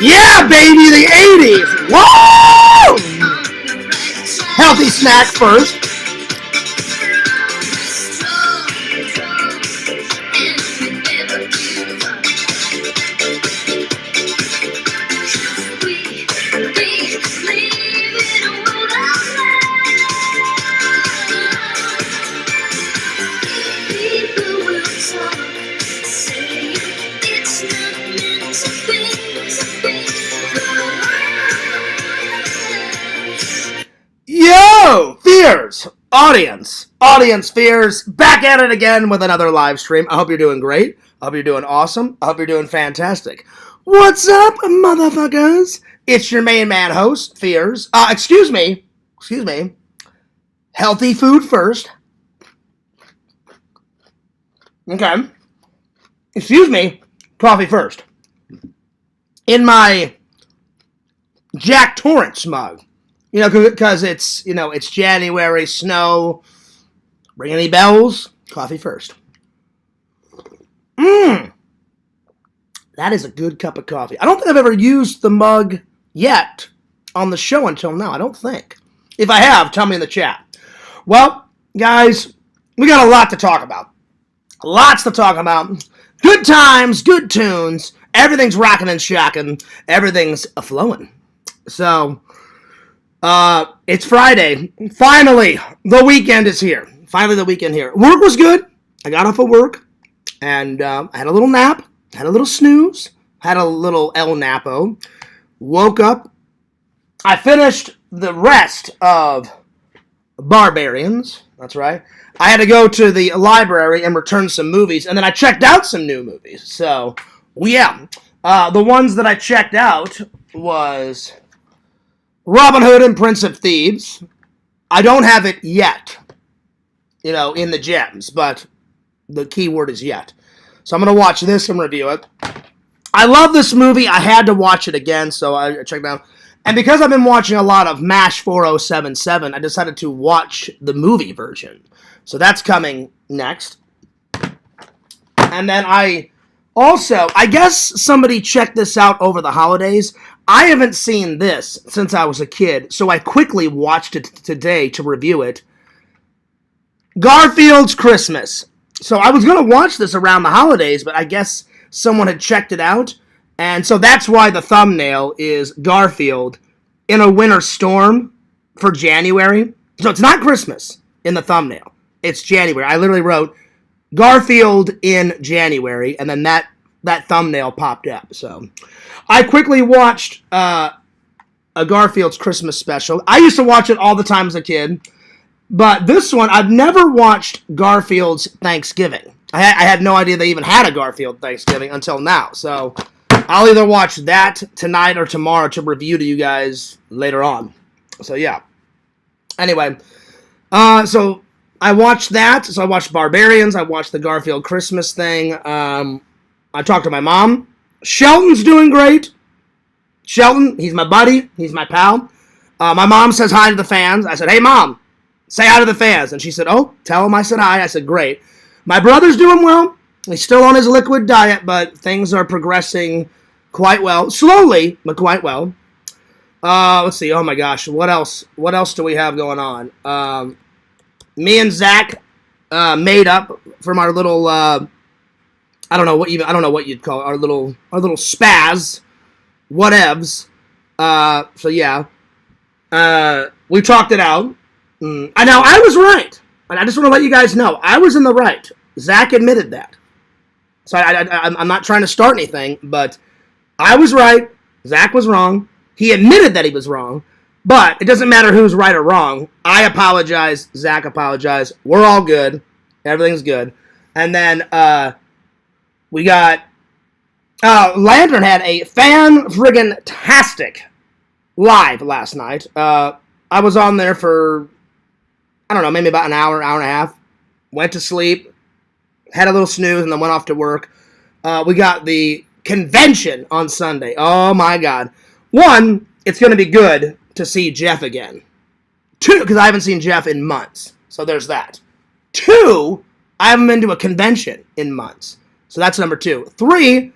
Yeah, baby, the 80s. Whoa! Healthy snack first. Yo, fears, audience fears, back at it again with another live stream. I hope you're doing great. I hope you're doing awesome. I hope you're doing fantastic. What's up, motherfuckers? It's your main man host, Fears. Excuse me. Healthy food first. Okay. Excuse me. Coffee first. In my Jack Torrance mug. You know, because it's January, snow. Ring any bells? Coffee first. That is a good cup of coffee. I don't think I've ever used the mug yet on the show until now. I don't think. If I have, tell me in the chat. Well, guys, we got a lot to talk about. Lots to talk about. Good times, good tunes. Everything's rocking and shocking. Everything's a-flowing. So... it's Friday. Finally, the weekend is here. Work was good. I got off of work, and I had a little nap, had a little snooze, had a little El Napo, woke up. I finished the rest of Barbarians. That's right. I had to go to the library and return some movies, and then I checked out some new movies. So, yeah. The ones that I checked out was... Robin Hood and Prince of Thieves. I don't have it yet, in the gems, but the key word is yet. So I'm going to watch this and review it. I love this movie. I had to watch it again, so I checked it out. And because I've been watching a lot of MASH 4077, I decided to watch the movie version. So that's coming next. And then I guess somebody checked this out over the holidays. I haven't seen this since I was a kid, so I quickly watched it today to review it. Garfield's Christmas. So I was going to watch this around the holidays, but I guess someone had checked it out. And so that's why the thumbnail is Garfield in a winter storm for January. So it's not Christmas in the thumbnail. It's January. I literally wrote Garfield in January, and then that thumbnail popped up. So I quickly watched a Garfield's Christmas special. I used to watch it all the time as a kid, but this one, I've never watched Garfield's Thanksgiving. I had no idea they even had a Garfield Thanksgiving until now. So I'll either watch that tonight or tomorrow to review to you guys later on. So yeah. Anyway, so I watched that. So I watched Barbarians. I watched the Garfield Christmas thing. I talked to my mom. Shelton's doing great. Shelton, he's my buddy. He's my pal. My mom says hi to the fans. I said, hey, Mom, say hi to the fans. And she said, oh, tell him I said hi. I said, great. My brother's doing well. He's still on his liquid diet, but things are progressing quite well. Slowly, but quite well. Let's see. Oh, my gosh. What else? What else do we have going on? Me and Zach made up from our little... I don't know what you'd call it, our little spaz, whatevs. So yeah, we talked it out. And now I was right, and I just want to let you guys know I was in the right. Zach admitted that. So I'm not trying to start anything, but I was right. Zach was wrong. He admitted that he was wrong, but it doesn't matter who's right or wrong. I apologize. Zach apologized. We're all good. Everything's good. And then we got Lantern had a fan-friggin-tastic live last night. I was on there for, I don't know, maybe about an hour and a half. Went to sleep, had a little snooze, and then went off to work. We got the convention on Sunday. Oh, my God. One, it's going to be good to see Jeff again. Two, because I haven't seen Jeff in months. So there's that. 2, I haven't been to a convention in months. So that's number 2. 3,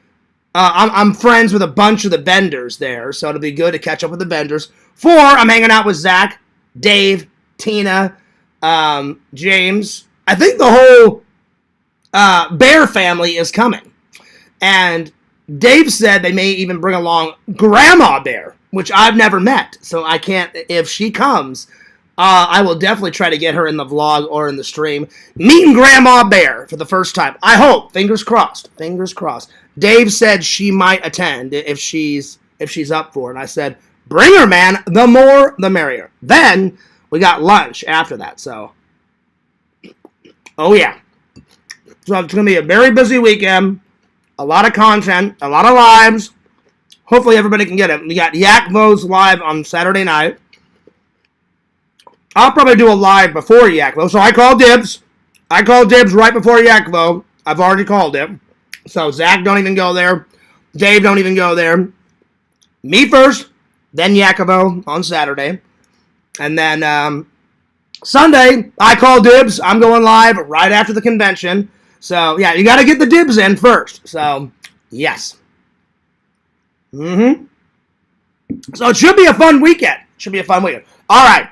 I'm friends with a bunch of the vendors there, so it'll be good to catch up with the vendors. 4, I'm hanging out with Zach, Dave, Tina, James. I think the whole Bear family is coming. And Dave said they may even bring along Grandma Bear, which I've never met. So I can't, if she comes, I will definitely try to get her in the vlog or in the stream. Meeting Grandma Bear for the first time. I hope. Fingers crossed. Fingers crossed. Dave said she might attend if she's up for it. And I said, bring her, man. The more, the merrier. Then we got lunch after that. So, oh yeah. So it's going to be a very busy weekend. A lot of content. A lot of lives. Hopefully everybody can get it. We got Yak Vo's live on Saturday night. I'll probably do a live before Yakvo. So I call dibs. I call dibs right before Yakvo. I've already called it. So Zach, don't even go there. Dave, don't even go there. Me first, then Yakvo on Saturday. And then Sunday, I call dibs. I'm going live right after the convention. So, yeah, you got to get the dibs in first. So, yes. So it should be a fun weekend. All right.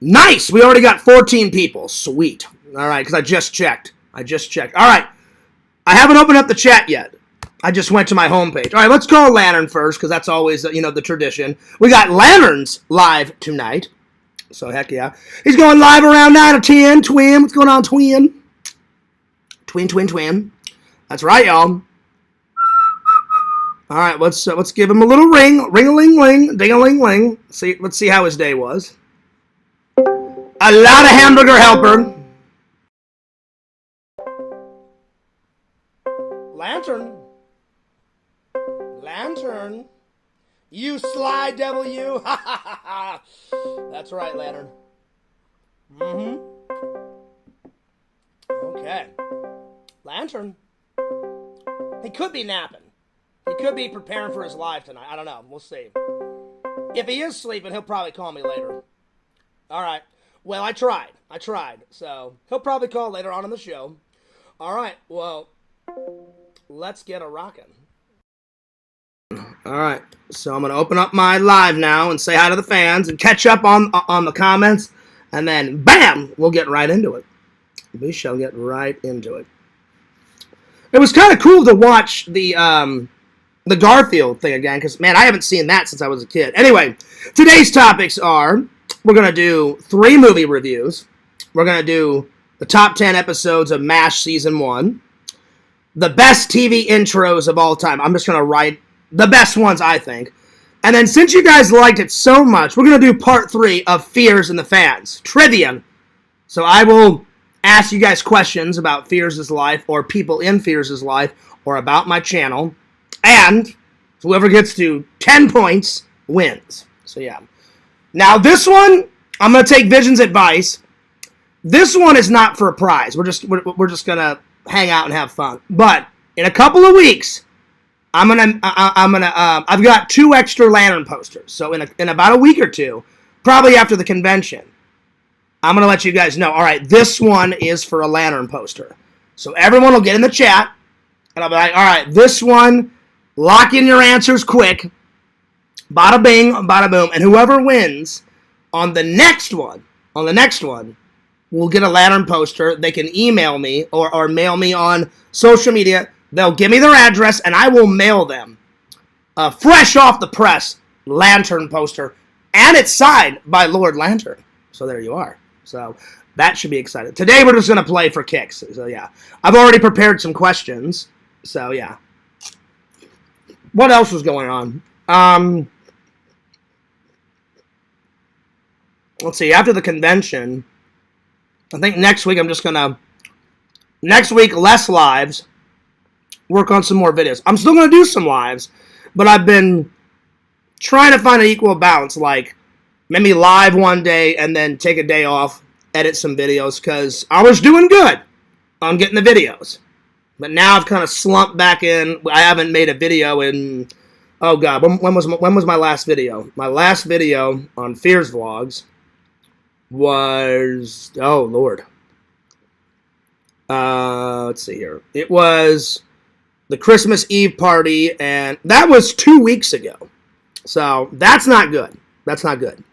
Nice. We already got 14 people. Sweet. All right, because I just checked. All right. I haven't opened up the chat yet. I just went to my homepage. All right, let's call Lantern first, because that's always, the tradition. We got Lanterns live tonight. So, heck yeah. He's going live around 9 or 10. Twin. What's going on, Twin? Twin. That's right, y'all. All right, let's give him a little ring. Ring-a-ling-ling. Ding-a-ling-ling. Let's see how his day was. A lot of hamburger helper. Lantern. You sly devil, you. That's right, Lantern. Okay. Lantern. He could be napping. He could be preparing for his live tonight. I don't know. We'll see. If he is sleeping, he'll probably call me later. All right. Well, I tried. So, he'll probably call later on in the show. All right. Well, let's get a rockin'. All right. So, I'm going to open up my live now and say hi to the fans and catch up on the comments. And then, bam, we'll get right into it. We shall get right into it. It was kind of cool to watch the Garfield thing again, because, man, I haven't seen that since I was a kid. Anyway, today's topics are, we're going to do 3 movie reviews. We're going to do the top 10 episodes of MASH Season 1. The best TV intros of all time. I'm just going to write the best ones, I think. And then, since you guys liked it so much, we're going to do part 3 of Fears in the Fans. Trivia. So I will ask you guys questions about Fears' life, or people in Fears' life, or about my channel. And whoever gets to 10 points wins. So, yeah. Now, this one, I'm going to take Vision's advice. This one is not for a prize. We're just going to hang out and have fun. But in a couple of weeks, I've got 2 extra Lantern posters. So in about a week or 2, probably after the convention, I'm going to let you guys know. All right, this one is for a Lantern poster. So everyone will get in the chat, and I'll be like, all right, this one, lock in your answers quick. Bada bing, bada boom. And whoever wins on the next one, will get a Lantern poster. They can email me or mail me on social media. They'll give me their address, and I will mail them a fresh off the press Lantern poster. And it's signed by Lord Lantern. So there you are. So that should be exciting. Today we're just going to play for kicks. So yeah. I've already prepared some questions. So yeah. What else was going on? Let's see. After the convention, I think next week less lives. Work on some more videos. I'm still going to do some lives, but I've been trying to find an equal balance, like maybe live one day and then take a day off, edit some videos, because I was doing good on getting the videos. But now I've kind of slumped back in. I haven't made a video in, oh God, when was my last video? My last video on Fears Vlogs was, oh Lord, Let's see here. It was the Christmas Eve party, and that was 2 weeks ago. So that's not good. That's not good.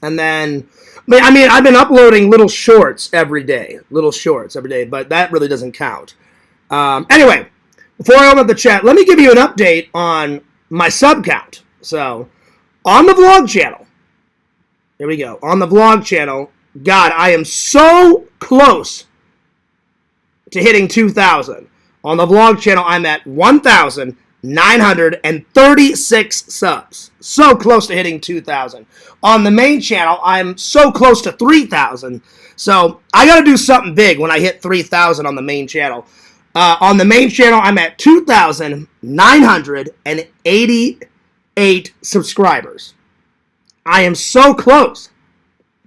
And then, I mean, I've been uploading little shorts every day. But that really doesn't count. Anyway, before I open up the chat, let me give you an update on my sub count. So, on the vlog channel, here we go. On the vlog channel, God, I am so close to hitting 2,000. On the vlog channel, I'm at 1,936 subs. So close to hitting 2,000. On the main channel, I'm so close to 3,000. So I got to do something big when I hit 3,000 on the main channel. On the main channel, I'm at 2,988 subscribers. I am so close.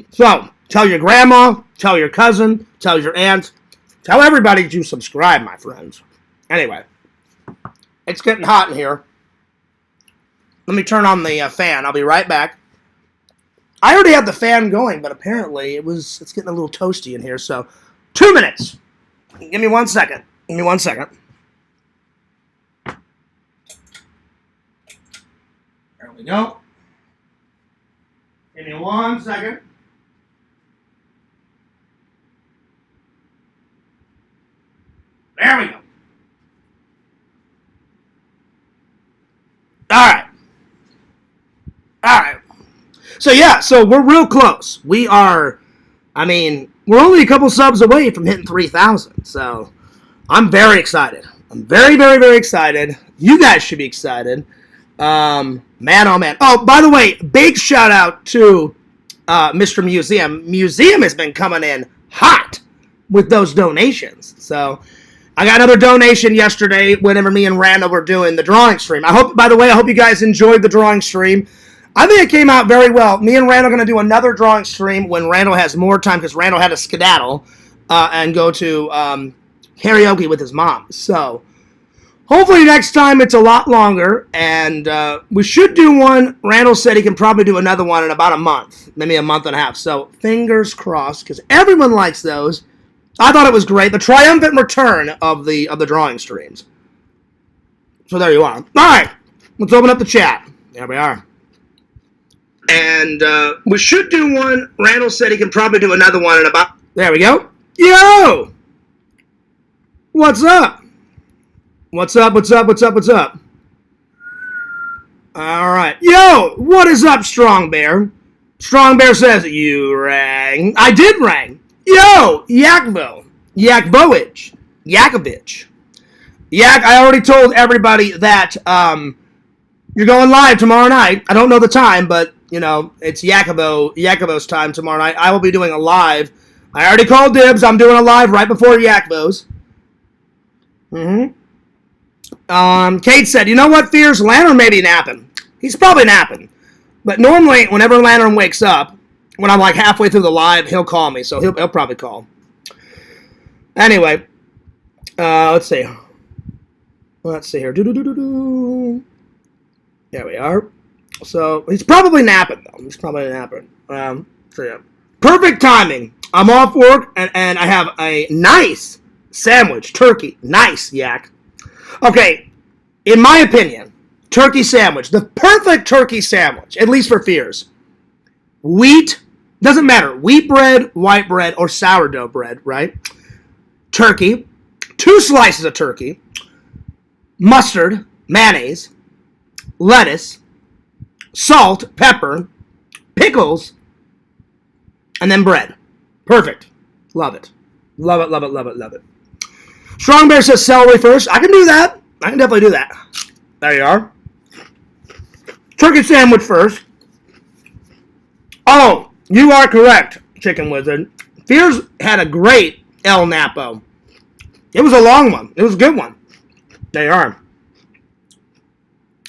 So tell your grandma, tell your cousin, tell your aunt, tell everybody to subscribe, my friends. Anyway, it's getting hot in here. Let me turn on the fan. I'll be right back. I already had the fan going, but apparently it's getting a little toasty in here. So, 2 minutes. Give me 1 second. Give me 1 second. There we go. Give me 1 second. There we go. All right. So, yeah, we're real close. We are, we're only a couple subs away from hitting 3,000. So, I'm very excited. I'm very, very, very excited. You guys should be excited. Man, oh, man. Oh, by the way, big shout out to Mr. Museum. Museum has been coming in hot with those donations. So, I got another donation yesterday whenever me and Randall were doing the drawing stream. I hope you guys enjoyed the drawing stream. I think it came out very well. Me and Randall are going to do another drawing stream when Randall has more time, because Randall had to skedaddle and go to karaoke with his mom. So, hopefully next time it's a lot longer, and we should do one. Randall said he can probably do another one in about a month, maybe a month and a half. So, fingers crossed, because everyone likes those. I thought it was great. The triumphant return of the drawing streams. So there you are. All right, let's open up the chat. There we are. And we should do one. Randall said he can probably do another one in about... There we go. Yo! What's up? What's up? All right. Yo, what is up, Strong Bear? Strong Bear says, you rang. I did rang. Yo, Yakbo. Yakboich. Yakovich. Yak, I already told everybody that you're going live tomorrow night. I don't know the time, but, it's Yakobo's time tomorrow night. I will be doing a live. I already called dibs. I'm doing a live right before Yakobo's. Kate said, you know what, Fears? Lantern may be napping. He's probably napping. But normally, whenever Lantern wakes up, when I'm like halfway through the live, he'll call me. So he'll probably call. Anyway, let's see. Let's see here. There we are. So he's probably napping, though. So yeah. Perfect timing. I'm off work, and I have a nice sandwich. Turkey. Nice, Yak. Okay, in my opinion, turkey sandwich. The perfect turkey sandwich, at least for Fears. Wheat. Doesn't matter. Wheat bread, white bread, or sourdough bread, right? Turkey. 2 slices of turkey. Mustard. Mayonnaise. Lettuce. Salt, pepper, pickles, and then bread. Perfect. Love it. Love it, love it, love it, love it. Strong Bear says celery first. I can do that. I can definitely do that. There you are. Turkey sandwich first. Oh, you are correct, Chicken Wizard. Fears had a great El Napo. It was a long one. It was a good one. There you are.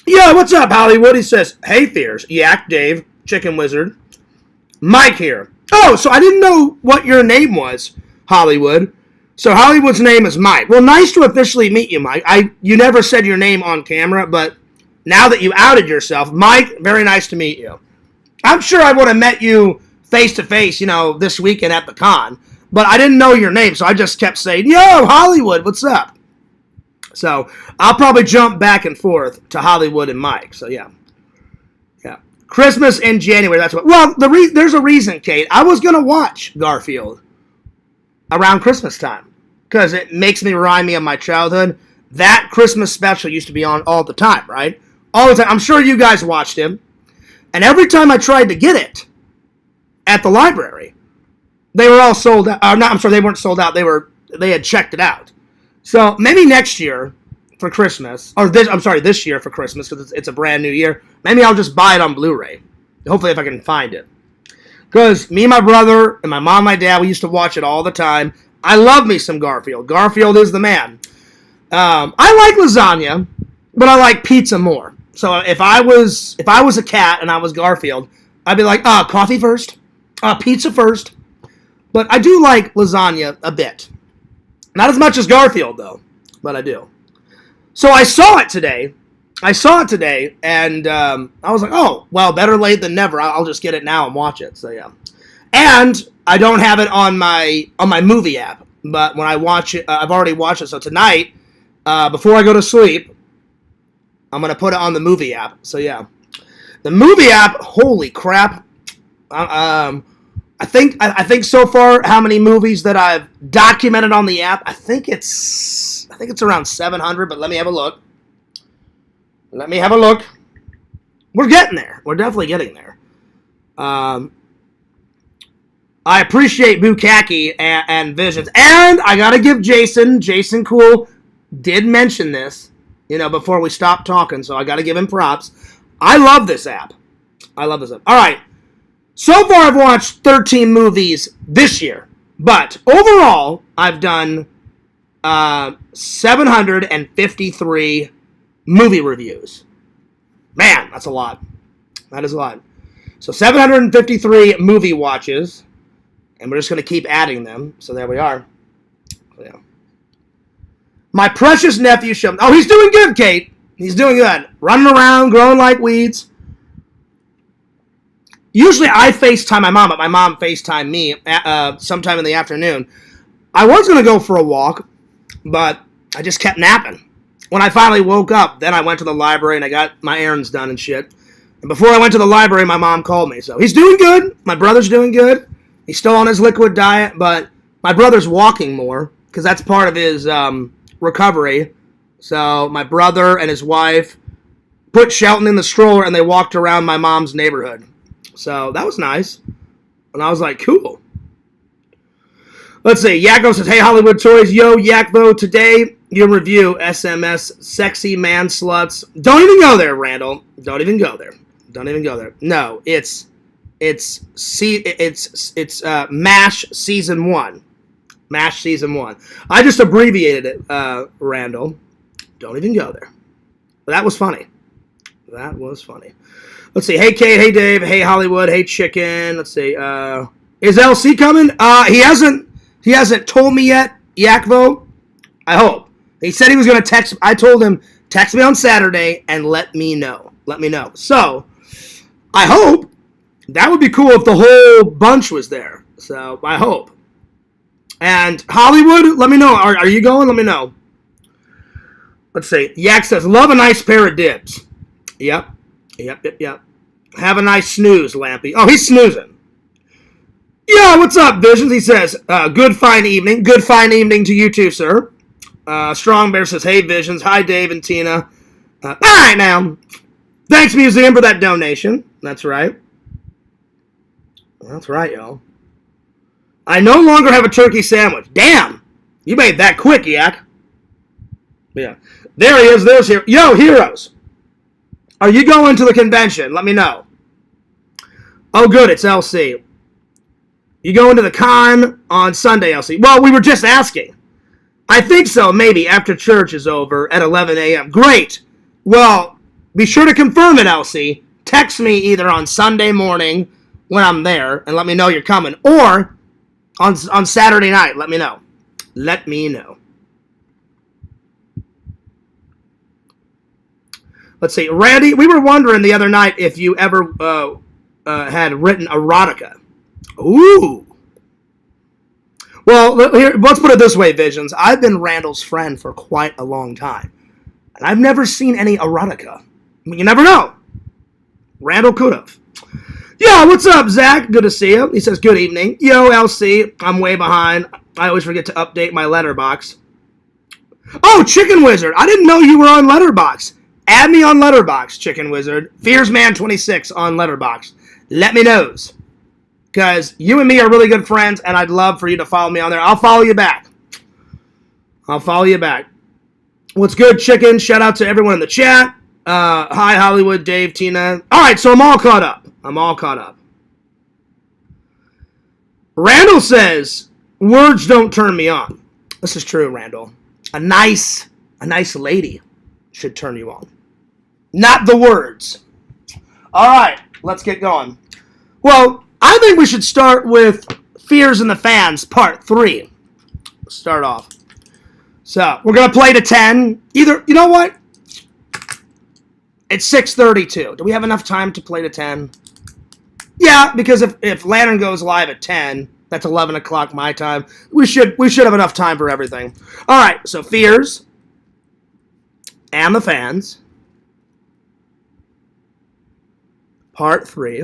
Yo, what's up, Hollywood? He says, hey, Fears. Yak, Dave, Chicken Wizard. Mike here. Oh, so I didn't know what your name was, Hollywood. So Hollywood's name is Mike. Well, nice to officially meet you, Mike. You never said your name on camera, but now that you outed yourself, Mike, very nice to meet you. I'm sure I would have met you face-to-face, this weekend at the con. but I didn't know your name, so I just kept saying, yo, Hollywood, what's up? So I'll probably jump back and forth to Hollywood and Mike. So yeah. Yeah. Christmas in January, that's what. Well, there's a reason, Kate. I was going to watch Garfield around Christmas time because it makes me remind me of my childhood. That Christmas special used to be on all the time, right? All the time. I'm sure you guys watched him. And every time I tried to get it at the library, they were all sold out. I'm sorry, they weren't sold out. They had checked it out. So maybe next year for Christmas, or this year for Christmas, because it's a brand new year, maybe I'll just buy it on Blu-ray. Hopefully if I can find it. Because me and my brother and my mom and my dad, we used to watch it all the time. I love me some Garfield. Garfield is the man. I like lasagna, but I like pizza more. So if I was a cat and I was Garfield, I'd be like, coffee first, pizza first. But I do like lasagna a bit. Not as much as Garfield, though, but I do. So I saw it today, and I was like, oh, well, better late than never. I'll just get it now and watch it. So yeah. And I don't have it on my movie app, but when I watch it, I've already watched it. So tonight, before I go to sleep, I'm going to put it on the movie app. So yeah. The movie app, holy crap. I think so far how many movies that I've documented on the app, I think it's around 700, but let me have a look. We're getting there. We're definitely getting there. I appreciate Bukaki and Visions. And I got to give Jason Cool did mention this, before we stopped talking, so I got to give him props. I love this app. All right. So far, I've watched 13 movies this year, but overall, I've done 753 movie reviews. Man, that's a lot. That is a lot. So 753 movie watches, and we're just going to keep adding them. So there we are. So, yeah. My precious nephew, oh, he's doing good, Kate. He's doing good. Running around, growing like weeds. Usually I FaceTime my mom, but my mom FaceTimed me sometime in the afternoon. I was going to go for a walk, but I just kept napping. When I finally woke up, then I went to the library and I got my errands done and shit. And before I went to the library, my mom called me. So he's doing good. My brother's doing good. He's still on his liquid diet, but my brother's walking more because that's part of his recovery. So my brother and his wife put Shelton in the stroller and they walked around my mom's neighborhood. So that was nice. And I was like, cool. Let's see. Yakvo says, hey, Hollywood Toys. Yo, Yakvo, today your review, SMS, sexy man sluts. Don't even go there, Randall. Don't even go there. No, it's MASH Season 1. MASH Season 1. I just abbreviated it, Randall. Don't even go there. But that was funny. Let's see. Hey, Kate. Hey, Dave. Hey, Hollywood. Hey, Chicken. Let's see. Is LC coming? He hasn't told me yet, Yakvo. I hope. He said he was going to text. I told him, text me on Saturday and let me know. So, I hope. That would be cool if the whole bunch was there. So, I hope. And Hollywood, let me know. Are you going? Let me know. Let's see. Yak says, love a nice pair of dibs. Yep. Have a nice snooze, Lampy. Oh, he's snoozing. Yeah, what's up, Visions? He says, good fine evening. Good fine evening to you too, sir. Strong Bear says, hey, Visions. Hi, Dave and Tina. All right, now. Thanks, Museum, for that donation. That's right. That's right, y'all. I no longer have a turkey sandwich. Damn. You made that quick, Yak. Yeah. There he is. There's here. Yo, heroes. Are you going to the convention? Let me know. Oh, good. It's LC. You going to the con on Sunday, LC? Well, we were just asking. I think so, maybe, after church is over at 11 a.m. Great. Well, be sure to confirm it, LC. Text me either on Sunday morning when I'm there and let me know you're coming, or on Saturday night. Let me know. Let's see. Randy, we were wondering the other night if you ever had written erotica. Ooh. Well, here, let's put it this way, Visions. I've been Randall's friend for quite a long time. And I've never seen any erotica. I mean, you never know. Randall could have. Yo, what's up, Zach? Good to see you. He says, good evening. Yo, LC, I'm way behind. I always forget to update my letterbox. Oh, Chicken Wizard. I didn't know you were on Letterbox. Add me on Letterbox, Chicken Wizard. Fearsman26 on Letterbox. Let me know. Because you and me are really good friends, and I'd love for you to follow me on there. I'll follow you back. I'll follow you back. What's good, Chicken? Shout out to everyone in the chat. Hi, Hollywood, Dave, Tina. All right, so I'm all caught up. Randall says, words don't turn me on. This is true, Randall. A nice lady should turn you on. Not the words. All right, let's get going. Well, I think we should start with Fears in the Fans, Part 3. Let's start off. So, we're going to play to 10. Either, you know what? It's 6:32. Do we have enough time to play to 10? Yeah, because if Lantern goes live at 10, that's 11 o'clock my time. We should have enough time for everything. All right, so Fears and the Fans, Part 3.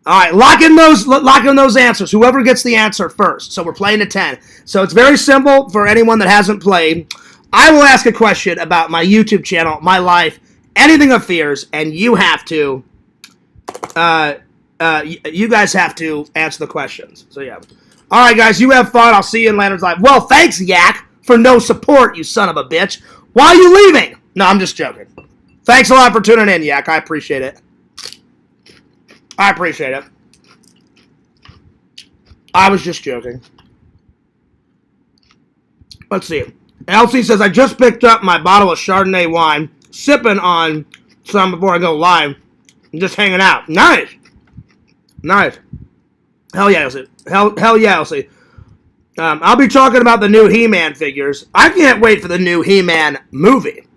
All right, lock in those answers. Whoever gets the answer first. So we're playing to 10. So it's very simple for anyone that hasn't played. I will ask a question about my YouTube channel, my life, anything of Fears, and you have to, you guys have to answer the questions. So yeah. All right, guys, you have fun. I'll see you in Lantern's Live. Well, thanks, Yak, for no support, you son of a bitch. Why are you leaving? No, I'm just joking. Thanks a lot for tuning in, Yak. I appreciate it. I appreciate it. I was just joking. Let's see. Elsie says, I just picked up my bottle of Chardonnay wine, sipping on some before I go live, and just hanging out. Nice. Nice. Hell yeah, Elsie. Hell yeah, Elsie. I'll be talking about the new He-Man figures. I can't wait for the new He-Man movie.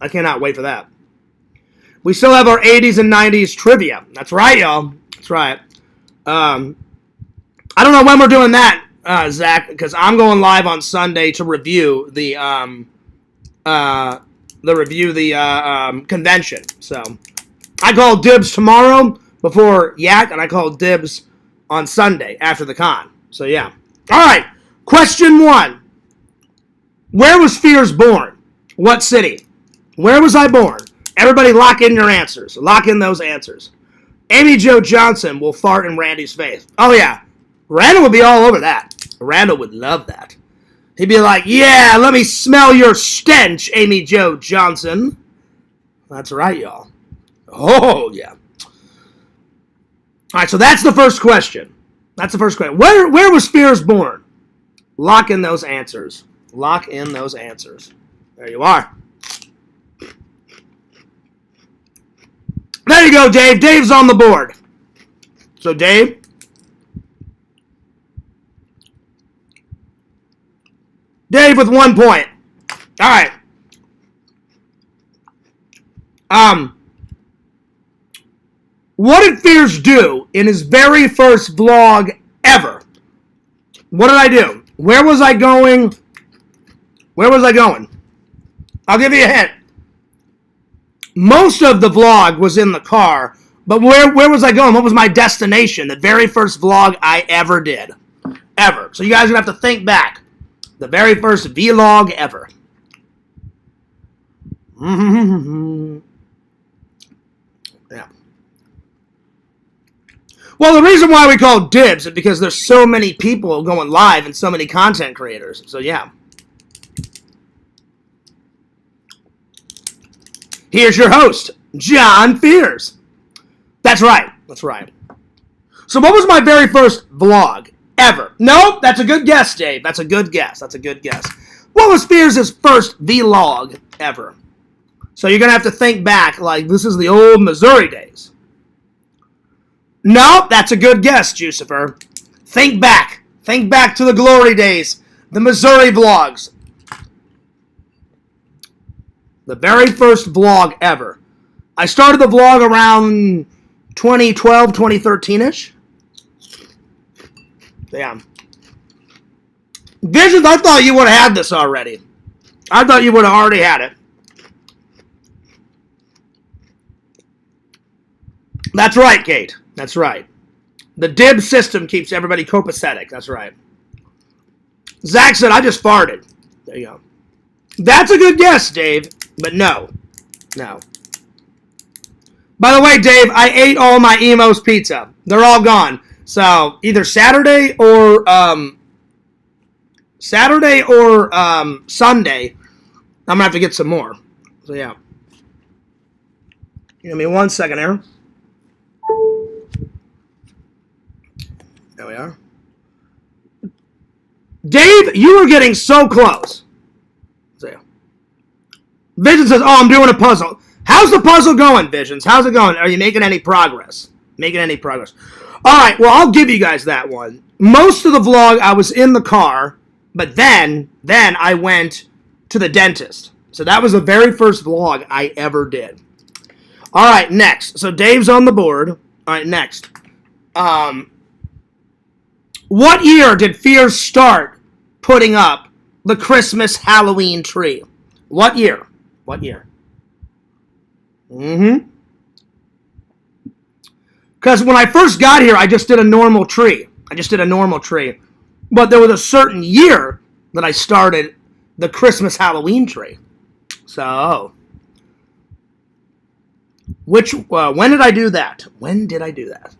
I cannot wait for that. We still have our 80s and 90s trivia. That's right, y'all. That's right. I don't know when we're doing that, Zach, because I'm going live on Sunday to review the convention. So I call dibs tomorrow before Yak, and I call dibs on Sunday after the con. So yeah. All right. Question 1. Where was Fears born? What city? Where was I born? Everybody lock in your answers. Lock in those answers. Amy Jo Johnson will fart in Randy's face. Oh, yeah. Randall would be all over that. Randall would love that. He'd be like, yeah, let me smell your stench, Amy Jo Johnson. That's right, y'all. Oh, yeah. All right, so that's the first question. That's the first question. Where was Fears born? Lock in those answers. Lock in those answers. There you are. There you go, Dave. Dave's on the board. So, Dave. Dave with 1 point. All right. What did Fears do in his very first vlog ever? What did I do? Where was I going? Where was I going? I'll give you a hint. Most of the vlog was in the car, but where was I going? What was my destination? The very first vlog I ever did. Ever. So you guys are going to have to think back. The very first vlog ever. Yeah. Well, the reason why we call dibs is because there's so many people going live and so many content creators. So yeah. Here's your host, John Fears. That's right. That's right. So what was my very first vlog ever? Nope, that's a good guess, Dave. That's a good guess. That's a good guess. What was Fears' first vlog ever? So you're going to have to think back like this is the old Missouri days. Nope, that's a good guess, Jucifer. Think back. Think back to the glory days. The Missouri vlogs. The very first vlog ever. I started the vlog around 2012, 2013-ish. Damn. Visions, I thought you would have had this already. I thought you would have already had it. That's right, Kate. That's right. The DIB system keeps everybody copacetic. That's right. Zach said, I just farted. There you go. That's a good guess, Dave. But no. No. By the way, Dave, I ate all my Emo's pizza. They're all gone. So either Saturday or Sunday, I'm gonna have to get some more. So yeah. Give me 1 second here. There we are. Dave, you were getting so close. So yeah. Vision says, oh, I'm doing a puzzle. How's the puzzle going, Visions? How's it going? Are you making any progress? Making any progress? All right, well, I'll give you guys that one. Most of the vlog, I was in the car, but then I went to the dentist. So that was the very first vlog I ever did. All right, next. So Dave's on the board. All right, next. What year did Fears start putting up the Christmas Halloween tree? What year? What year? Because when I first got here, I just did a normal tree. But there was a certain year that I started the Christmas Halloween tree. So, when did I do that? When did I do that?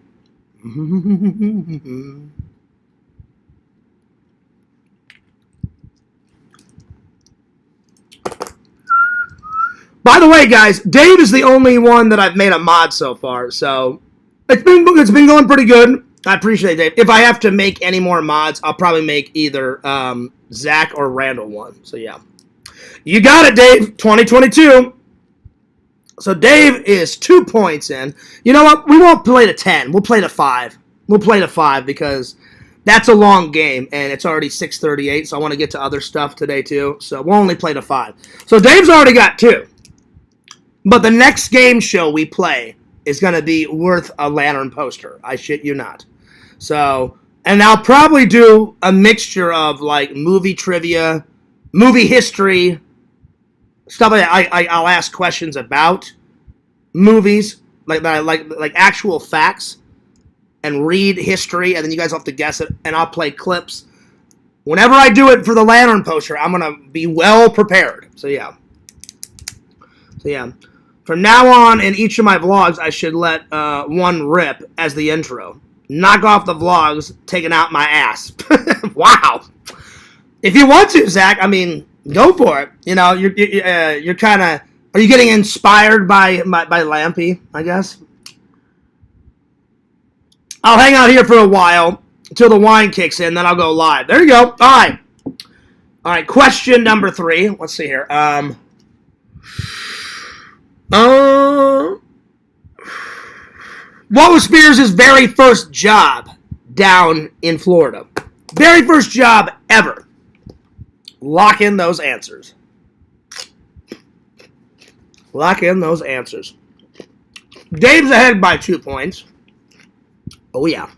By the way, guys, Dave is the only one that I've made a mod so far, so it's been going pretty good. I appreciate it, Dave. If I have to make any more mods, I'll probably make either Zach or Randall one. So yeah, you got it, Dave. 2022. So Dave is 2 points in. You know what? We won't play to 10. We'll play to 5. We'll play to 5 because that's a long game, and it's already 6:38, so I want to get to other stuff today too. So we'll only play to 5. So Dave's already got 2. But the next game show we play is going to be worth a lantern poster. I shit you not. So, and I'll probably do a mixture of like movie trivia, movie history, stuff like that. I'll ask questions about movies, like actual facts, and read history, and then you guys have to guess it, and I'll play clips. Whenever I do it for the lantern poster, I'm going to be well prepared. So yeah. From now on, in each of my vlogs, I should let one rip as the intro. Knock off the vlogs, taking out my ass. Wow. If you want to, Zach, I mean, go for it. You know, you're kind of... Are you getting inspired by Lampy, I guess? I'll hang out here for a while until the wine kicks in, then I'll go live. There you go. All right, question number 3. Let's see here. What was Spears' very first job down in Florida? Very first job ever. Lock in those answers. Lock in those answers. Dave's ahead by 2 points. Oh, yeah.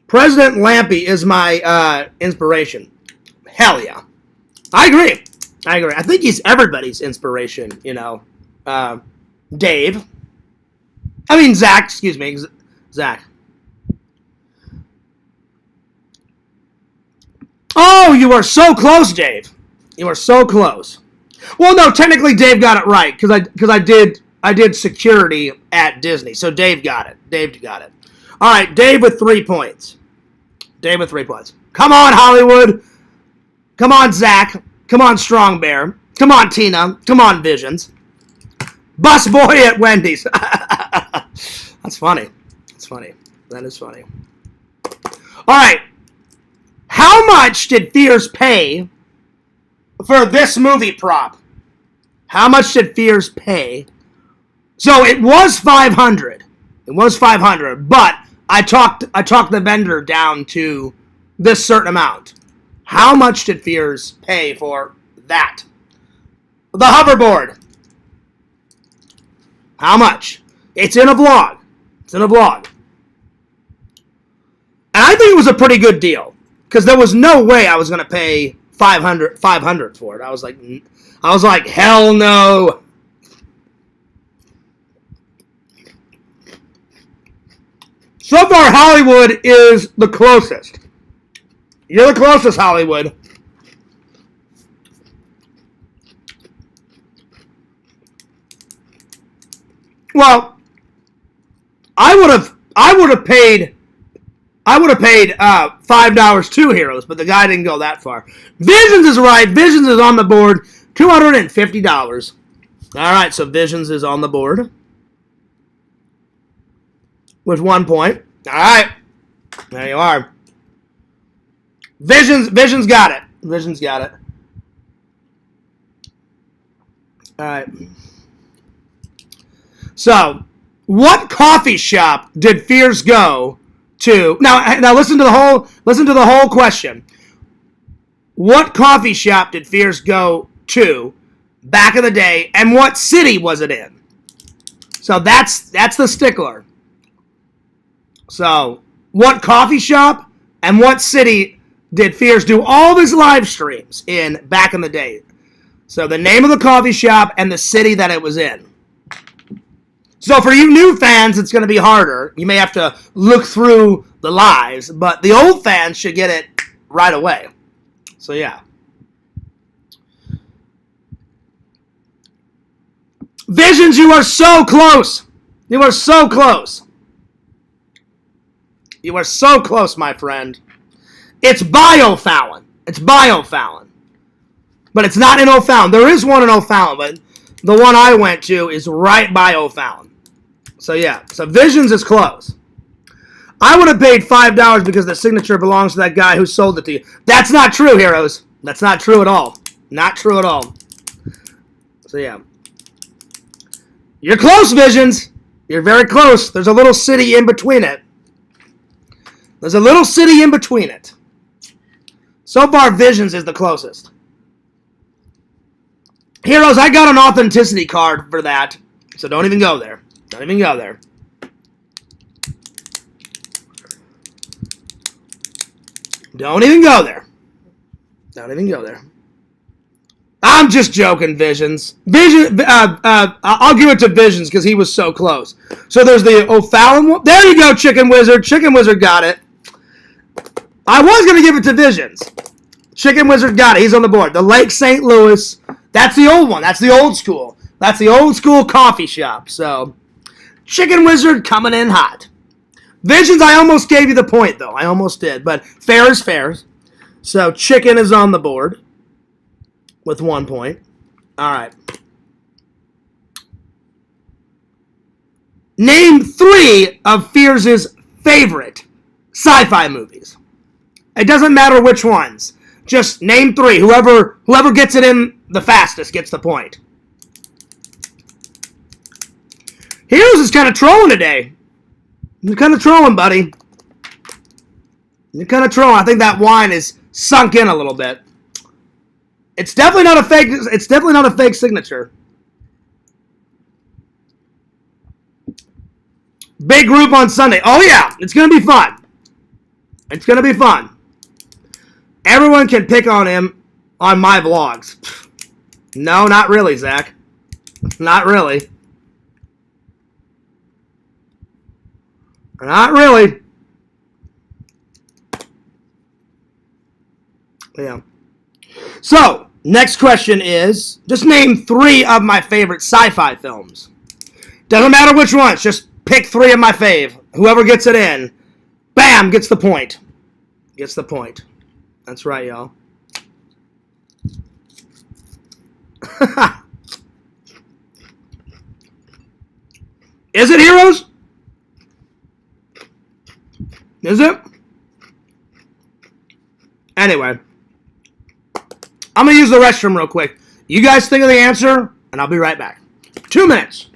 President Lampy is my inspiration. Hell yeah. I agree. I think he's everybody's inspiration, you know. Dave. I mean, Zach. Excuse me. Zach. Oh, you are so close, Dave. You are so close. Well, no, technically Dave got it right because I did security at Disney. So Dave got it. All right, Dave with 3 points. Come on, Hollywood. Come on, Zach. Come on, Strong Bear. Come on, Tina. Come on, Visions. Bus boy at Wendy's. That's funny. That is funny. All right. How much did Fears pay for this movie prop? How much did Fears pay? So it was $500. But I talked the vendor down to this certain amount. How much did Fears pay for that? The hoverboard. How much? It's in a vlog. It's in a vlog. And I think it was a pretty good deal because there was no way I was going to pay $500 for it. I was like, hell no. So far, Hollywood is the closest. You're the closest, Hollywood. Well, I would have paid $5 too, Heroes, but the guy didn't go that far. Visions is right. Visions is on the board. $250. All right, so Visions is on the board with 1 point. All right, there you are. Visions got it. Visions got it. All right. So, what coffee shop did Fears go to? Now listen to the whole question. What coffee shop did Fears go to back in the day, and what city was it in? So that's the stickler. So, what coffee shop and what city did Fears do all of his live streams in back in the day? So the name of the coffee shop and the city that it was in. So for you new fans, it's going to be harder. You may have to look through the lives, but the old fans should get it right away. So yeah. Visions, you are so close. You are so close. You are so close, my friend. It's Biofallon. It's Biofallon. But it's not in O'Fallon. There is one in O'Fallon, but the one I went to is right by O'Fallon. So yeah, so Visions is close. I would have paid $5 because the signature belongs to that guy who sold it to you. That's not true, Heroes. That's not true at all. Not true at all. So yeah. You're close, Visions. You're very close. There's a little city in between it. There's a little city in between it. So far, Visions is the closest. Heroes, I got an authenticity card for that, so don't even go there. Don't even go there. Don't even go there. Don't even go there. I'm just joking, Visions. I'll give it to Visions because he was so close. So there's the O'Fallon one. There you go, Chicken Wizard. Chicken Wizard got it. I was going to give it to Visions. Chicken Wizard got it. He's on the board. The Lake St. Louis. That's the old one. That's the old school. That's the old school coffee shop. So, Chicken Wizard coming in hot. Visions, I almost gave you the point, though. I almost did. But fair is fair. So, Chicken is on the board with 1 point. All right. Name 3 of Fears' favorite sci-fi movies. It doesn't matter which ones. Just name 3. Whoever gets it in the fastest gets the point. Heroes is kind of trolling today. You're kind of trolling, buddy. You're kind of trolling. I think that wine is sunk in a little bit. It's definitely not a fake. It's definitely not a fake signature. Big group on Sunday. Oh yeah, it's gonna be fun. It's gonna be fun. Everyone can pick on him on my vlogs. No, not really, Zach. Not really. Not really. Yeah. So, next question is, just name 3 of my favorite sci-fi films. Doesn't matter which ones, just pick 3 of my fave. Whoever gets it in, bam, gets the point. Gets the point. That's right, y'all. Is it, Heroes? Is it? Anyway. I'm going to use the restroom real quick. You guys think of the answer, and I'll be right back. 2 minutes.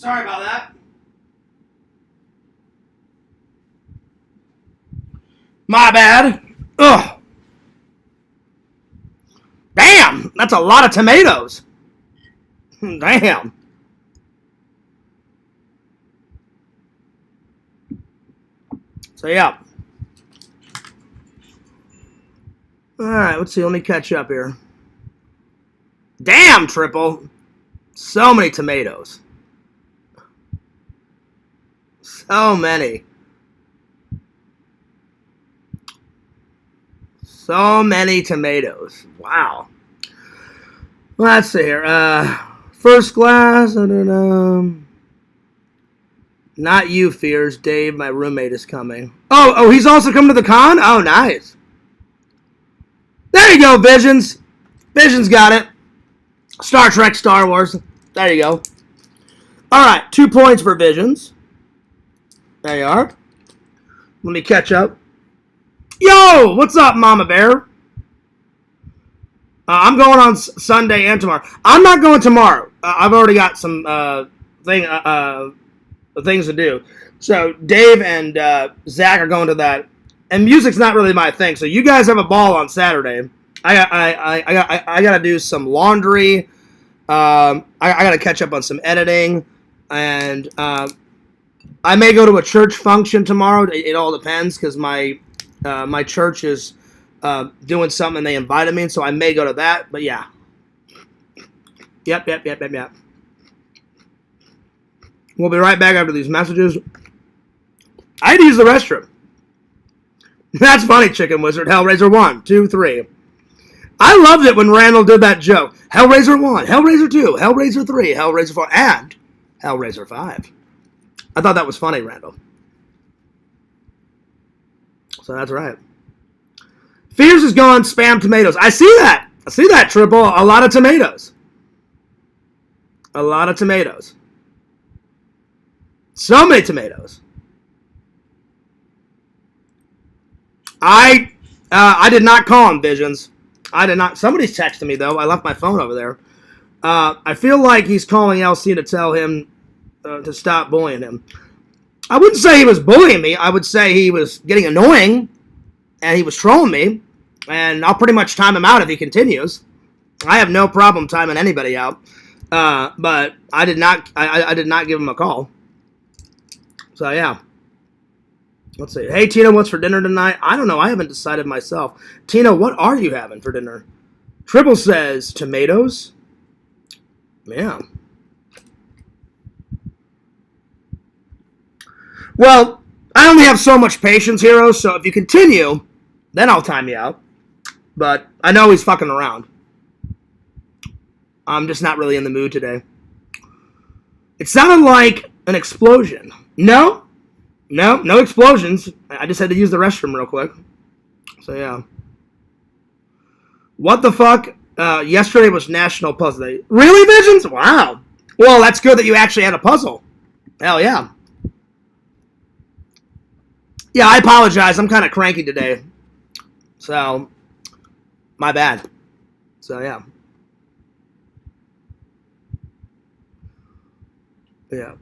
Sorry about that. My bad. Ugh. Damn, that's a lot of tomatoes. Damn. So, yeah. All right, let's see. Let me catch up here. Damn, Triple. So many tomatoes. So many. So many tomatoes. Wow. Let's see here. First glass. Not you, Fears. Dave, my roommate, is coming. Oh, he's also coming to the con? Oh, nice. There you go, Visions. Visions got it. Star Trek, Star Wars. There you go. All right, 2 points for Visions. There you are. Let me catch up. Yo, what's up, Mama Bear? I'm going on Sunday and tomorrow. I'm not going tomorrow. I've already got some things to do. So Dave and Zach are going to that, and music's not really my thing. So you guys have a ball on Saturday. I got to do some laundry. I got to catch up on some editing, and I may go to a church function tomorrow. It all depends because my church is doing something and they invited me, so I may go to that. But yeah. Yep. We'll be right back after these messages. I had to use the restroom. That's funny, Chicken Wizard. Hellraiser 1, 2, 3. I loved it when Randall did that joke. Hellraiser 1, Hellraiser 2, Hellraiser 3, Hellraiser 4, and Hellraiser 5. I thought that was funny, Randall. So that's right. Fears is gone. Spam tomatoes. I see that. Triple. A lot of tomatoes. So many tomatoes. I did not call him, Visions. I did not. Somebody's texting me, though. I left my phone over there. I feel like he's calling LC to tell him to stop bullying him. I wouldn't say he was bullying me. I would say he was getting annoying, and he was trolling me, and I'll pretty much time him out if he continues. I have no problem timing anybody out, but I did not. I did not give him a call. So yeah. Let's see. Hey Tina, what's for dinner tonight? I don't know. I haven't decided myself. Tina, what are you having for dinner? Triple says tomatoes. Yeah. Well, I only have so much patience, Heroes, so if you continue, then I'll time you out. But I know he's fucking around. I'm just not really in the mood today. It sounded like an explosion. No explosions. I just had to use the restroom real quick. So, yeah. What the fuck? Yesterday was National Puzzle Day. Really, Visions? Wow. Well, that's good that you actually had a puzzle. Hell yeah. Yeah, I apologize. I'm kind of cranky today. So, my bad. So, yeah. Yeah.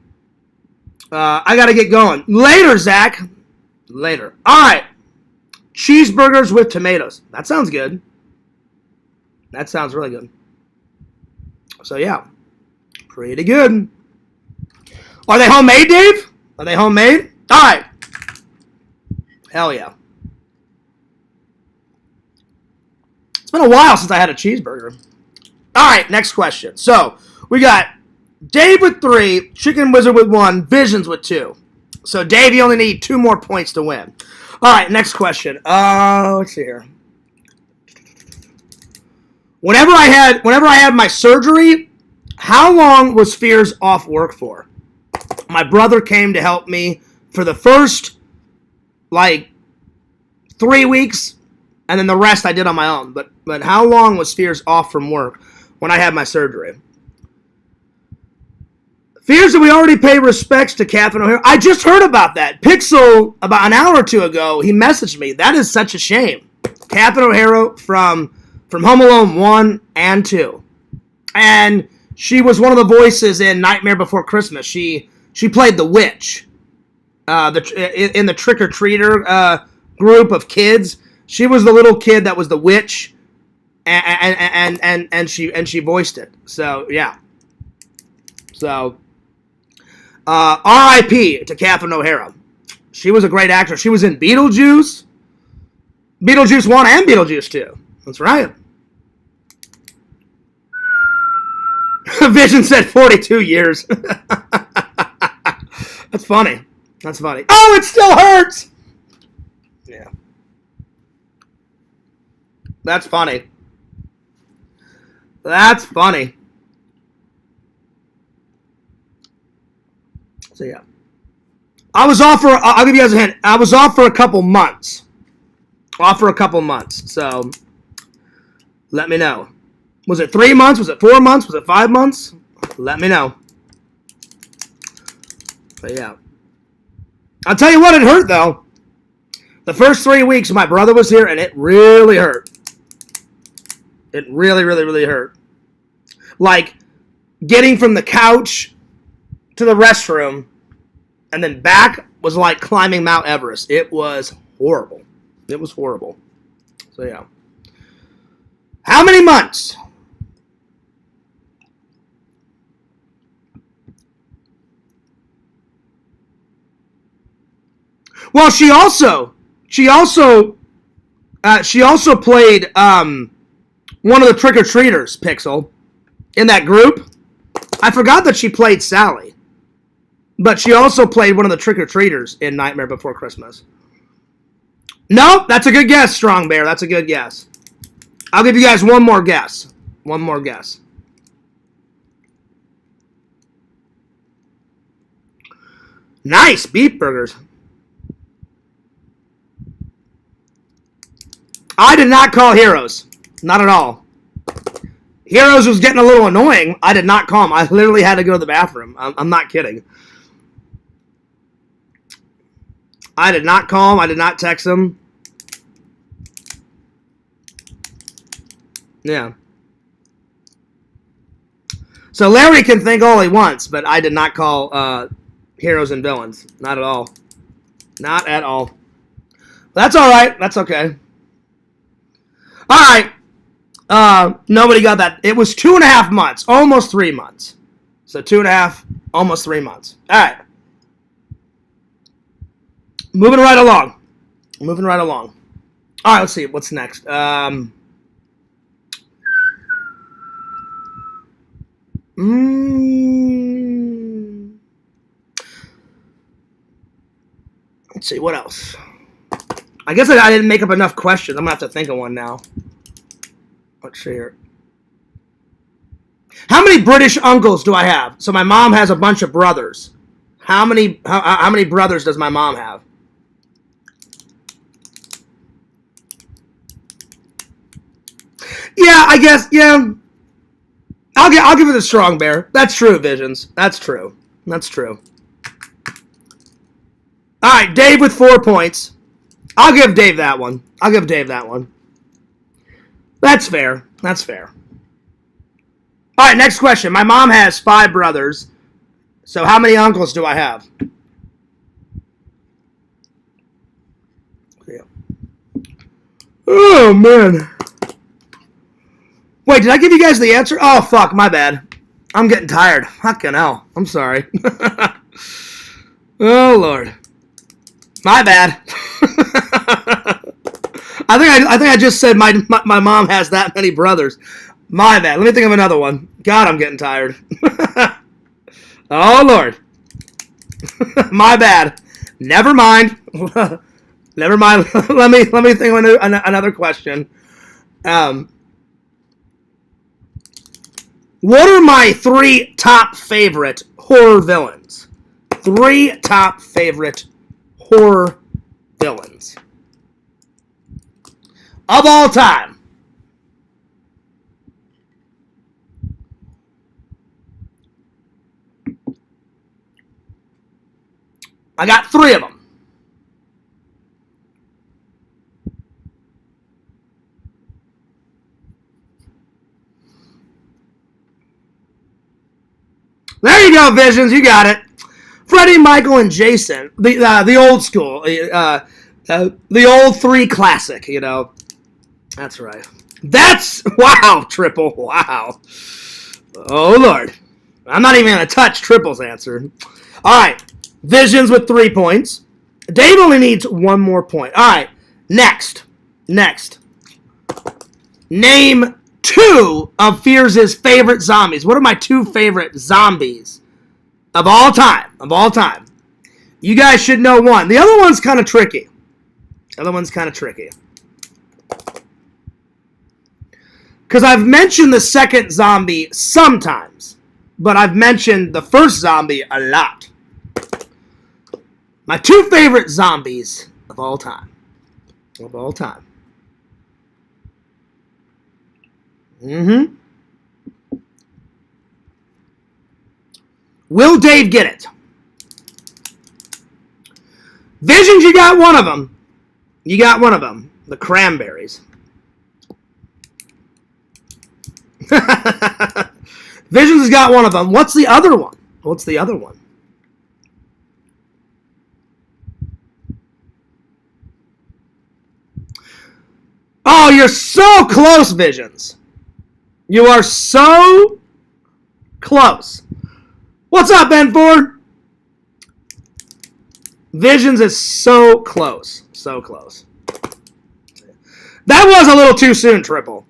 I got to get going. Later, Zach. Later. All right. Cheeseburgers with tomatoes. That sounds good. That sounds really good. So, yeah. Pretty good. Are they homemade, Dave? Are they homemade? All right. Hell yeah. It's been a while since I had a cheeseburger. All right, next question. So, we got Dave with 3, Chicken Wizard with 1, Visions with 2. So, Dave, you only need 2 more points to win. All right, next question. Let's see here. Whenever I had my surgery, how long was Fears off work for? My brother came to help me for the first, 3 weeks, and then the rest I did on my own. But how long was Fears off from work when I had my surgery? Fears that we already pay respects to Catherine O'Hara. I just heard about that. Pixel, about an hour or 2 ago, he messaged me. That is such a shame. Catherine O'Hara from Home Alone 1 and 2. And She was one of the voices in Nightmare Before Christmas. She played the witch. In the trick or treater group of kids, she was the little kid that was the witch, and she voiced it. So yeah. So R.I.P. to Catherine O'Hara. She was a great actress. She was in Beetlejuice, Beetlejuice 1 and Beetlejuice 2. That's right. Vision said 42 years. That's funny. That's funny. Oh, it still hurts! Yeah. That's funny. That's funny. So, yeah. I was off for, I'll give you guys a hint. I was off for a couple months. So, let me know. Was it 3 months? Was it 4 months? Was it 5 months? Let me know. But, yeah. I'll tell you what, it hurt, though. The first 3 weeks, my brother was here, and it really hurt. It really, really, really hurt. Like, getting from the couch to the restroom and then back was like climbing Mount Everest. It was horrible. It was horrible. So, yeah. How many months? Well, she also played one of the trick-or-treaters, Pixel, in that group. I forgot that she played Sally. But she also played one of the trick-or-treaters in Nightmare Before Christmas. No, that's a good guess, Strong Bear. That's a good guess. I'll give you guys one more guess. One more guess. Nice, beef burgers. I did not call Heroes. Not at all. Heroes was getting a little annoying. I did not call him. I literally had to go to the bathroom. I'm not kidding. I did not call him. I did not text him. Yeah. So Larry can think all he wants, but I did not call Heroes and Villains. Not at all. Not at all. That's all right. That's okay. All right. Nobody got that. It was 2.5 months. Almost 3 months. So 2.5, almost 3 months. All right. Moving right along. Moving right along. All right, let's see. What's next? Let's see. What else? I guess I didn't make up enough questions. I'm going to have to think of one now. Let's see here. How many British uncles do I have? So my mom has a bunch of brothers. How many brothers does my mom have? Yeah, I guess, yeah. I'll give it a Strong Bear. That's true, Visions. That's true. That's true. All right, Dave with 4 points. I'll give Dave that one. I'll give Dave that one. That's fair. That's fair. All right, next question. My mom has 5 brothers. So how many uncles do I have? Yeah. Oh, man. Wait, did I give you guys the answer? Oh, fuck, my bad. I'm getting tired. Fucking hell. I'm sorry. Oh, Lord. My bad. I think I just said my mom has that many brothers. My bad. Let me think of another one. God, I'm getting tired. Oh, Lord. My bad. Never mind. Never mind. Let me think of another question. What are my 3 top favorite horror villains? 3 top favorite horror villains of all time. I got 3 of them. There you go, Visions. You got it. Freddie, Michael, and Jason. The old school. The old 3 classic, you know. That's right. Wow, Triple. Wow. Oh, Lord. I'm not even going to touch Triple's answer. All right. Visions with 3 points. Dave only needs 1 more point. All right. Next. Name 2 of Fears' favorite zombies. What are my 2 favorite zombies of all time? You guys should know one. The other one's kind of tricky. Because I've mentioned the second zombie sometimes, but I've mentioned the first zombie a lot. My 2 favorite zombies of all time. Will Dave get it? Visions, you got one of them. The Cranberries. Visions has got one of them. What's the other one? Oh, you're so close, Visions. You are so close. What's up, Ben Ford? Visions is so close. That was a little too soon, Triple.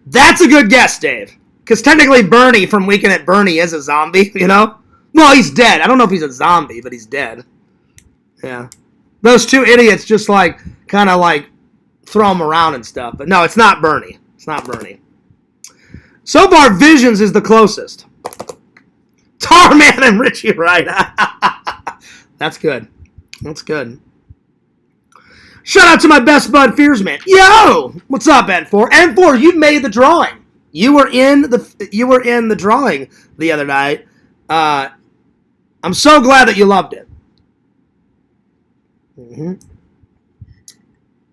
That's a good guess, Dave. Because technically Bernie from Weekend at Bernie is a zombie, you know? Well, he's dead. I don't know if he's a zombie, but he's dead. Yeah. Those 2 idiots just kind of throw him around and stuff. But no, it's not Bernie. So far, Visions is the closest. Tarman and Richie Wright. That's good. Shout out to my best bud, Fearsman. Yo! What's up, N4? N4, you made the drawing. You were in the drawing the other night. I'm so glad that you loved it.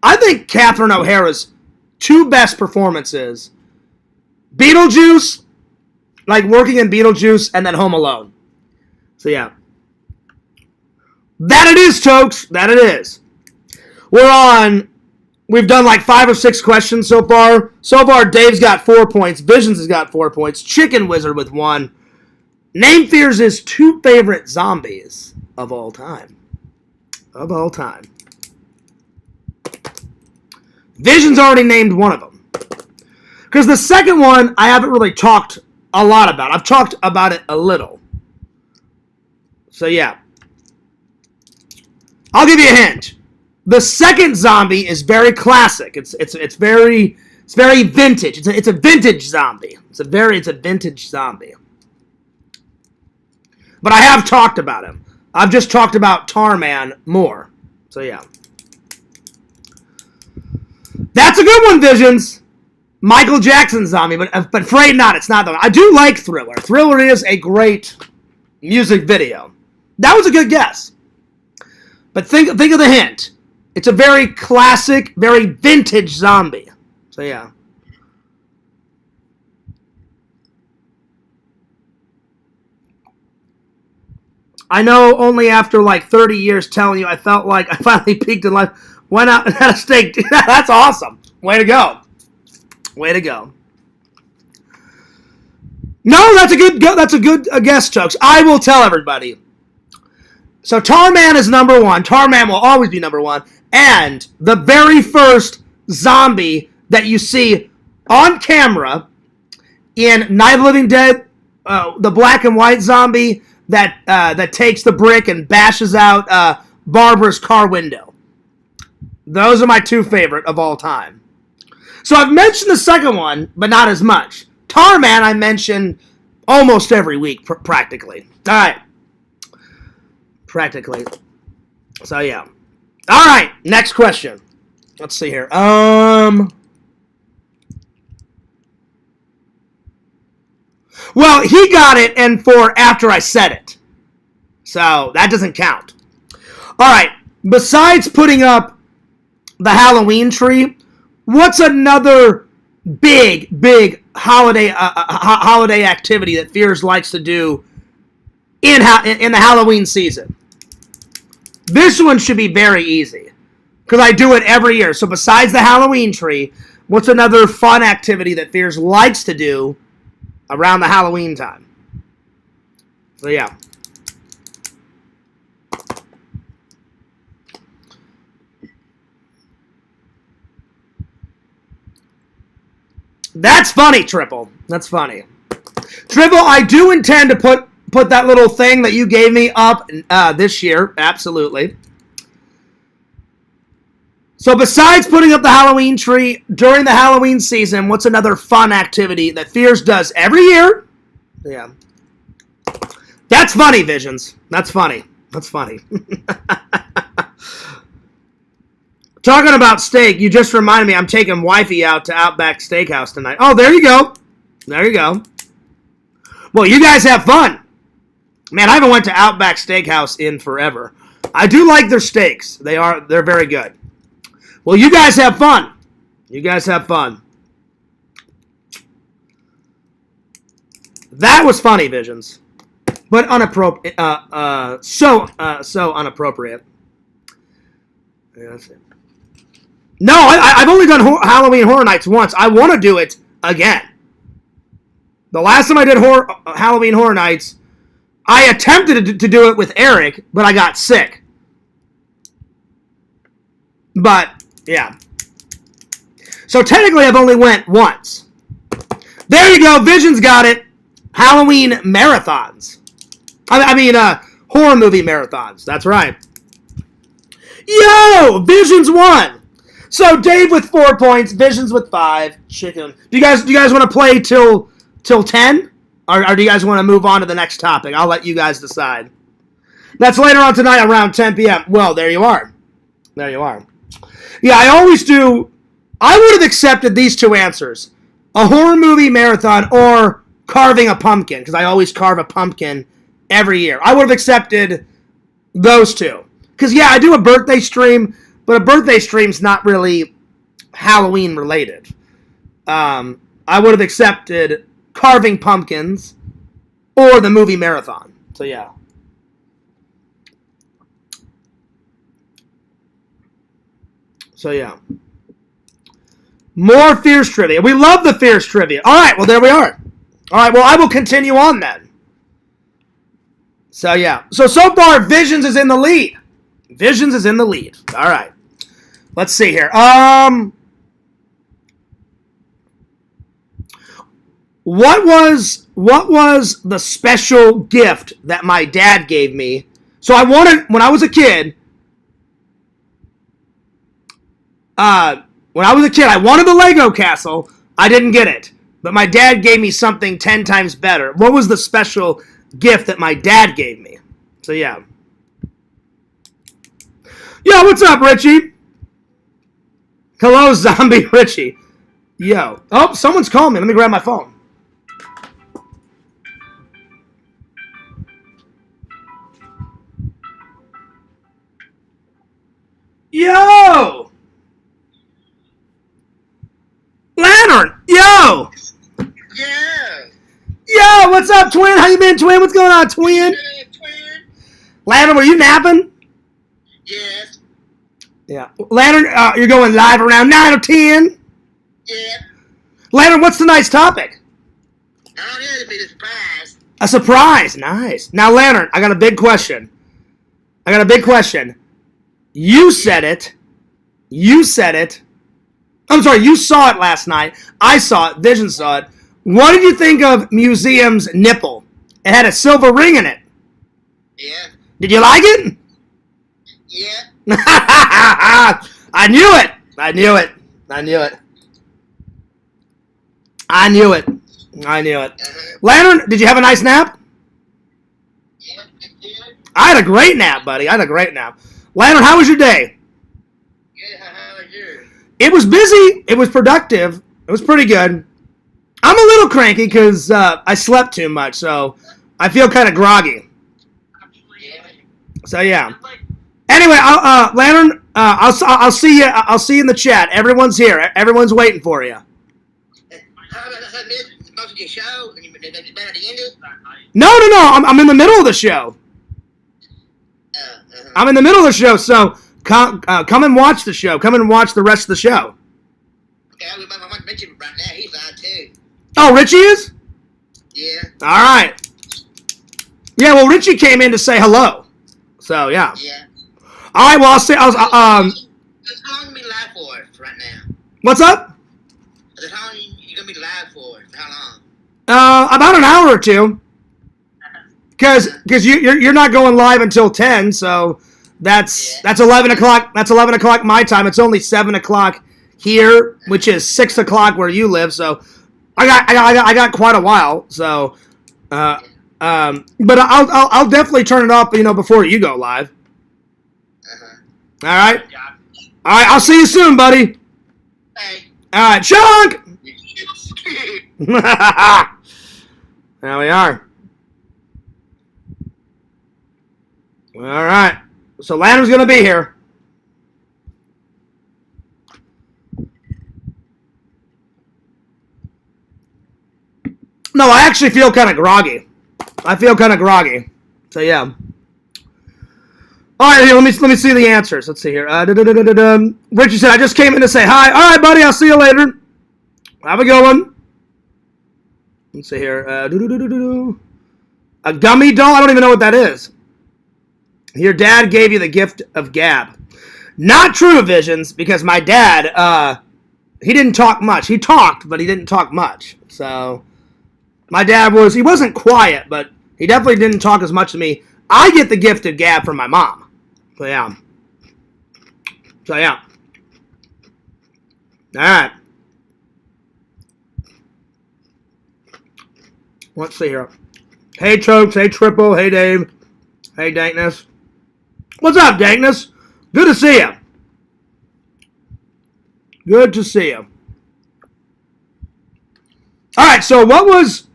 I think Catherine O'Hara's 2 best performances, Beetlejuice, working in Beetlejuice, and then Home Alone. So, yeah. That it is, folks. That it is. We've done 5 or 6 questions so far. So far, Dave's got 4 points. Visions has got 4 points. Chicken Wizard with 1. Name Fears' 2 favorite zombies of all time. Visions already named one of them. Because the second one, I haven't really talked a lot about. I've talked about it a little. So, yeah. I'll give you a hint. The second zombie is very classic. It's very vintage. It's a vintage zombie. It's a vintage zombie. But I have talked about him. I've just talked about Tarman more. So yeah. That's a good one, Visions. Michael Jackson zombie, but afraid not. It's not the one. I do like Thriller. Thriller is a great music video. That was a good guess. But think of the hint. It's a very classic, very vintage zombie. So, yeah. I know only after 30 years telling you I felt like I finally peaked in life. Went out and had a steak. That's awesome. Way to go. No, that's a good guess, Chokes. I will tell everybody. So Tarman is number 1. Tarman will always be number 1. And the very first zombie that you see on camera in Night of the Living Dead, the black and white zombie that takes the brick and bashes out Barbara's car window. Those are my 2 favorite of all time. So I've mentioned the second one, but not as much. Tarman I mention almost every week, practically. All right. Practically. So, yeah. All right, next question. Let's see here. Well, he got it and for after I said it. So, that doesn't count. All right, besides putting up the Halloween tree, what's another big holiday activity that Fears likes to do in the Halloween season. This one should be very easy because I do it every year. So besides the Halloween tree, what's another fun activity that Fears likes to do around the Halloween time? So yeah. That's funny, Triple. That's funny. Triple, I do intend to put that little thing that you gave me up this year. Absolutely. So besides putting up the Halloween tree during the Halloween season, what's another fun activity that Fears does every year? Yeah. That's funny, Visions. That's funny. That's funny. Talking about steak, you just reminded me I'm taking wifey out to Outback Steakhouse tonight. Oh, there you go. There you go. Well, you guys have fun. Man, I haven't went to Outback Steakhouse in forever. I do like their steaks. They're very good. Well, you guys have fun. You guys have fun. That was funny, Visions. But unappropriate. So unappropriate. Yeah, that's it. No, I've only done Halloween Horror Nights once. I want to do it again. The last time I did Halloween Horror Nights, I attempted to do it with Eric, but I got sick. But, yeah. So technically I've only went once. There you go. Vision's got it. Halloween marathons. I mean, horror movie marathons. That's right. Yo! Visions won. So Dave with 4 points, Visions with 5. Chicken. Do you guys want to play till 10? Or do you guys want to move on to the next topic? I'll let you guys decide. That's later on tonight around 10 p.m. Well, there you are. There you are. Yeah, I always do. I would have accepted these two answers. A horror movie marathon or carving a pumpkin, because I always carve a pumpkin every year. I would have accepted those two. Because, yeah, I do a birthday stream, but a birthday stream's not really Halloween related. I would have accepted carving pumpkins or the movie marathon. So, yeah. So, yeah. More Fierce trivia. We love the Fierce trivia. All right, well, there we are. All right, well, I will continue on then. So, yeah. So far, Visions is in the lead. Visions is in the lead. All right. Let's see here. What was the special gift that my dad gave me? So I wanted, when I was a kid, I wanted the Lego castle. I didn't get it. But my dad gave me something 10 times better. What was the special gift that my dad gave me? So, yeah. Yo, what's up, Richie? Hello, Zombie Richie. Yo. Oh, someone's calling me. Let me grab my phone. Yo! Lantern! Yo! Yeah! Yo, what's up, Twin? How you been, Twin? What's going on, Twin? Yeah, twin. Lantern, were you napping? Yes. Yeah. Lantern, you're going live around 9 or 10? Yeah. Lantern, what's tonight's topic? I don't know, to be a surprise. A surprise. Nice. Now, Lantern, I got a big question. You said it. I'm sorry, you saw it last night. I saw it. Vision saw it. What did you think of Museum's nipple? It had a silver ring in it. Yeah. Did you like it? Yeah. I knew it. Lantern, did you have a nice nap? Yeah, I did. I had a great nap, buddy. Lantern, how was your day? Good, how are you? It was busy. It was productive. It was pretty good. I'm a little cranky because I slept too much, so I feel kind of groggy. Yeah. So yeah. Anyway, Lantern, I'll see you. I'll see you in the chat. Everyone's here. Everyone's waiting for you. How about I miss most of your show, and they're at the end of it? No. I'm in the middle of the show. I'm in the middle of the show, so come and watch the show. Come and watch the rest of the show. Okay, I might mention right now. He's on too. Oh, Richie is? Yeah. All right. Yeah, well, Richie came in to say hello. So, yeah. Yeah. All right, well, I'll say, How long you be live for right now? What's up? How long you gonna be live for? How long? About an hour or two. Because you're not going live until 10, so that's 11 o'clock. That's 11 o'clock my time. It's only 7 o'clock here, which is 6 o'clock where you live. So I got quite a while. So, but I'll definitely turn it off, before you go live. All right. All right. I'll see you soon, buddy. Hey. All right, Chunk. There we are. All right. So Landon's going to be here. No, I actually feel kind of groggy. So, yeah. All right, here, let me see the answers. Let's see here. Richie said, I just came in to say hi. All right, buddy, I'll see you later. Have a good one. Let's see here. A gummy doll? I don't even know what that is. Your dad gave you the gift of gab. Not true, Visions, because my dad, he didn't talk much. He talked, but he didn't talk much. So, my dad he wasn't quiet, but he definitely didn't talk as much to me. I get the gift of gab from my mom. So, yeah. All right. Let's see here. Hey, Chokes. Hey, Triple. Hey, Dave. Hey, Dankness. What's up, Dankness? Good to see you. Good to see you. All right, so what was...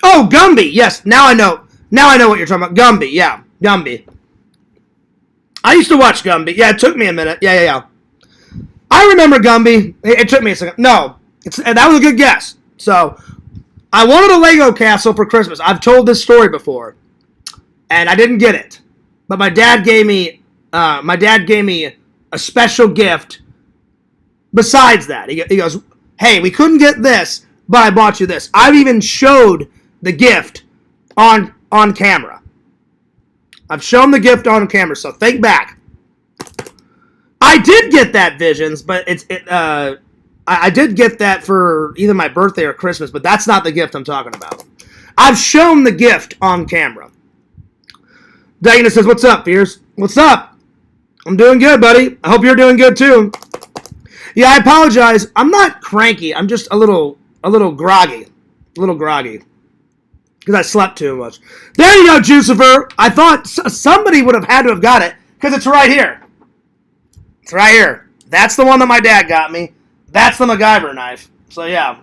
Oh, Gumby. Yes, now I know. Now I know what you're talking about. Gumby, yeah. Gumby. I used to watch Gumby. Yeah, it took me a minute. Yeah. I remember Gumby. It took me a second. No, that was a good guess. So, I wanted a Lego castle for Christmas. I've told this story before, and I didn't get it. But my dad gave me a special gift. Besides that, he goes, "Hey, we couldn't get this, but I bought you this." I've even showed the gift on camera. I've shown the gift on camera, so think back. I did get that, Visions, but I did get that for either my birthday or Christmas, but that's not the gift I'm talking about. I've shown the gift on camera. Dana says, "What's up, Fierce? What's up? I'm doing good, buddy. I hope you're doing good too." Yeah, I apologize. I'm not cranky. I'm just a little groggy. Because I slept too much. There you go, Jucifer. I thought somebody would have had to have got it, because it's right here. It's right here. That's the one that my dad got me. That's the MacGyver knife. So, yeah.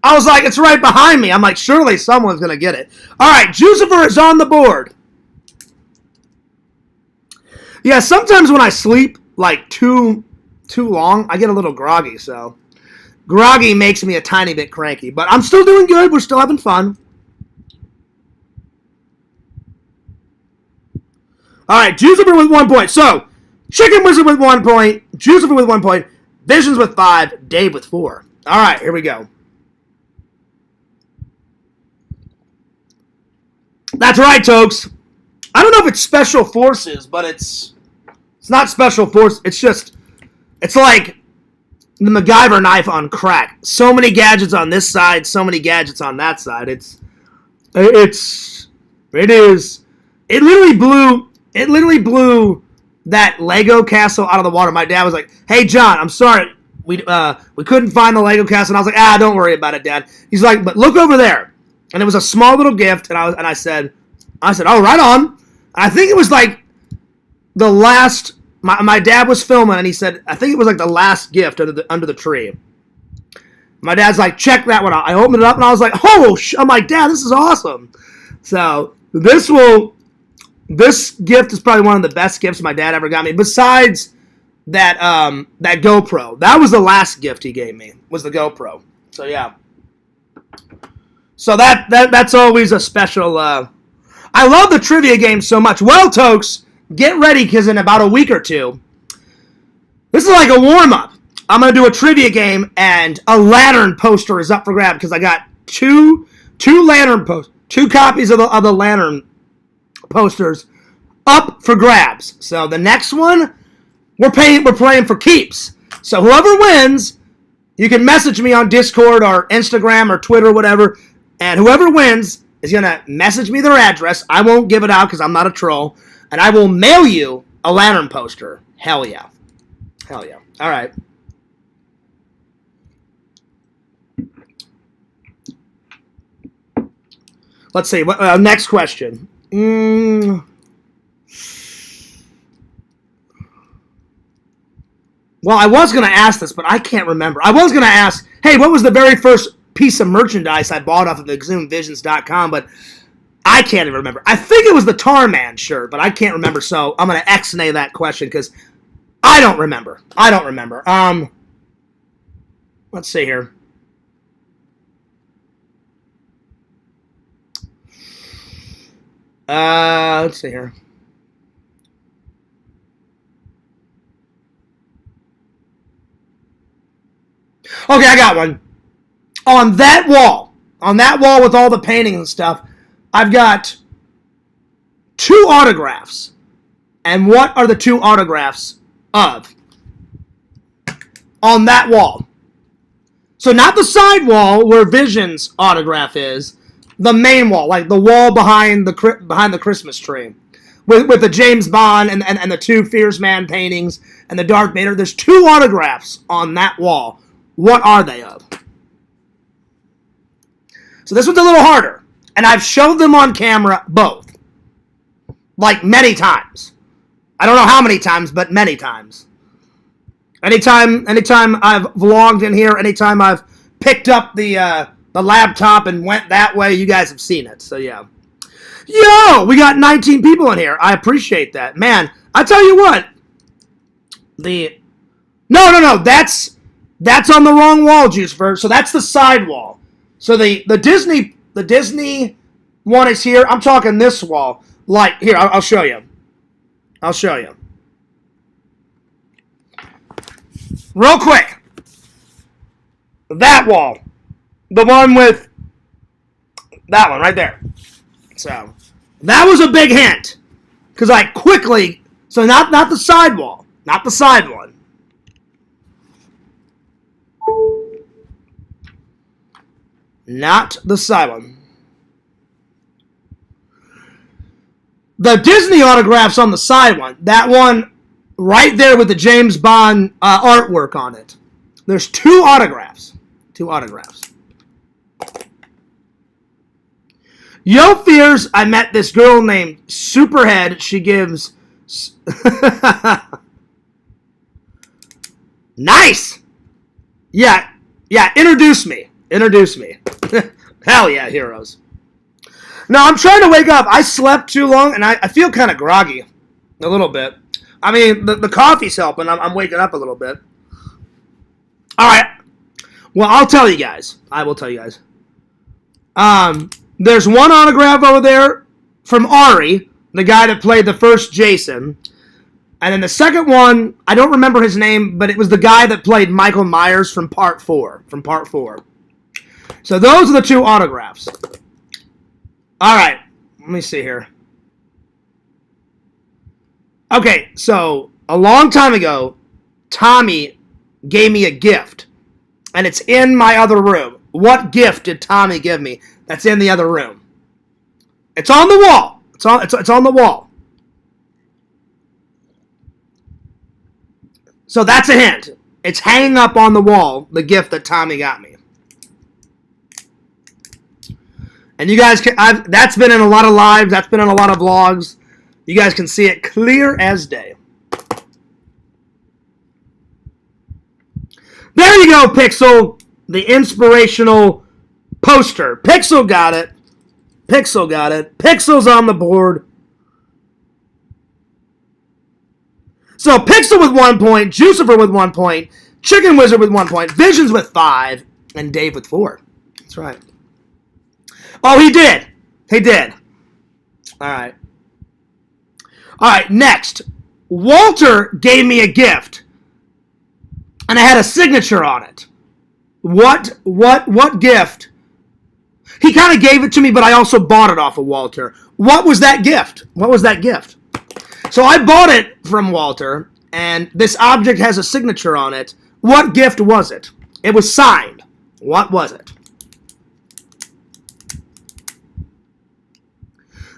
I was like, it's right behind me. I'm like, surely someone's going to get it. All right, Jucifer is on the board. Yeah, sometimes when I sleep, like, too long, I get a little groggy, so. Groggy makes me a tiny bit cranky. But I'm still doing good. We're still having fun. All right, Jucifer with 1 point. So, Chicken Wizard with 1 point. Jucifer with 1 point. Visions with 5. Dave with 4. All right, here we go. That's right, Tokes. I don't know if it's Special Forces, but it's not Special Force. It's like the MacGyver knife on crack. So many gadgets on this side, so many gadgets on that side. It literally blew that Lego castle out of the water. My dad was like, "Hey, John, I'm sorry. We couldn't find the Lego castle." And I was like, "Don't worry about it, Dad." He's like, "But look over there." And it was a small little gift, and I said, "Oh, right on." I think it was like the last. My dad was filming, and he said, I think it was like the last gift under the tree. My dad's like, "Check that one out." I opened it up, and I was like, "Oh, I'm like, Dad, this is awesome." So this gift is probably one of the best gifts my dad ever got me, besides that GoPro. That was the last gift he gave me, was the GoPro. So yeah. So that's always a special. I love the trivia game so much. Well, Tokes, get ready because in about a week or two, this is like a warm up. I'm gonna do a trivia game, and a lantern poster is up for grab because I got two lantern posters, 2 copies of the lantern posters up for grabs. So the next one, we're playing for keeps. So whoever wins, you can message me on Discord or Instagram or Twitter or whatever, and whoever wins is gonna message me their address. I won't give it out because I'm not a troll, and I will mail you a lantern poster. Hell yeah. Hell yeah. All right. Let's see. Next question. Well, I was going to ask this, but I can't remember. I was going to ask, hey, what was the very first piece of merchandise I bought off of exhumevisions.com, but I can't even remember. I think it was the Tarman shirt, but I can't remember, so I'm going to X-nay that question because I don't remember. Let's see here. Let's see here. Okay, I got one. On that wall with all the paintings and stuff, I've got 2 autographs. And what are the 2 autographs of? On that wall. So not the side wall where Vision's autograph is, the main wall, like the wall behind the Christmas tree, with the James Bond and the 2 Fierce Man paintings and the Darth Vader. There's 2 autographs on that wall. What are they of? So this one's a little harder, and I've showed them on camera both, like many times. I don't know how many times, but many times. Anytime I've vlogged in here, anytime I've picked up the laptop and went that way, you guys have seen it. So yeah. Yo, we got 19 people in here. I appreciate that. Man, I tell you what. No, that's on the wrong wall, Juicever. So that's the side wall. So the Disney one is here. I'm talking this wall. Like, here, I'll show you. Real quick. That wall. The one with that one right there. So, that was a big hint. Because I quickly, so not the side wall. Not the side one. Not the side one. The Disney autograph's on the side one. That one right there with the James Bond artwork on it. There's 2 autographs. 2 autographs. Yo Fears, I met this girl named Superhead. She gives... Nice! Yeah, introduce me. Hell yeah, heroes. No, I'm trying to wake up. I slept too long, and I feel kind of groggy. A little bit. I mean, the coffee's helping. I'm waking up a little bit. Alright. Well, I'll tell you guys. I will tell you guys. There's one autograph over there from Ari, the guy that played the first Jason. And then the second one, I don't remember his name, but it was the guy that played Michael Myers from Part 4. So those are the 2 autographs. Alright, let me see here. Okay, so a long time ago, Tommy gave me a gift. And it's in my other room. What gift did Tommy give me that's in the other room? It's on the wall. It's on the wall. So that's a hint. It's hanging up on the wall, the gift that Tommy got me. And you guys can, that's been in a lot of lives, that's been in a lot of vlogs. You guys can see it clear as day. There you go, Pixel. The inspirational poster. Pixel got it. Pixel's on the board. So Pixel with 1 point, Jucifer with 1 point, Chicken Wizard with 1 point, Visions with 5, and Dave with 4. That's right. Oh, he did. He did. All right. All right, next. Walter gave me a gift, and I had a signature on it. What gift? He kind of gave it to me, but I also bought it off of Walter. What was that gift? What was that gift? So I bought it from Walter, and this object has a signature on it. What gift was it? It was signed. What was it?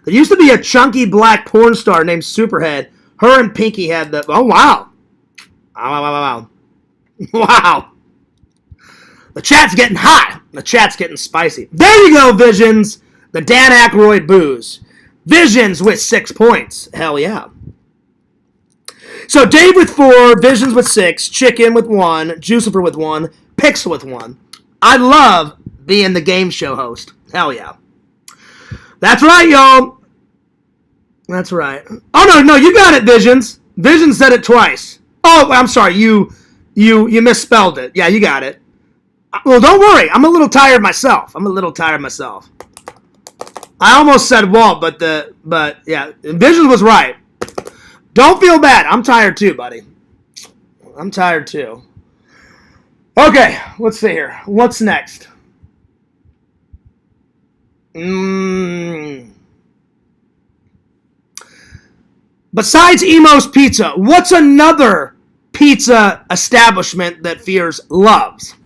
There used to be a chunky black porn star named Superhead. Her and Pinky had the... Oh, wow. Wow. Wow. The chat's getting hot. The chat's getting spicy. There you go, Visions. The Dan Aykroyd booze. Visions with 6 points. Hell yeah. So Dave with 4, Visions with 6, Chicken with 1, Jucifer with 1, Pixel with 1. I love being the game show host. Hell yeah. That's right, y'all. That's right. Oh, no, you got it, Visions. Visions said it twice. Oh, I'm sorry. You misspelled it. Yeah, you got it. Well, don't worry. I'm a little tired myself. I almost said Walt, but yeah, Visions was right. Don't feel bad. I'm tired too, buddy. I'm tired too. Okay, let's see here. What's next? Besides Emo's Pizza, what's another pizza establishment that Fears loves?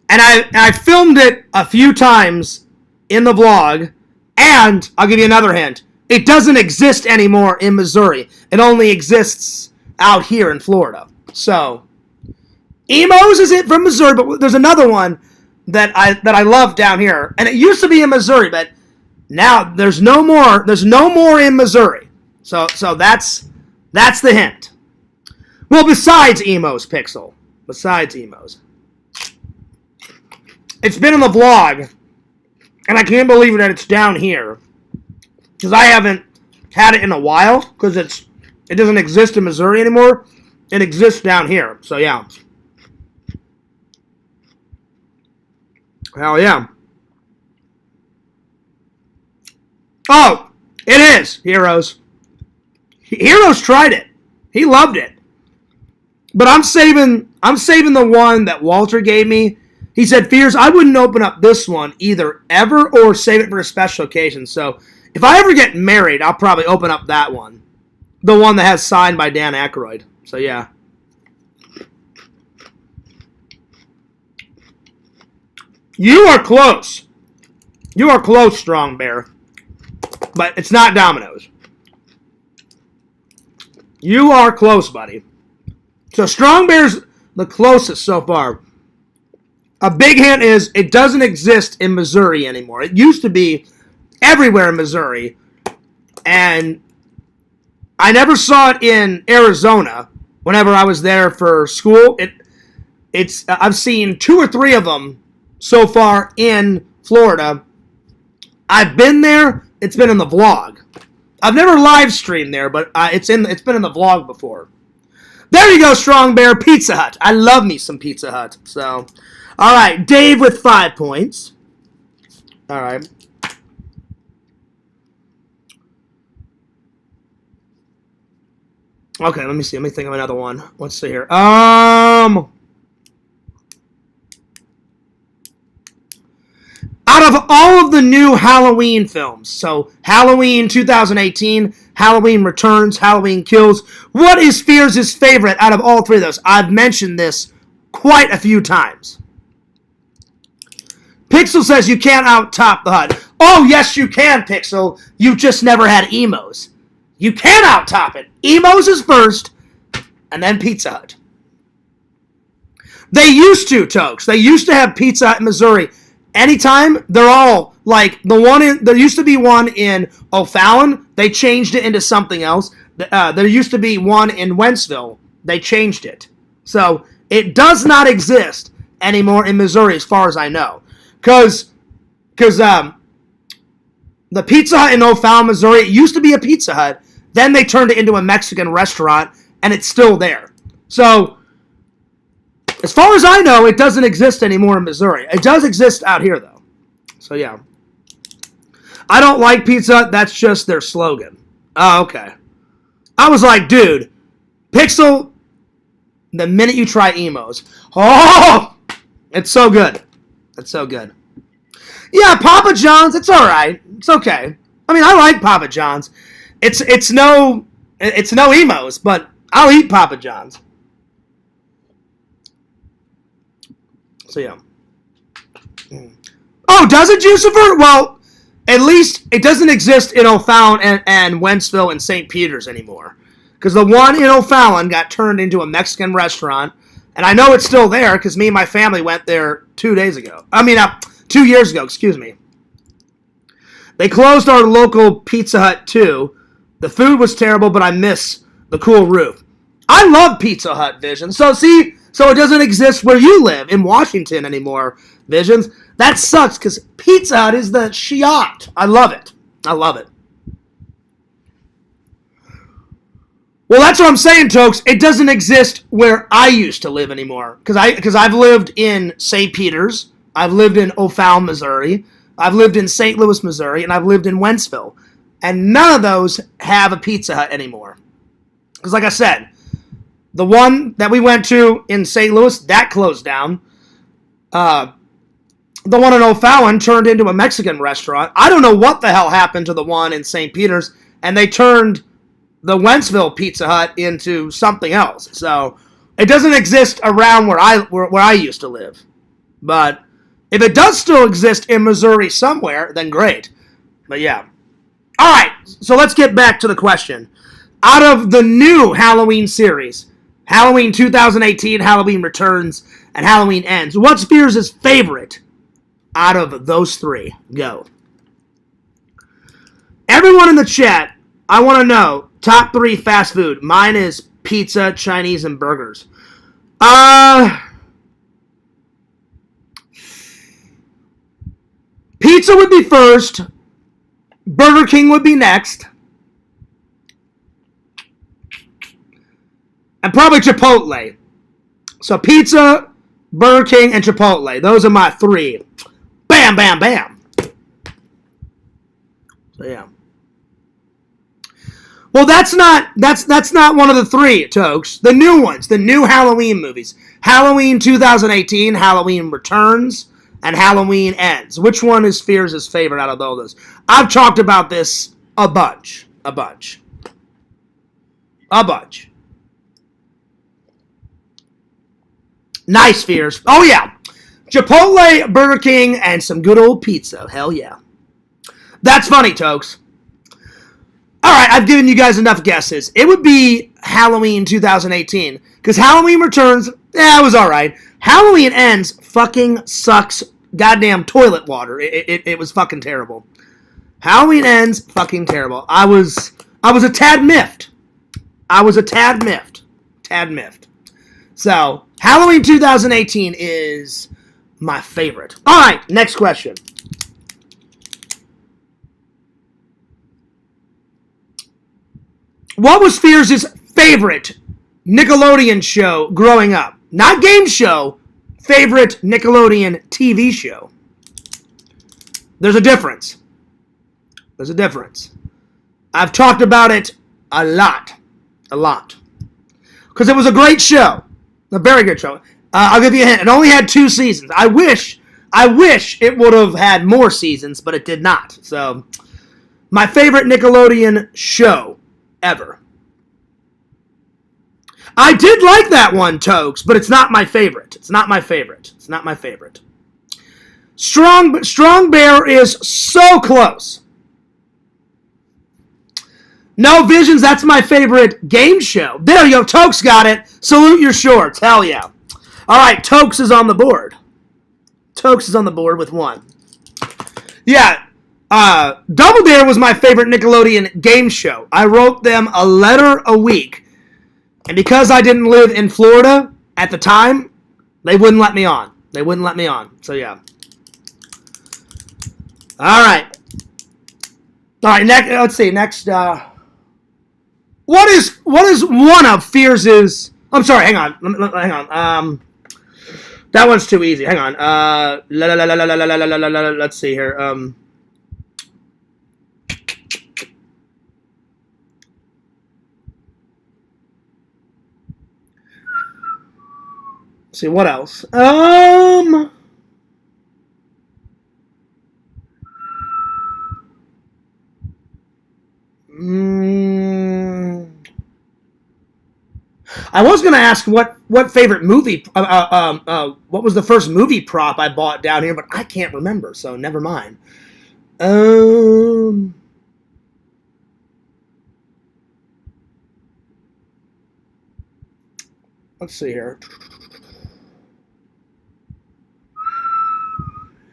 And I filmed it a few times in the vlog, and I'll give you another hint. It doesn't exist anymore in Missouri. It only exists out here in Florida. So, Emo's is it from Missouri, but there's another one that I love down here. And it used to be in Missouri, but now there's no more. There's no more in Missouri. So that's the hint. Well, besides Emo's, Pixel. Besides Emo's. It's been in the vlog, and I can't believe that it's down here. Because I haven't had it in a while, because it doesn't exist in Missouri anymore. It exists down here. So yeah. Hell yeah. Oh, it is Heroes. Heroes tried it. He loved it. But I'm saving the one that Walter gave me. He said, Fears, I wouldn't open up this one either ever or save it for a special occasion. So if I ever get married, I'll probably open up that one. The one that has signed by Dan Aykroyd. So yeah. You are close. You are close, Strong Bear. But it's not Domino's. You are close, buddy. So Strong Bear's the closest so far. A big hint is it doesn't exist in Missouri anymore. It used to be everywhere in Missouri. And I never saw it in Arizona whenever I was there for school. I've seen 2 or 3 of them so far in Florida. I've been there. It's been in the vlog. I've never live streamed there, but it's been in the vlog before. There you go, Strong Bear. Pizza Hut. I love me some Pizza Hut. So, all right, Dave with 5 points. All right. Okay, let me see. Let me think of another one. Let's see here. Out of all of the new Halloween films, so Halloween 2018, Halloween Returns, Halloween Kills, what is Fears' favorite out of all 3 of those? I've mentioned this quite a few times. Pixel says you can't out-top the Hut. Oh, yes, you can, Pixel. You just never had Emo's. You can out-top it. Emo's is first, and then Pizza Hut. They used to, Tokes. They used to have Pizza Hut in Missouri. Anytime, they're all, like, there used to be one in O'Fallon. They changed it into something else. There used to be one in Wentzville. They changed it. So, it does not exist anymore in Missouri as far as I know. Because the Pizza Hut in O'Fallon, Missouri, it used to be a Pizza Hut. Then they turned it into a Mexican restaurant, and it's still there. So, as far as I know, it doesn't exist anymore in Missouri. It does exist out here, though. So, yeah. I don't like Pizza Hut. That's just their slogan. Oh, okay. I was like, dude, Pixel, the minute you try emos. Oh! It's so good. It's so good. Yeah, Papa John's, it's all right. It's okay. I mean, I like Papa John's. It's no emos, but I'll eat Papa John's. So, yeah. Oh, does it, Jucifer? Well, at least it doesn't exist in O'Fallon and Wentzville and St. Peter's anymore. Because the one in O'Fallon got turned into a Mexican restaurant. And I know it's still there because me and my family went there 2 years ago, excuse me. They closed our local Pizza Hut, too. The food was terrible, but I miss the cool roof. I love Pizza Hut, Vision. So, see, it doesn't exist where you live in Washington anymore, Visions. That sucks because Pizza Hut is the shit. I love it. I love it. Well, that's what I'm saying, Tokes. It doesn't exist where I used to live anymore. Because I've lived in St. Peter's. I've lived in O'Fallon, Missouri. I've lived in St. Louis, Missouri. And I've lived in Wentzville. And none of those have a Pizza Hut anymore. Because like I said, the one that we went to in St. Louis, that closed down. The one in O'Fallon turned into a Mexican restaurant. I don't know what the hell happened to the one in St. Peter's. And they turned the Wentzville Pizza Hut into something else. So it doesn't exist around where I used to live. But if it does still exist in Missouri somewhere, then great. But yeah. All right, so let's get back to the question. Out of the new Halloween series, Halloween 2018, Halloween Returns, and Halloween Ends, what's Fears' favorite out of those three? Go. Everyone in the chat, I want to know, top 3 fast food. Mine is pizza, Chinese, and burgers. Pizza would be first. Burger King would be next. And probably Chipotle. So pizza, Burger King, and Chipotle. Those are my 3. Bam, bam, bam. So yeah. Well, that's not one of the 3, Tokes. The new ones, the new Halloween movies. Halloween 2018, Halloween Returns, and Halloween Ends. Which one is Fears' favorite out of all those? I've talked about this a bunch. Nice, Fears. Oh, yeah. Chipotle, Burger King, and some good old pizza. Hell yeah. That's funny, Tokes. All right, I've given you guys enough guesses. It would be Halloween 2018. Because Halloween Returns, it was all right. Halloween Ends fucking sucks goddamn toilet water. It was fucking terrible. Halloween Ends, fucking terrible. I was a tad miffed. Tad miffed. So, Halloween 2018 is my favorite. All right, next question. What was Fears' favorite Nickelodeon show growing up? Not game show, favorite Nickelodeon TV show. There's a difference. I've talked about it a lot. Because it was a great show. A very good show. I'll give you a hint. It only had 2 seasons. I wish it would have had more seasons, but it did not. So, my favorite Nickelodeon show ever. I did like that one, Tokes, but it's not my favorite. Strong Bear is so close. No, Visions, that's my favorite game show. There you go, Tokes got it. Salute your shorts, hell yeah. All right, Tokes is on the board. With 1. Yeah, Double Dare was my favorite Nickelodeon game show. I wrote them a letter a week. And because I didn't live in Florida at the time, they wouldn't let me on. So, yeah. All right, let's see. Next, What is one of Fears's? I'm sorry. Hang on. Hang on. That one's too easy. Hang on. Let's see here. Let's see what else. I was gonna ask what favorite movie, what was the first movie prop I bought down here, but I can't remember, so never mind. Let's see here.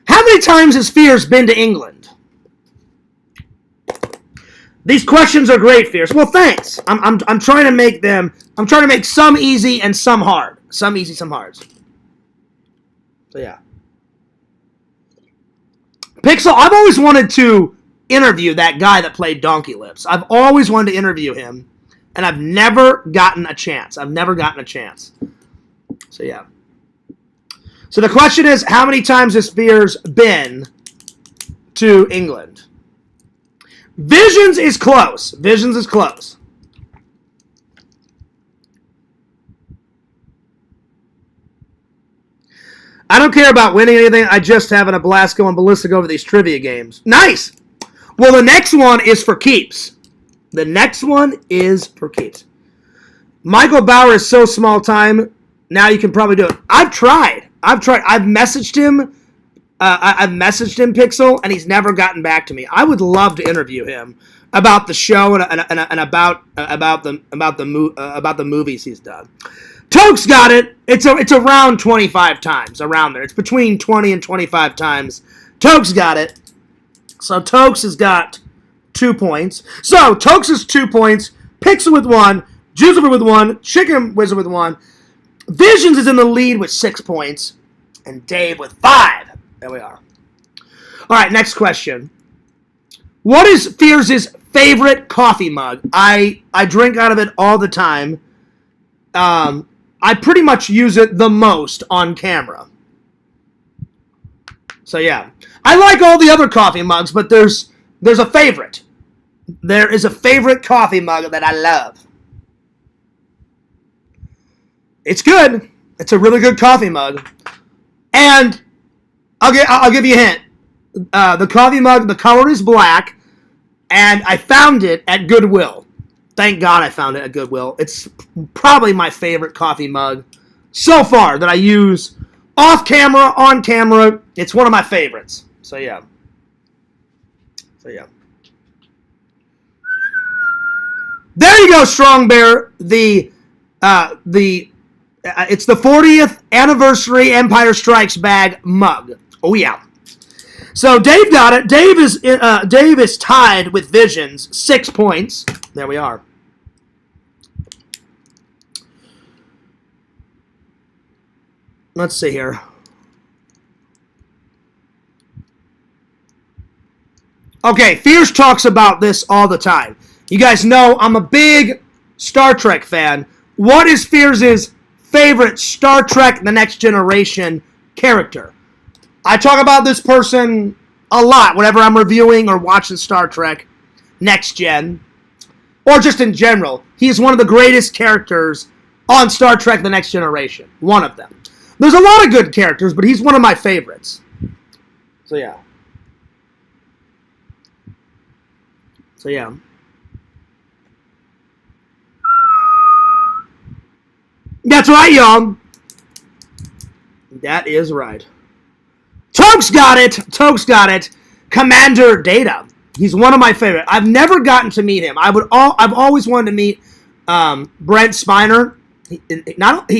How many times has Fears been to England? These questions are great, Fierce. Well, thanks. I'm trying to make them. I'm trying to make some easy and some hard. Some easy, some hard. So yeah. Pixel, I've always wanted to interview that guy that played Donkey Lips. I've always wanted to interview him, and I've never gotten a chance. So yeah. So the question is, how many times has Fears been to England? Visions is close. Visions is close. I don't care about winning anything. I just having a blast going ballistic over these trivia games. Nice. Well, the next one is for keeps. The next one is for keeps. Michael Bauer is so small time. Now you can probably do it. I've tried. I've messaged him. I've messaged him, Pixel, and he's never gotten back to me. I would love to interview him about the show and about the movies he's done. Tokes got it. It's around 25 times, around there. It's between 20 and 25 times. Tokes got it. So Tokes has got 2 points. So Tokes is 2 points. Pixel with 1. Juicer with 1. Chicken Wizard with 1. Visions is in the lead with 6 points. And Dave with 5. There we are. All right, next question. What is Fears' favorite coffee mug? I drink out of it all the time. I pretty much use it the most on camera. So yeah. I like all the other coffee mugs, but there's a favorite. There is a favorite coffee mug that I love. It's good. It's a really good coffee mug. And I'll give you a hint. The coffee mug, the color is black, and I found it at Goodwill. Thank God I found it at Goodwill. It's probably my favorite coffee mug so far that I use off camera, on camera. It's one of my favorites. So yeah. There you go, Strong Bear. It's the 40th anniversary Empire Strikes Back mug. Oh yeah. So Dave got it. Dave is tied with Visions, 6 points. There we are. Let's see here. Okay, Fierce talks about this all the time. You guys know I'm a big Star Trek fan. What is Fierce's favorite Star Trek The Next Generation character? I talk about this person a lot whenever I'm reviewing or watching Star Trek Next Gen, or just in general. He is one of the greatest characters on Star Trek The Next Generation. One of them. There's a lot of good characters, but he's one of my favorites. So yeah. That's right, y'all. That is right. Tokes got it. Commander Data. He's one of my favorite. I've never gotten to meet him. I've always wanted to meet Brent Spiner. Not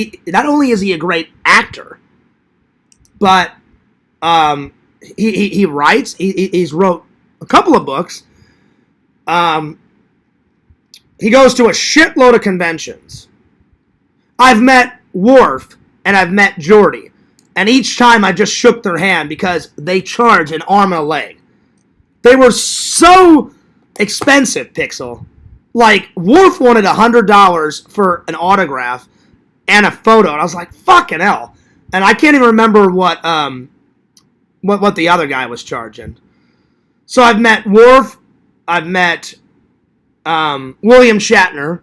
only is he a great actor, but he writes. He's wrote a couple of books. He goes to a shitload of conventions. I've met Worf and I've met Geordi, and each time I just shook their hand because they charge an arm and a leg. They were so expensive, Pixel. like, Worf wanted $100 for an autograph and a photo. And I was like, fucking hell. And I can't even remember what the other guy was charging. So I've met Worf. I've met William Shatner.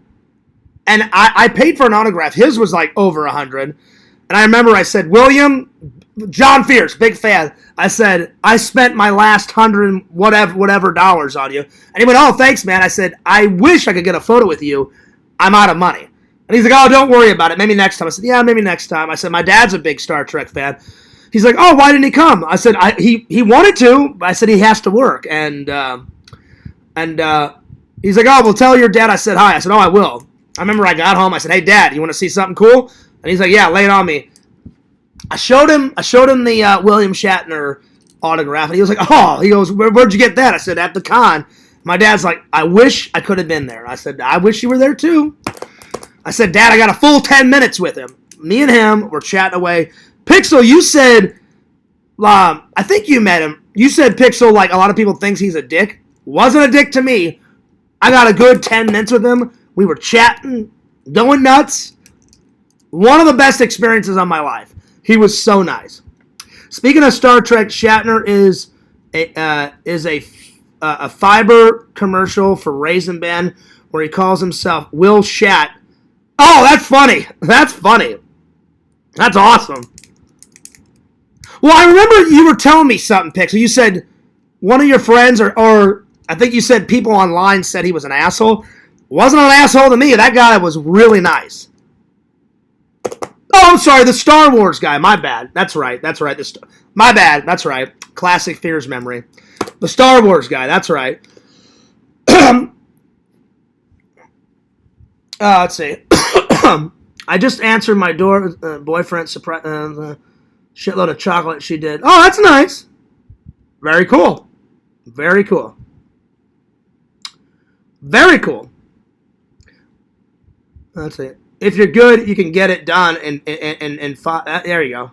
And I paid for an autograph. His was like over 100. And I remember I said, William, John Fierce, big fan. I said, I spent my last $100 whatever dollars on you. And he went, oh, thanks, man. I said, I wish I could get a photo with you. I'm out of money. And he's like, oh, don't worry about it. Maybe next time. I said, yeah, maybe next time. I said, my dad's a big Star Trek fan. He's like, oh, why didn't he come? I said, he wanted to, but I said he has to work. And he's like, oh, well, tell your dad I said hi. I said, oh, I will. I remember I got home. I said, hey, Dad, you want to see something cool? And he's like, yeah, lay it on me. I showed him the William Shatner autograph, and he was like, oh, he goes, where'd you get that? I said, at the con. My dad's like, I wish I could have been there. I said, I wish you were there too. I said, Dad, I got a full 10 minutes with him. Me and him were chatting away. Pixel, you said, I think you met him. You said Pixel, like a lot of people thinks he's a dick. Wasn't a dick to me. I got a good 10 minutes with him. We were chatting, going nuts. One of the best experiences of my life. He was so nice. Speaking of Star Trek, Shatner is a fiber commercial for Raisin Bran where he calls himself Will Shat. Oh, that's funny. That's funny. That's awesome. Well, I remember you were telling me something, Pixel. You said one of your friends, or I think you said people online said he was an asshole. Wasn't an asshole to me. That guy was really nice. Oh, I'm sorry. The Star Wars guy. My bad. That's right. My bad. That's right. Classic Fears memory. The Star Wars guy. That's right. Let's see. I just answered my door. Boyfriend surprise. Shitload of chocolate she did. Oh, that's nice. Very cool. Very cool. Very cool. Let's see. If you're good, you can get it done in five. There you go.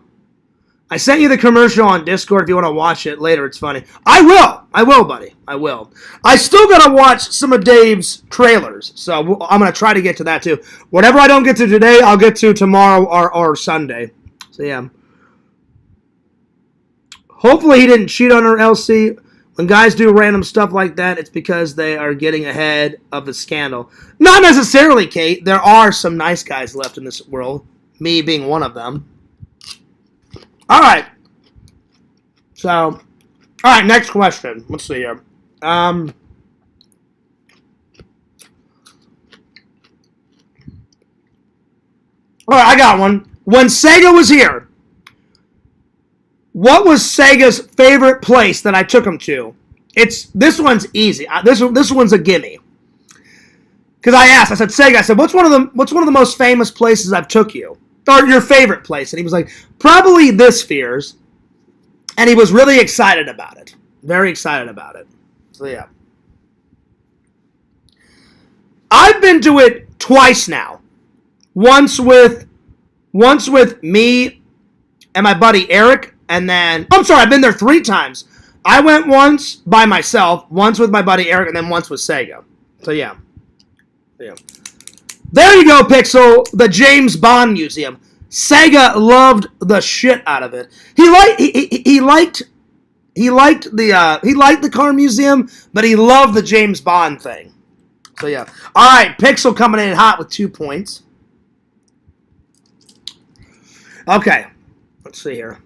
I sent you the commercial on Discord if you want to watch it later. It's funny. I will, buddy. I will. I still got to watch some of Dave's trailers, so I'm going to try to get to that too. Whatever I don't get to today, I'll get to tomorrow or Sunday. So, yeah. Hopefully he didn't cheat on her, LC. When guys do random stuff like that, it's because they are getting ahead of the scandal. Not necessarily, Kate. There are some nice guys left in this world. Me being one of them. All right. So, all right, next question. Let's see here. All right, I got one. When Sega was here, what was Sega's favorite place that I took him to? This one's easy. This one's a gimme. Because I said, Sega, what's one of the most famous places I've took you? Or your favorite place? And he was like, probably this, Fears. And he was really excited about it. Very excited about it. So yeah. I've been to it twice now. Once with me and my buddy Eric. And then, I've been there 3 times. I went once by myself, once with my buddy Eric, and then once with Sega. So, yeah. There you go, Pixel, the James Bond Museum. Sega loved the shit out of it. He liked the car museum, but he loved the James Bond thing. So, yeah. All right, Pixel coming in hot with 2 points. Okay. Let's see here.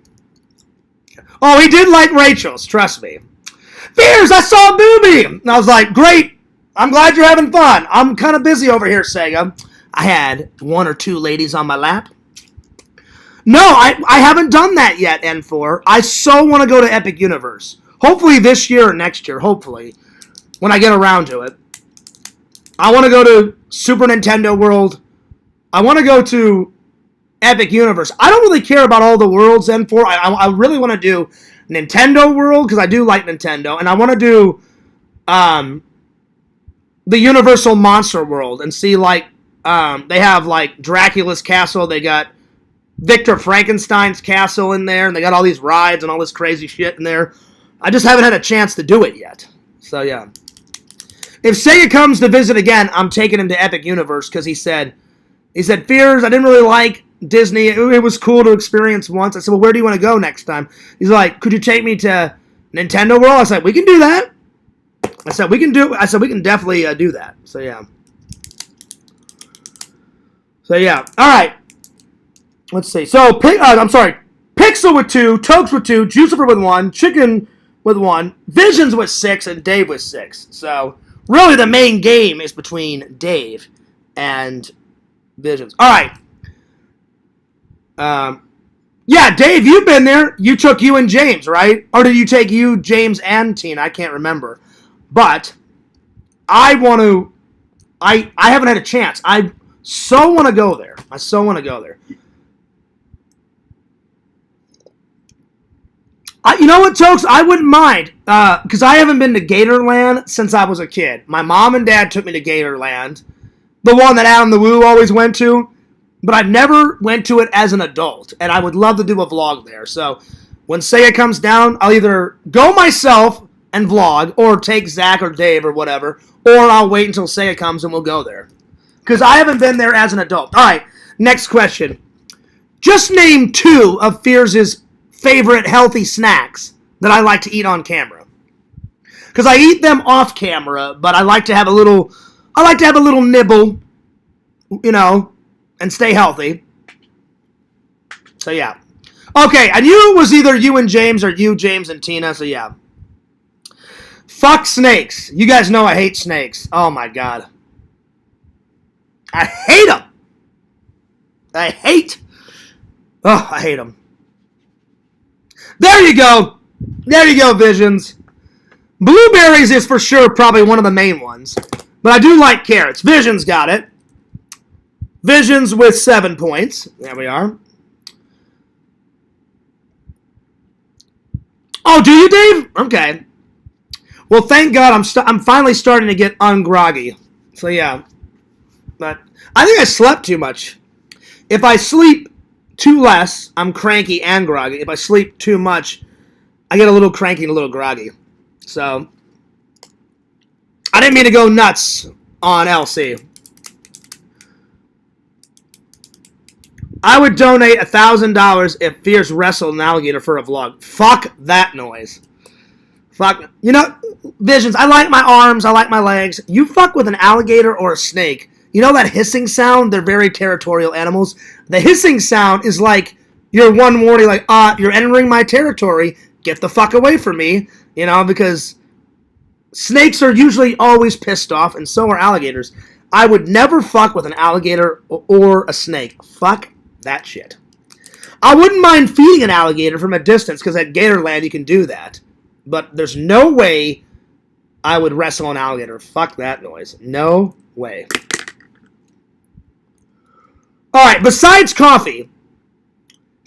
Oh, he did like Rachel's, trust me. Fears, I saw a boobie! And I was like, great, I'm glad you're having fun. I'm kind of busy over here, Sega. I had 1 or 2 ladies on my lap. No, I haven't done that yet, N4. I so want to go to Epic Universe. Hopefully this year or next year, hopefully, when I get around to it. I want to go to Super Nintendo World. I want to go to Epic Universe. I don't really care about all the worlds, N4. I really want to do Nintendo World, because I do like Nintendo, and I want to do the Universal Monster World, and see, like, they have, like, Dracula's castle, they got Victor Frankenstein's castle in there, and they got all these rides and all this crazy shit in there. I just haven't had a chance to do it yet. So, yeah. If Sega comes to visit again, I'm taking him to Epic Universe because he said, Fears, I didn't really like Disney. It was cool to experience once. I said, well, where do you want to go next time? He's like, could you take me to Nintendo World? I said, we can do that. I said, we can definitely do that. So, yeah. All right. Let's see. So, I'm sorry. Pixel with 2, Tokes with 2, Jucifer with 1, Chicken with 1, Visions with 6, and Dave with 6. So, really the main game is between Dave and Visions. All right. Yeah, Dave, you've been there. You took you and James, right? Or did you take you, James, and Tina? I can't remember. But I want to. I haven't had a chance. I so want to go there. You know what, Tokes? I wouldn't mind. Because I haven't been to Gatorland since I was a kid. My mom and dad took me to Gatorland. The one that Adam the Woo always went to. But I've never went to it as an adult. And I would love to do a vlog there. So when Sega comes down, I'll either go myself and vlog, or take Zach or Dave or whatever, or I'll wait until Sega comes and we'll go there. Because I haven't been there as an adult. All right, next question. Just name 2 of Fears' favorite healthy snacks that I like to eat on camera. Because I eat them off camera, but I like to have a little nibble, you know, and stay healthy. So, yeah. Okay, I knew it was either you and James or you, James, and Tina, so yeah. Fuck snakes. You guys know I hate snakes. Oh, my God. I hate them. I hate them. There you go. There you go, Visions. Blueberries is for sure probably one of the main ones. But I do like carrots. Visions got it. Visions with 7 points. There we are. Oh, do you, Dave? Okay. Well, thank God I'm finally starting to get ungroggy. So, yeah. But I think I slept too much. If I sleep too less, I'm cranky and groggy. If I sleep too much, I get a little cranky and a little groggy. So, I didn't mean to go nuts on LC. I would donate $1,000 if Fierce wrestled an alligator for a vlog. Fuck that noise. Fuck. You know, Visions, I like my arms, I like my legs. You fuck with an alligator or a snake, you know that hissing sound? They're very territorial animals. The hissing sound is like your one warning, like, you're entering my territory. Get the fuck away from me. You know, because snakes are usually always pissed off, and so are alligators. I would never fuck with an alligator or a snake. Fuck that shit. I wouldn't mind feeding an alligator from a distance, because at Gatorland you can do that. But there's no way I would wrestle an alligator. Fuck that noise. No way. Alright, besides coffee,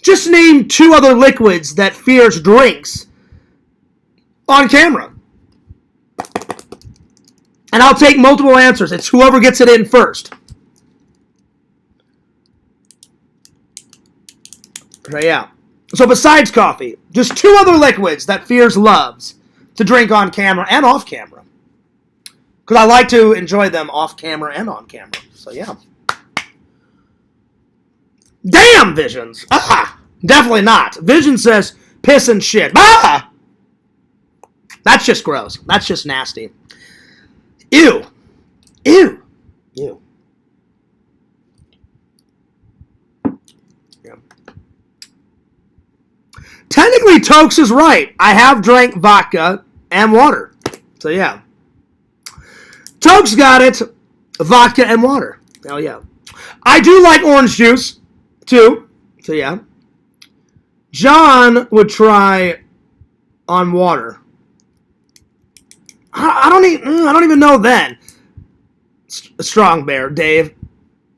just name 2 other liquids that Fierce drinks on camera. And I'll take multiple answers. It's whoever gets it in first. Okay, yeah. So besides coffee, just 2 other liquids that Fierce loves to drink on camera and off camera. Because I like to enjoy them off camera and on camera. So yeah. Damn, Visions. Definitely not. Vision says piss and shit. That's just gross. That's just nasty. Ew. Ew. Ew. Yeah. Technically, Tokes is right. I have drank vodka and water. So, yeah. Tokes got it. Vodka and water. Hell yeah. I do like orange juice, too. So, yeah. John would try on water. I don't even know then. Strong bear, Dave.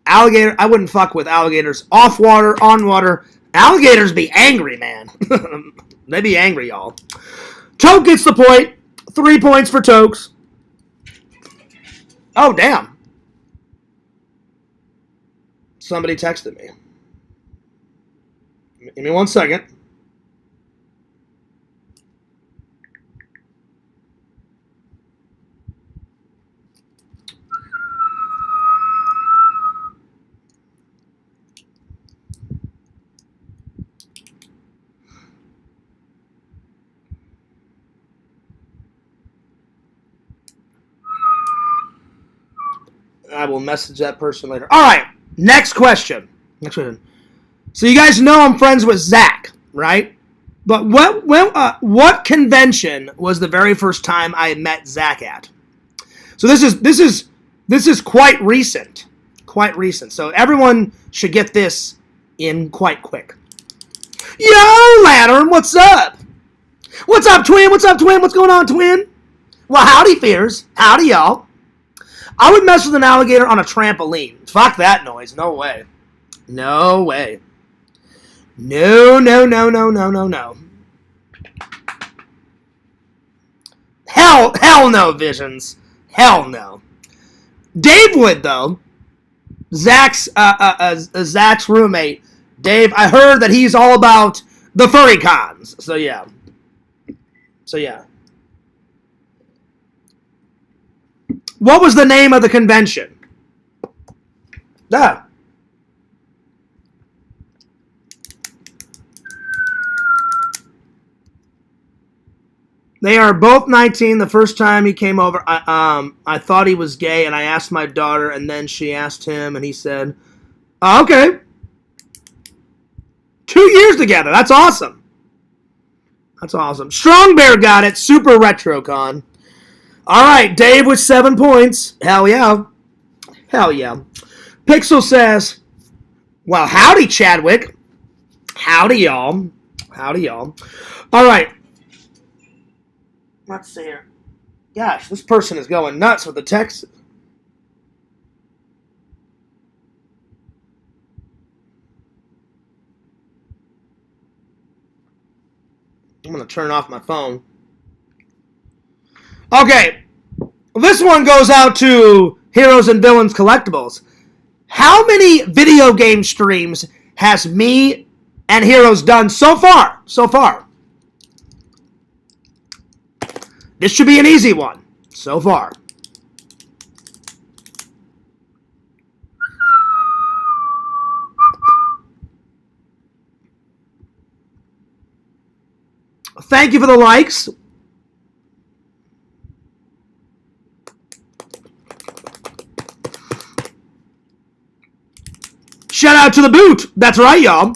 Alligator, I wouldn't fuck with alligators. Off water, on water. Alligators be angry, man. They be angry, y'all. Toke gets the point. 3 points for Tokes. Oh, damn. Somebody texted me. Give me 1 second. I will message that person later. All right, next question. So you guys know I'm friends with Zach, right? But what convention was the very first time I met Zach at? So this is quite recent. Quite recent. So everyone should get this in quite quick. Yo, Lantern, what's up? What's up, Twin? What's up, Twin? What's going on, Twin? Well, howdy, Fears. Howdy, y'all. I would mess with an alligator on a trampoline. Fuck that noise. No way. No way. No, no, no, no, no, no, no. Hell no, Visions. Hell no. Dave would, though. Zach's roommate. Dave, I heard that he's all about the furry cons. So, yeah. What was the name of the convention? They are both 19. The first time he came over, I thought he was gay, and I asked my daughter, and then she asked him, and he said, oh, okay. 2 years together. That's awesome. That's awesome. Strong Bear got it. Super RetroCon. All right, Dave with 7 points. Hell yeah. Hell yeah. Pixel says, well, howdy, Chadwick. Howdy, y'all. Howdy, y'all. All right. Let's see here. Gosh, this person is going nuts with the text. I'm going to turn off my phone. Okay. This one goes out to Heroes and Villains Collectibles. How many video game streams has me and Heroes done so far? So far. This should be an easy one. So far. Thank you for the likes. Shout out to the boot. That's right, y'all.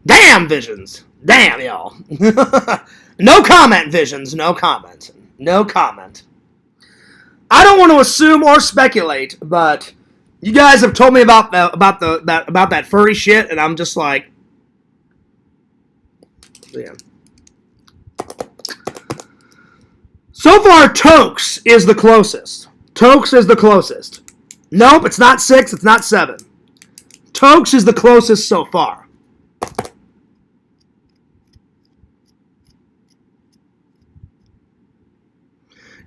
Damn, Visions. Damn, y'all. No comment, Visions. No comment. No comment. I don't want to assume or speculate, but you guys have told me about that furry shit, and I'm just like, yeah. So far, Tokes is the closest. Tokes is the closest. Nope, it's not 6, it's not 7. Tokes is the closest so far.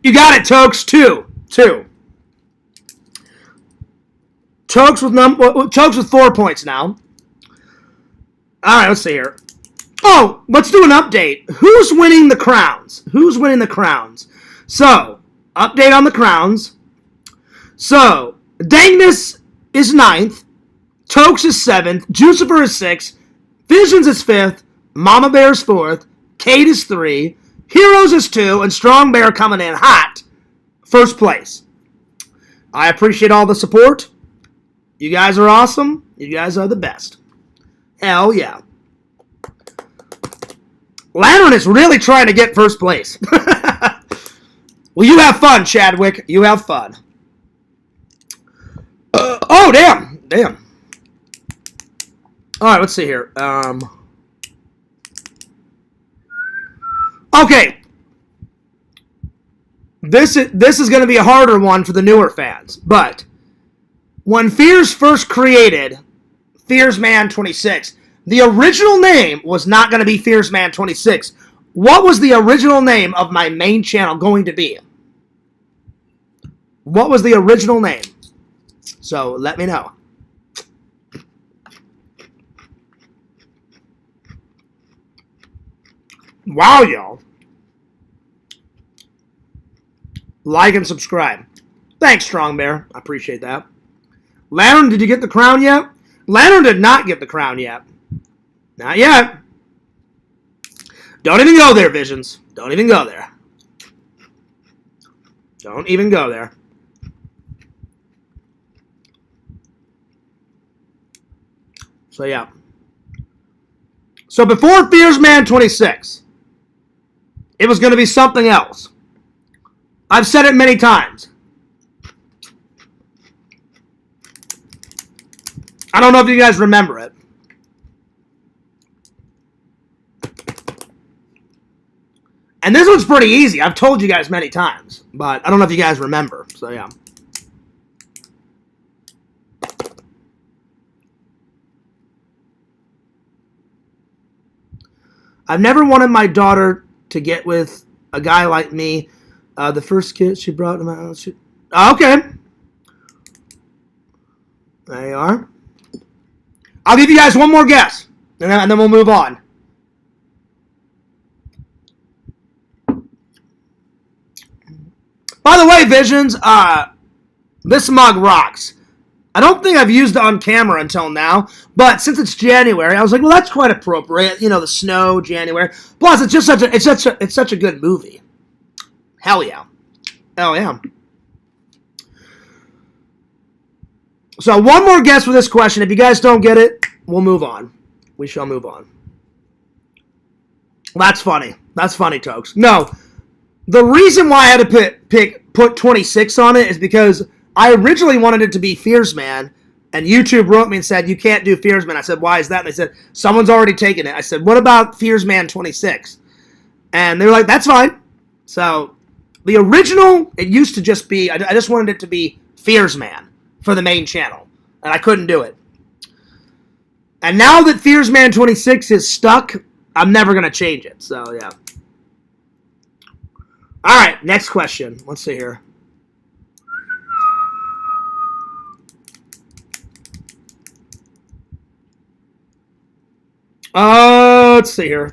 You got it, Tokes. 2. Tokes with 4 points now. All right, let's see here. Oh, let's do an update. Who's winning the crowns? Who's winning the crowns? So, update on the crowns. So, Dangness is 9th. Tokes is 7th. Jucifer is 6th. Visions is 5th. Mama Bear is 4th. Kate is 3. Heroes is 2. And Strong Bear coming in hot. First place. I appreciate all the support. You guys are awesome. You guys are the best. Hell yeah. Lantern is really trying to get first place. Well, you have fun, Chadwick. You have fun. Oh, damn. All right, let's see here. Okay. This is going to be a harder one for the newer fans. But when Fears first created Fearsman 26, the original name was not going to be Fearsman 26. What was the original name of my main channel going to be? What was the original name? So let me know. Wow, y'all. Like and subscribe. Thanks, Strong Bear. I appreciate that. Lantern, did you get the crown yet? Lantern did not get the crown yet. Not yet. Don't even go there, Visions. Don't even go there. Don't even go there. So, yeah. So, before Fears Man 26, it was going to be something else. I've said it many times. I don't know if you guys remember it. And this one's pretty easy. I've told you guys many times, but I don't know if you guys remember. So, yeah. I've never wanted my daughter to get with a guy like me. The first kid she brought him out. Okay. There you are. I'll give you guys one more guess, and then we'll move on. By the way, Visions, this mug rocks. I don't think I've used it on camera until now, but since it's January, I was like, well, that's quite appropriate. You know, the snow, January. Plus, it's just such a good movie. Hell yeah. Hell yeah. So, one more guess for this question. If you guys don't get it, we'll move on. We shall move on. That's funny. That's funny, Tokes. No. The reason why I had to put 26 on it is because I originally wanted it to be Fears Man, and YouTube wrote me and said, you can't do Fears Man. I said, why is that? And they said, someone's already taken it. I said, what about Fears Man 26? And they were like, that's fine. So, the original, it used to just be, I just wanted it to be Fears Man for the main channel, and I couldn't do it. And now that Fears Man 26 is stuck, I'm never going to change it. So, yeah. All right, next question. Let's see here. Let's see here.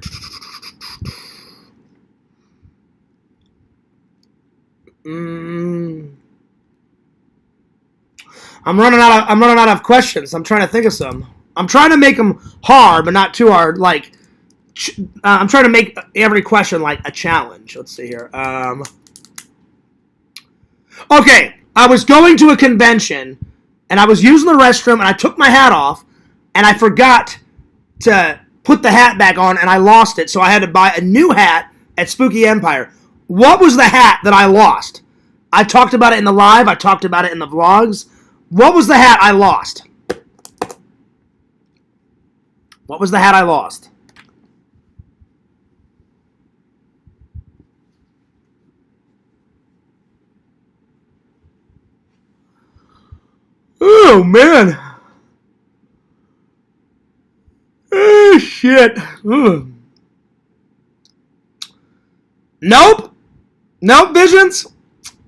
I'm running out of questions. I'm trying to think of some. I'm trying to make them hard, but not too hard. Like, I'm trying to make every question like a challenge. Let's see here. Okay, I was going to a convention, and I was using the restroom, and I took my hat off, and I forgot to put the hat back on, and I lost it, so I had to buy a new hat at Spooky Empire. What was the hat that I lost? I talked about it in the live. I talked about it in the vlogs. What was the hat I lost? What was the hat I lost? Oh, man. Oh, shit. Ugh. Nope. Nope, Visions.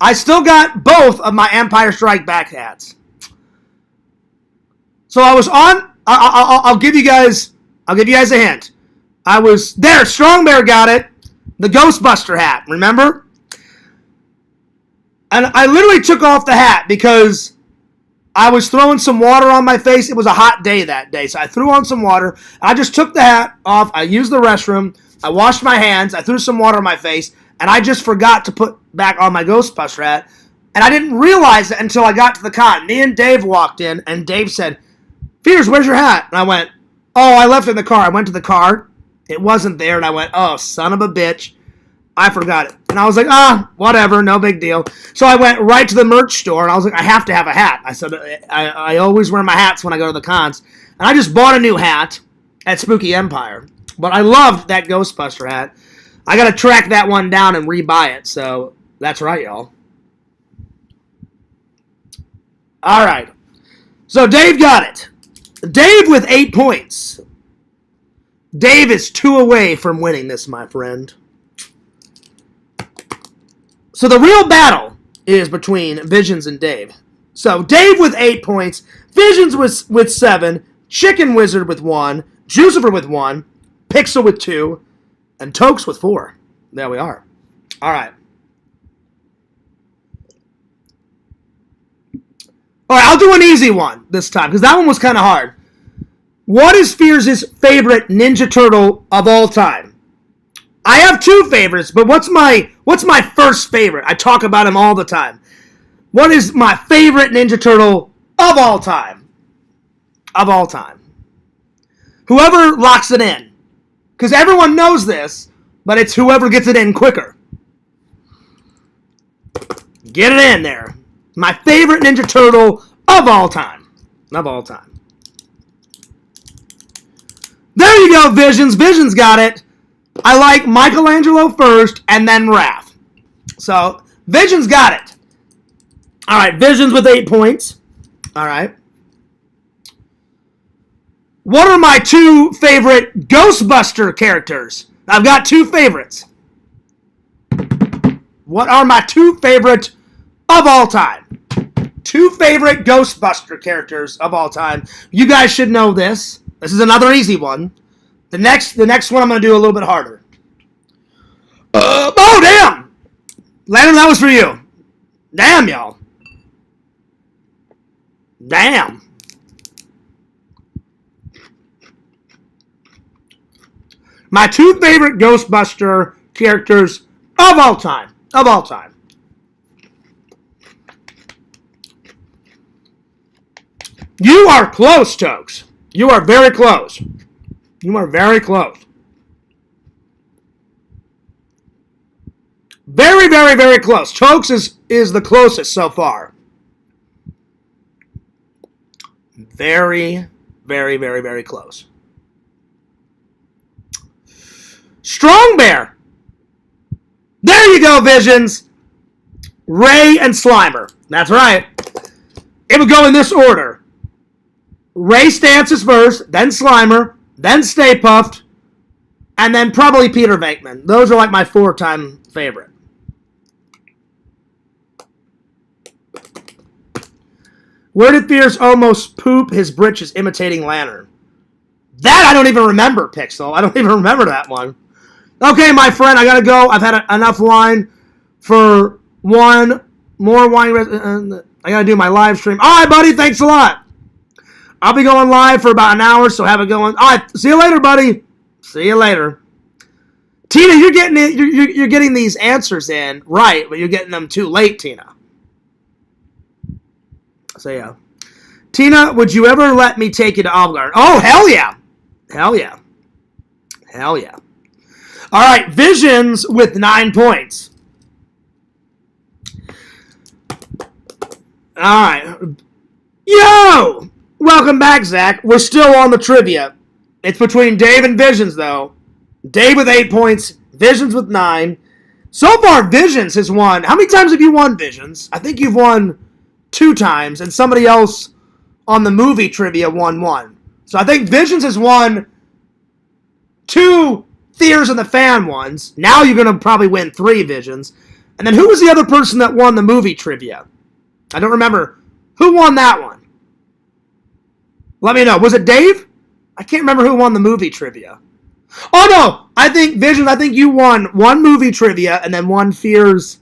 I still got both of my Empire Strike Back hats. So I was on. I'll give you guys a hint. I was there. Strong Bear got it. The Ghostbuster hat. Remember? And I literally took off the hat because I was throwing some water on my face. It was a hot day that day, so I threw on some water. I just took the hat off. I used the restroom. I washed my hands. I threw some water on my face, and I just forgot to put back on my Ghostbuster hat. And I didn't realize it until I got to the con. Me and Dave walked in, and Dave said, Fears, where's your hat? And I went, oh, I left it in the car. I went to the car. It wasn't there, and I went, oh, son of a bitch. I forgot it. And I was like, whatever, no big deal. So I went right to the merch store, and I was like, I have to have a hat. I said, I always wear my hats when I go to the cons. And I just bought a new hat at Spooky Empire. But I loved that Ghostbuster hat. I got to track that one down and rebuy it. So that's right, y'all. All right. So Dave got it. Dave with 8 points. Dave is 2 away from winning this, my friend. So the real battle is between Visions and Dave. So Dave with 8 points, Visions with 7, Chicken Wizard with 1, Jucifer with 1, Pixel with 2, and Tokes with 4. There we are. All right. All right, I'll do an easy one this time, because that one was kind of hard. What is Fears' favorite Ninja Turtle of all time? I have two favorites, but what's my first favorite? I talk about him all the time. What is my favorite Ninja Turtle of all time? Of all time. Whoever locks it in. Because everyone knows this, but it's whoever gets it in quicker. Get it in there. My favorite Ninja Turtle of all time. Of all time. There you go, Visions. Visions got it. I like Michelangelo first and then Raph. So, Visions got it. All right, Visions with 8 points. All right. What are my two favorite Ghostbuster characters? I've got two favorites. What are my two favorite of all time? Two favorite Ghostbuster characters of all time. You guys should know this. This is another easy one. The next one I'm going to do a little bit harder. Oh, damn! Landon, that was for you. Damn, y'all. Damn. My two favorite Ghostbuster characters of all time. Of all time. You are close, Tokes. You are very close. You are very close. Very, very, very close. Tokes is the closest so far. Very, very, very, very close. Strong Bear. There you go, Visions. Ray and Slimer. That's right. It would go in this order. Ray Stances first, then Slimer, then Stay Puft, and then probably Peter Venkman. Those are like my four-time favorite. Where did Fierce almost poop his britches imitating Lantern? That I don't even remember, Pixel. I don't even remember that one. Okay, my friend, I gotta go. I've had enough wine for one more wine. I gotta do my live stream. All right, buddy. Thanks a lot. I'll be going live for about an hour, so have it going. All right, see you later, buddy. See you later. Tina, you're getting it. You're getting these answers in right, but you're getting them too late, Tina. So yeah, Tina, would you ever let me take you to Olive Garden? Oh, hell yeah, hell yeah, hell yeah. All right, Visions with 9 points. All right, yo. Welcome back, Zach. We're still on the trivia. It's between Dave and Visions, though. Dave with 8 points, Visions with 9. So far, Visions has won. How many times have you won, Visions? I think you've won 2 times, and somebody else on the movie trivia won 1. So I think Visions has won 2 Theaters and the Fan ones. Now you're going to probably win 3 Visions. And then who was the other person that won the movie trivia? I don't remember. Who won that one? Let me know. Was it Dave? I can't remember who won the movie trivia. Oh, no. I think, Visions, I think you won 1 movie trivia and then 1 Fears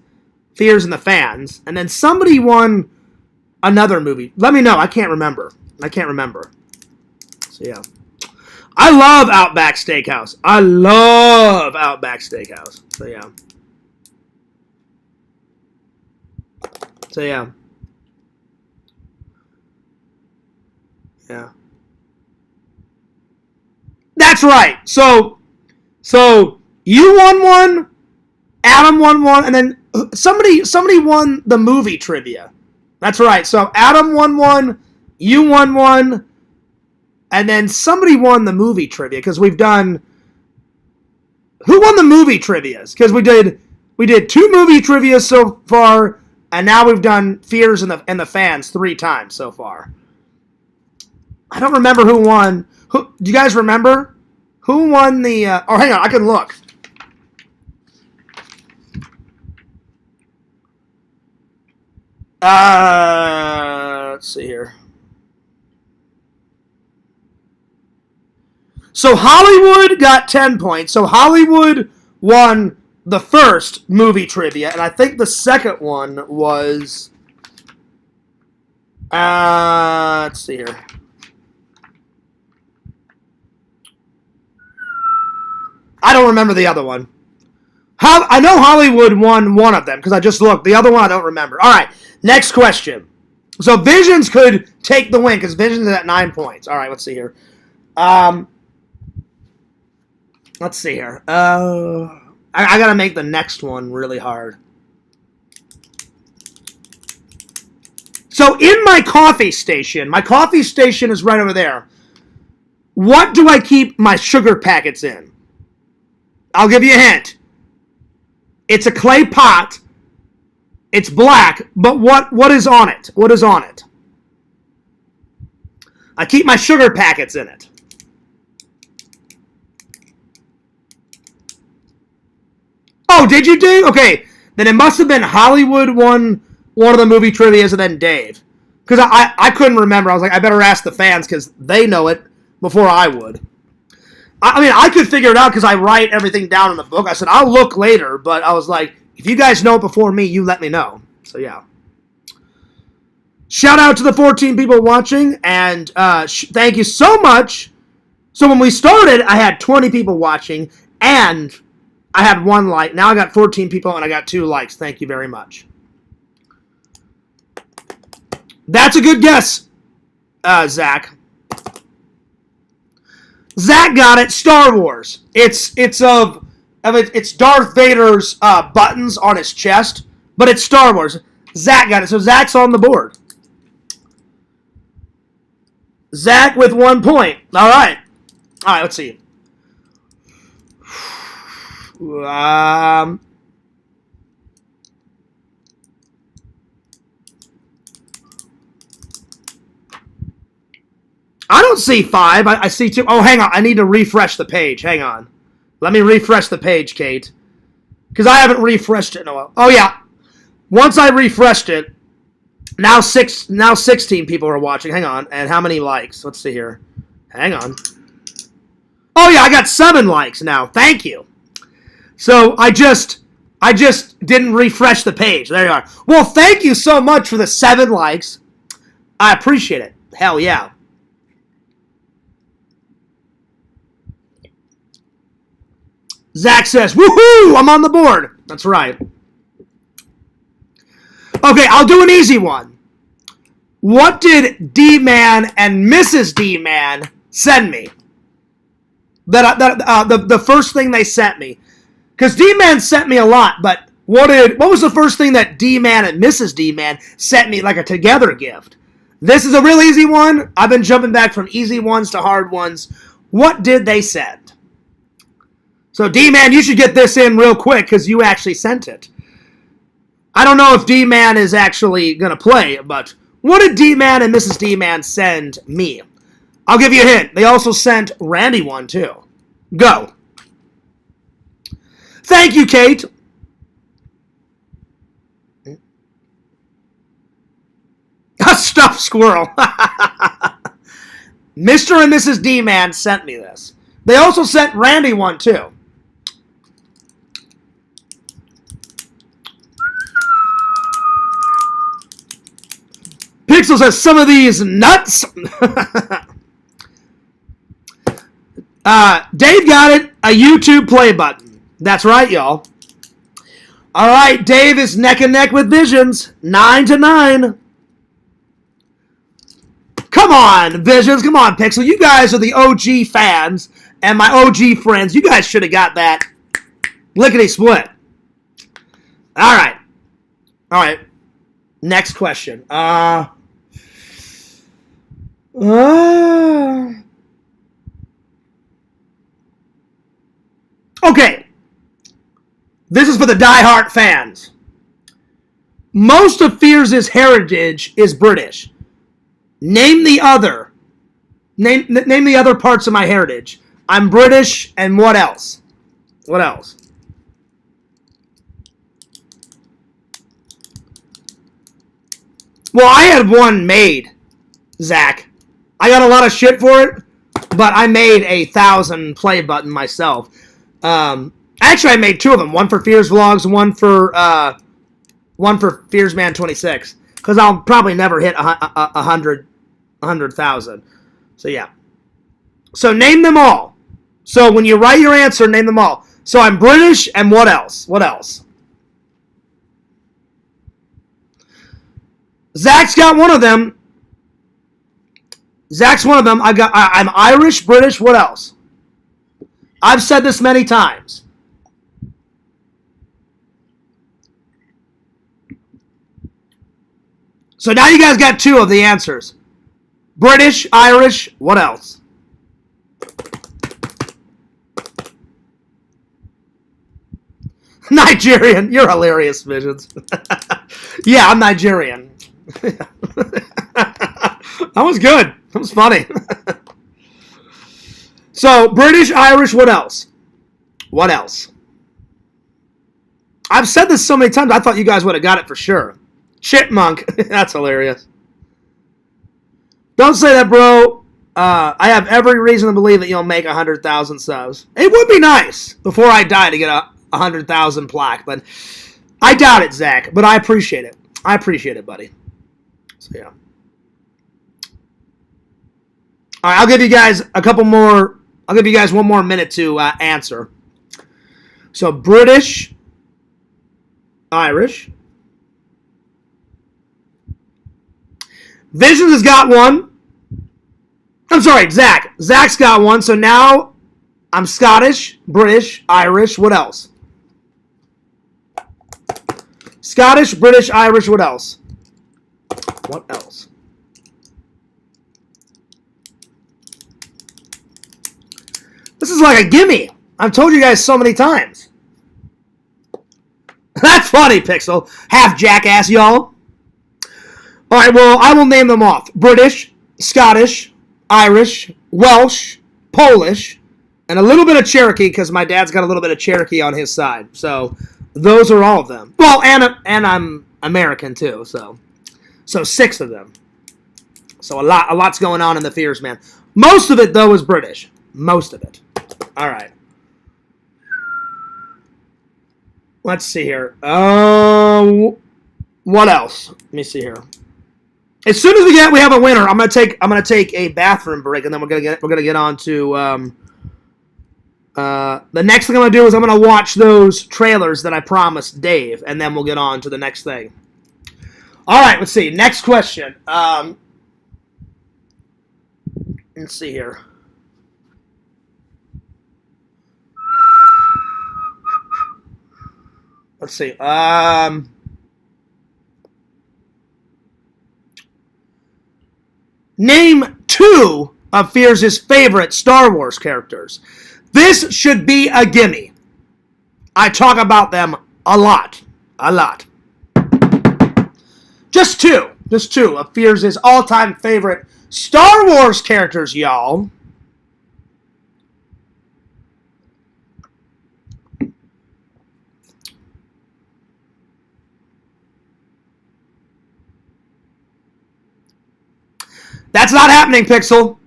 and the Fans. And then somebody won another movie. Let me know. I can't remember. So, yeah. I love Outback Steakhouse. I love Outback Steakhouse. So, yeah. Yeah. That's right. So you won 1, Adam won 1, and then somebody won the movie trivia. That's right. So Adam won 1, you won 1, and then somebody won the movie trivia because we've done. Who won the movie trivias? Because we did 2 movie trivia so far, and now we've done Fears and the Fans 3 times so far. I don't remember who won. Do you guys remember? Who won the... oh, hang on. I can look. Let's see here. So Hollywood got 10 points. So Hollywood won the first movie trivia, and I think the second one was... let's see here. I don't remember the other one. I know Hollywood won one of them because I just looked. The other one I don't remember. All right, next question. So Visions could take the win because Visions is at 9 points. All right, let's see here. Let's see here. I got to make the next one really hard. So in my coffee station is right over there. What do I keep my sugar packets in? I'll give you a hint. It's a clay pot. It's black, but what is on it? What is on it? I keep my sugar packets in it. Oh, did you, Dave? Okay, then it must have been Hollywood won one of the movie trivias and then Dave. Because I couldn't remember. I was like, I better ask the fans because they know it before I would. I mean, I could figure it out because I write everything down in the book. I said, I'll look later, but I was like, if you guys know it before me, you let me know. So, yeah. Shout out to the 14 people watching, and thank you so much. So, when we started, I had 20 people watching, and I had 1 like. Now I got 14 people, and I got 2 likes. Thank you very much. That's a good guess, Zach. Zach got it. Star Wars. It's Darth Vader's buttons on his chest, but it's Star Wars. Zach got it. So Zach's on the board. Zach with 1 point. All right. All right. Let's see. I don't see 5. I see 2. Oh, hang on. I need to refresh the page. Hang on. Let me refresh the page, Kate. Because I haven't refreshed it in a while. Oh, yeah. Once I refreshed it, now 16 people are watching. Hang on. And how many likes? Let's see here. Hang on. Oh, yeah. I got 7 likes now. Thank you. So I just didn't refresh the page. There you are. Well, thank you so much for the 7 likes. I appreciate it. Hell yeah. Zach says, woohoo, I'm on the board. That's right. Okay, I'll do an easy one. What did D-Man and Mrs. D-Man send me? The first thing they sent me. Because D-Man sent me a lot, but what was the first thing that D-Man and Mrs. D-Man sent me, like a together gift? This is a real easy one. I've been jumping back from easy ones to hard ones. What did they send? So, D-Man, you should get this in real quick because you actually sent it. I don't know if D-Man is actually going to play, but what did D-Man and Mrs. D-Man send me? I'll give you a hint. They also sent Randy one, too. Go. Thank you, Kate. A stuffed squirrel. Mr. and Mrs. D-Man sent me this. They also sent Randy one, too. Pixel says, some of these nuts. Dave got it. A YouTube play button. That's right, y'all. All right, Dave is neck and neck with Visions. 9-9. Come on, Visions. Come on, Pixel. You guys are the OG fans and my OG friends. You guys should have got that lickety split. All right. All right. Next question. Okay. This is for the diehard fans. Most of Fears' heritage is British. Name the other. Name the other parts of my heritage. I'm British, and what else? What else? Well, I had one made, Zach. I got a lot of shit for it, but I made a 1,000 play button myself. Actually, I made 2 of them. One for Fears Vlogs, one for Fearsman 26. Because I'll probably never hit 100,000. So, yeah. So, name them all. So, when you write your answer, name them all. So I'm British, and what else? What else? Zach's got one of them. Zach's one of them. I'm Irish, British, what else? I've said this many times. So now you guys got two of the answers. British, Irish, what else? Nigerian. You're hilarious, Visions. Yeah, I'm Nigerian. That was good. That was funny. So, British, Irish, what else? What else? I've said this so many times, I thought you guys would have got it for sure. Chipmunk. That's hilarious. Don't say that, bro. I have every reason to believe that you'll make 100,000 subs. It would be nice before I die to get a 100,000 plaque, but I doubt it, Zach. But I appreciate it. I appreciate it, buddy. So, yeah. All right, I'll give you guys a couple more. I'll give you guys one more minute to answer. So, British, Irish. Visions has got one. I'm sorry, Zach. Zach's got one. So now I'm Scottish, British, Irish. What else? Scottish, British, Irish. What else? What else? This is like a gimme. I've told you guys so many times. That's funny, Pixel. Half jackass, y'all. All right, well, I will name them off. British, Scottish, Irish, Welsh, Polish, and a little bit of Cherokee because my dad's got a little bit of Cherokee on his side. So those are all of them. Well, and I'm American too. So 6 of them. So a lot's going on in the Fears, man. Most of it though is British. Most of it. All right. Let's see here. What else? Let me see here. As soon as we have a winner, I'm gonna take a bathroom break, and then we're gonna get on to the next thing I'm gonna do is I'm gonna watch those trailers that I promised Dave, and then we'll get on to the next thing. All right, let's see. Next question. Let's see here. Let's see. Name 2 of Fears' favorite Star Wars characters. This should be a gimme. I talk about them a lot. A lot. Just 2. Just 2 of Fears' all-time favorite Star Wars characters, y'all. That's not happening, Pixel.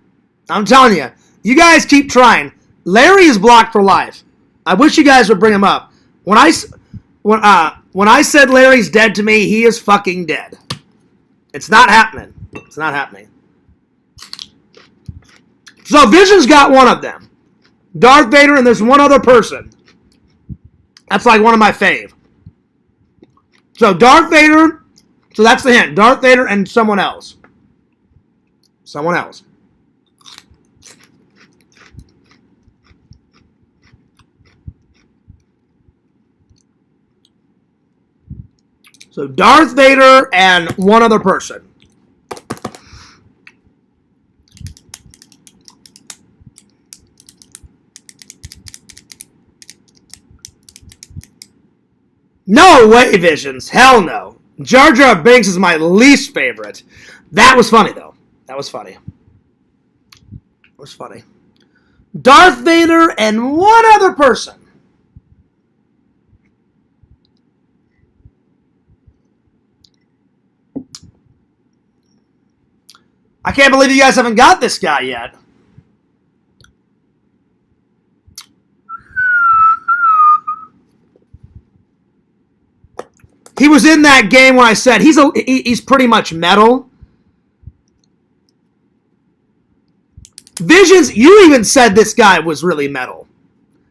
I'm telling you. You guys keep trying. Larry is blocked for life. I wish you guys would bring him up. When I said Larry's dead to me, he is fucking dead. It's not happening. It's not happening. So Vision's got one of them. Darth Vader, and there's one other person. That's like one of my fave. So Darth Vader, so that's the hint. Darth Vader and someone else. Someone else. So Darth Vader and one other person. No way, Visions. Hell no. Jar Jar Binks is my least favorite. That was funny, though. That was funny. It was funny. Darth Vader and one other person. I can't believe you guys haven't got this guy yet. He was in that game where I said he's pretty much metal. Visions, you even said this guy was really metal.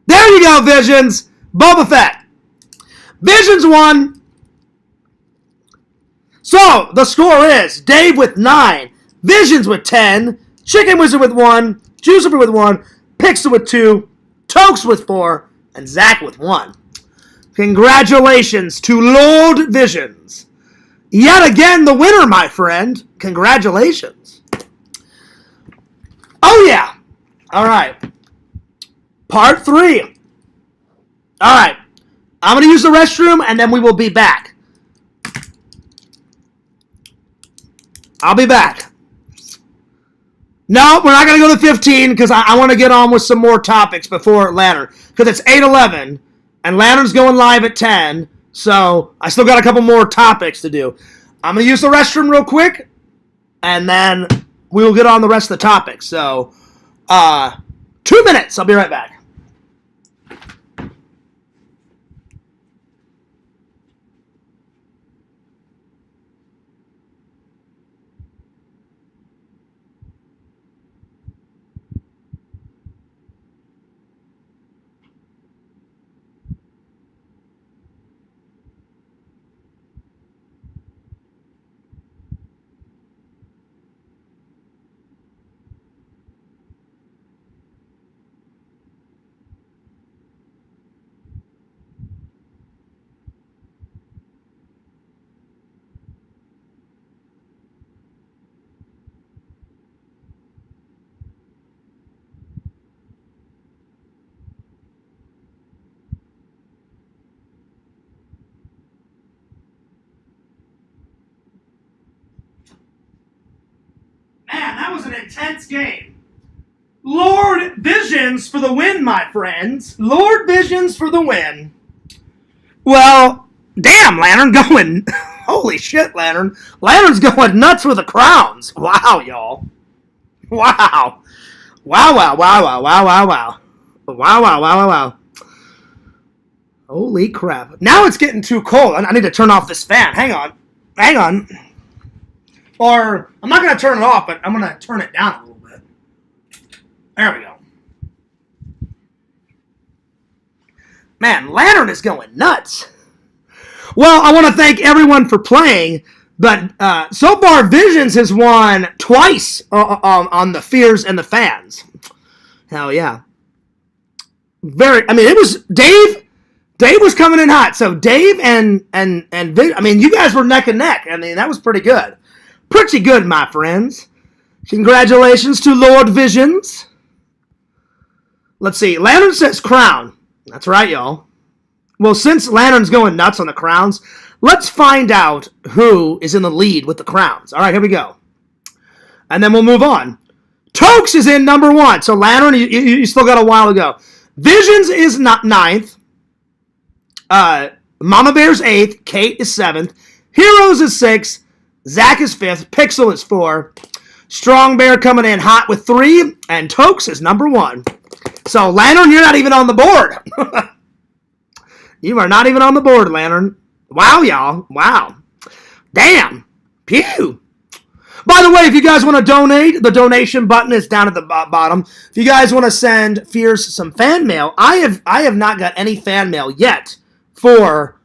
There you go, Visions. Boba Fett. Visions won. So, the score is Dave with 9, Visions with 10, Chicken Wizard with 1, Juicer with 1, Pixel with 2, Tokes with 4, and Zach with 1. Congratulations to Lord Visions. Yet again, the winner, my friend. Congratulations. Oh, yeah. All right. Part 3. All right. I'm going to use the restroom, and then we will be back. I'll be back. No, we're not going to go to 15 because I want to get on with some more topics before Lantern. Because it's 8:11, and Lantern's going live at 10, so I still got a couple more topics to do. I'm going to use the restroom real quick, and then we will get on the rest of the topics. So, 2 minutes. I'll be right back. Man, that was an intense game. Lord Visions for the win, my friends. Lord Visions for the win. Well, damn, Lantern going. Holy shit, Lantern. Lantern's going nuts with the crowns. Wow, y'all. Wow. Wow, wow, wow, wow, wow, wow, wow. Wow, wow, wow, wow, wow. Holy crap. Now it's getting too cold. I need to turn off this fan. Hang on. Hang on. Or, I'm not going to turn it off, but I'm going to turn it down a little bit. There we go. Man, Lantern is going nuts. Well, I want to thank everyone for playing, but so far, Visions has won twice on the Fears and the Fans. Hell yeah. It was Dave. Dave was coming in hot. So Dave and you guys were neck and neck. That was pretty good. Pretty good, my friends. Congratulations to Lord Visions. Let's see. Lantern says crown. That's right, y'all. Well, since Lantern's going nuts on the crowns, let's find out who is in the lead with the crowns. All right, here we go. And then we'll move on. Tokes is in number 1. So, Lantern, you still got a while to go. Visions is 9th. Mama Bear's 8th. Kate is 7th. Heroes is 6th. Zach is 5th. Pixel is 4. Strong Bear coming in hot with 3. And Tokes is number 1. So, Lantern, you're not even on the board. You are not even on the board, Lantern. Wow, y'all. Wow. Damn. Pew. By the way, if you guys want to donate, the donation button is down at the bottom. If you guys want to send Fears some fan mail, I have not got any fan mail yet for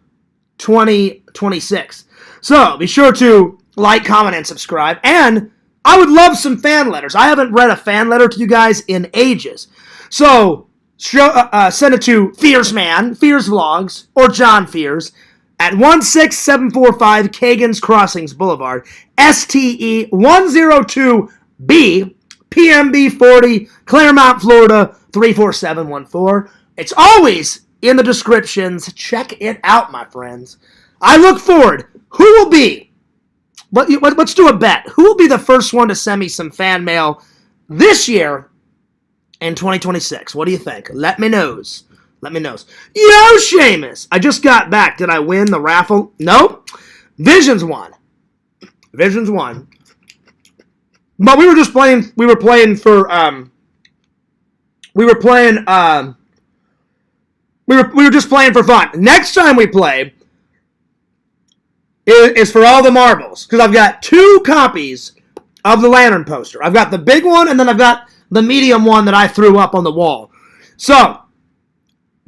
2026. So, be sure to like, comment, and subscribe. And I would love some fan letters. I haven't read a fan letter to you guys in ages. So, send it to Fearsman, Fears Vlogs, or John Fears at 16745 Kagan's Crossings Boulevard, STE 102B, PMB 40, Claremont, Florida 34714. It's always in the descriptions. Check it out, my friends. I look forward. Who will be? Let's do a bet. Who will be the first one to send me some fan mail this year? In 2026. What do you think? Let me knows. Let me knows. Yo, Seamus! I just got back. Did I win the raffle? Nope. Visions won. Visions won. But we were just playing. We were playing for. We were just playing for fun. Next time we play is for all the marbles because I've got 2 copies of the Lantern poster. I've got the big one, and then I've got the medium one that I threw up on the wall. So,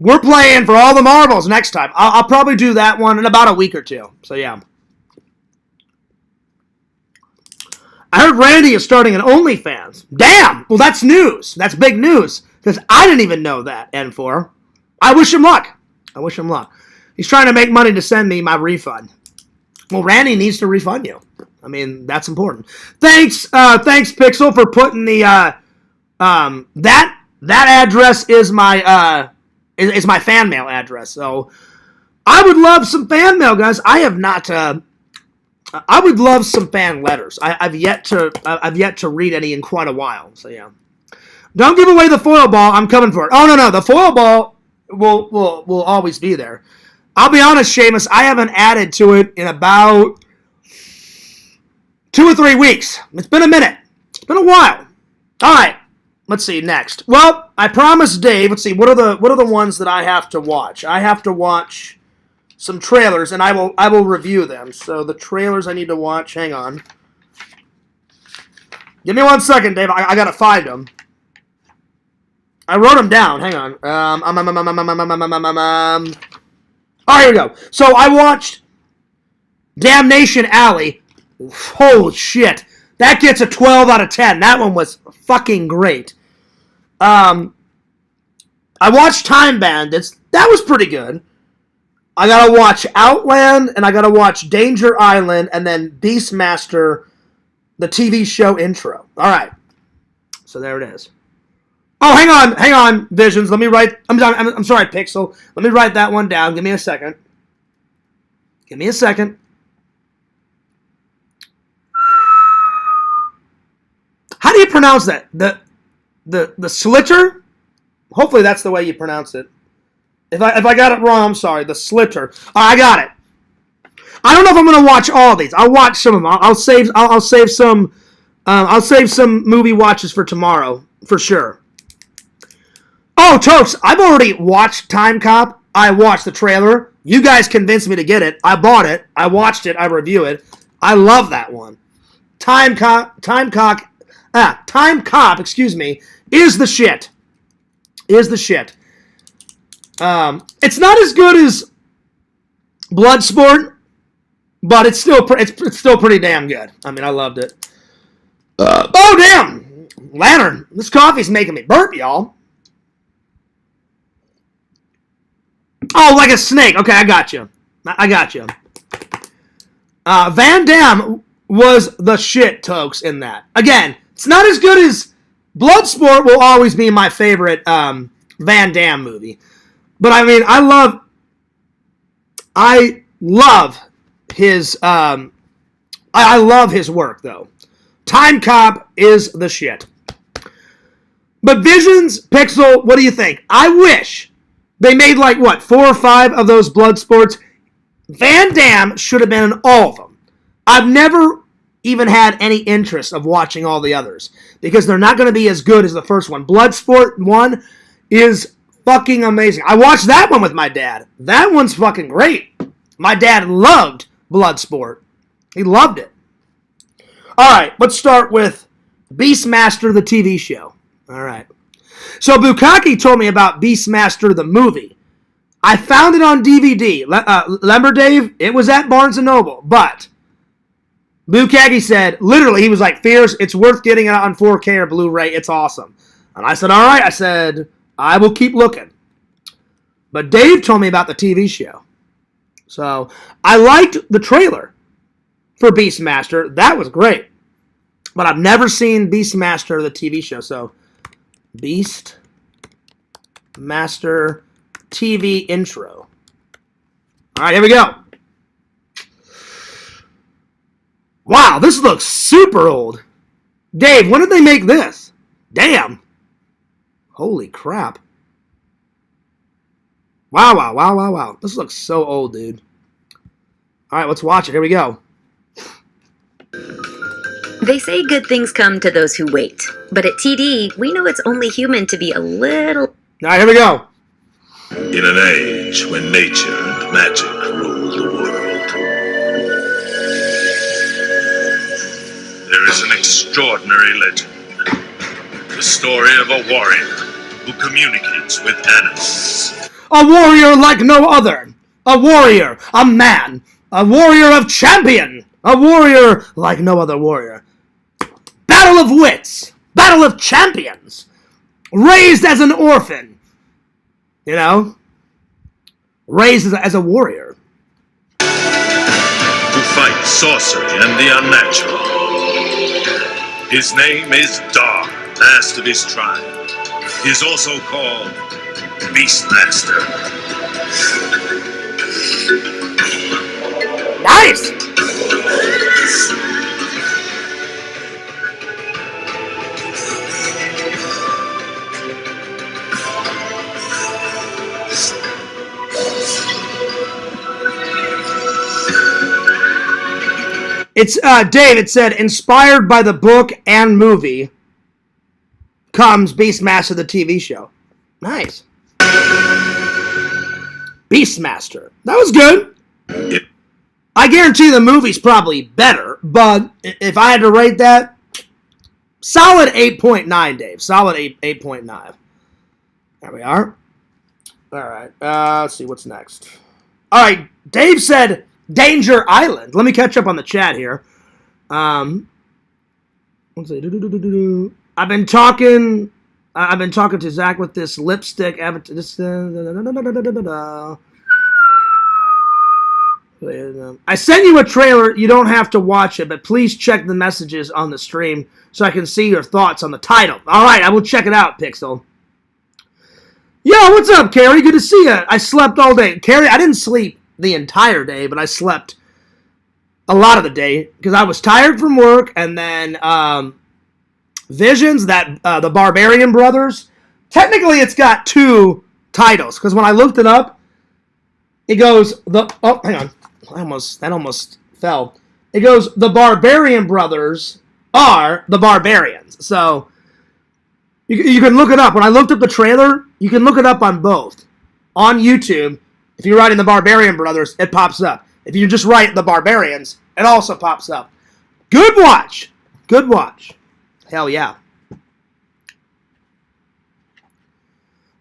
we're playing for all the marbles next time. I'll probably do that one in about a week or two. So, yeah. I heard Randy is starting an OnlyFans. Damn! Well, that's news. That's big news. Because I didn't even know that, N4. I wish him luck. He's trying to make money to send me my refund. Well, Randy needs to refund you. I mean, that's important. Thanks, Pixel, for putting the that address is my fan mail address. So I would love some fan mail, guys. I have not. I would love some fan letters. I've yet to read any in quite a while. So yeah. Don't give away the foil ball. I'm coming for it. Oh no, the foil ball will always be there. I'll be honest, Seamus, I haven't added to it in about 2 or 3 weeks. It's been a minute. It's been a while. All right. Let's see next. Well, I promised Dave. Let's see. What are the ones that I have to watch? I have to watch some trailers, and I will review them. So the trailers I need to watch. Hang on. Give me 1 second, Dave. I gotta find them. I wrote them down. Hang on. Oh, here we go. So I watched Damnation Alley. Holy shit. That gets a 12 out of 10. That one was fucking great. I watched Time Bandits. That was pretty good. I gotta watch Outland, and I gotta watch Danger Island, and then Beastmaster, the TV show intro. All right. So there it is. Oh, hang on, Visions. Let me write. I'm sorry, Pixel. Let me write that one down. Give me a second. How do you pronounce that? The Slitter? Hopefully that's the way you pronounce it. If I got it wrong, I'm sorry. The Slitter. Oh, I got it. I don't know if I'm gonna watch all these. I'll watch some of them. I'll save some. I'll save some movie watches for tomorrow for sure. Oh, Tokes, I've already watched Time Cop. I watched the trailer. You guys convinced me to get it. I bought it. I watched it. I review it. I love that one. Time Cop, excuse me, is the shit. It's not as good as Bloodsport, but it's still pretty damn good. I mean, I loved it. Oh, damn! Lantern, this coffee's making me burp, y'all. Oh, like a snake. Okay, I got you. Van Damme was the shit, Tokes, in that. Again, it's not as good as Bloodsport will always be my favorite Van Damme movie. But, I mean, I love his I love his work, though. Time Cop is the shit. But Visions, Pixel, what do you think? I wish they made, 4 or 5 of those Bloodsports. Van Damme should have been in all of them. I've never even had any interest of watching all the others because they're not going to be as good as the first one. Bloodsport 1 is fucking amazing. I watched that one with my dad. That one's fucking great. My dad loved Bloodsport. He loved it. All right, let's start with Beastmaster, the TV show. All right. So Bukaki told me about Beastmaster, the movie. I found it on DVD. Remember, Dave? It was at Barnes & Noble. But Bukaki said, literally, he was like, Fierce, it's worth getting it on 4K or Blu-ray. It's awesome. And I said, all right. I said, I will keep looking. But Dave told me about the TV show. So I liked the trailer for Beastmaster. That was great. But I've never seen Beastmaster, the TV show. So Beastmaster TV intro. All right, here we go. Wow, this looks super old. Dave, when did they make this? Damn. Holy crap. Wow. This looks so old, dude. All right, let's watch it. Here we go. They say good things come to those who wait. But at TD, we know it's only human to be a little... All right, here we go. In an age when nature and magic rule the world, there is an extraordinary legend. The story of a warrior who communicates with animals. A warrior like no other. A warrior, a man, a warrior of champion. A warrior like no other warrior. Battle of wits. Battle of champions. Raised as an orphan. You know? Raised as a warrior. Who fights sorcery and the unnatural. His name is Dark, last of his tribe. He is also called Beastmaster. Nice! It's, Dave, it said, inspired by the book and movie comes Beastmaster, the TV show. Nice. Beastmaster. That was good. Yep. I guarantee the movie's probably better, but if I had to rate that, solid 8.9, Dave. Solid 8.9. There we are. All right. Let's see what's next. All right. Dave said Danger Island. Let me catch up on the chat here. Let's see. I've been talking to Zach with this lipstick. I sent you a trailer. You don't have to watch it, but please check the messages on the stream so I can see your thoughts on the title. All right, I will check it out, Pixel. Yo, what's up, Carrie? Good to see you. I slept all day. Carrie, I didn't sleep the entire day, but I slept a lot of the day because I was tired from work, and then Visions, that the Barbarian Brothers. Technically, it's got two titles because when I looked it up, it goes hang on, that almost fell. It goes, the Barbarian Brothers are the Barbarians. So you can look it up. When I looked up the trailer, you can look it up on both. On YouTube, if you're writing the Barbarian Brothers, it pops up. If you just write the Barbarians, it also pops up. Good watch. Good watch. Hell yeah.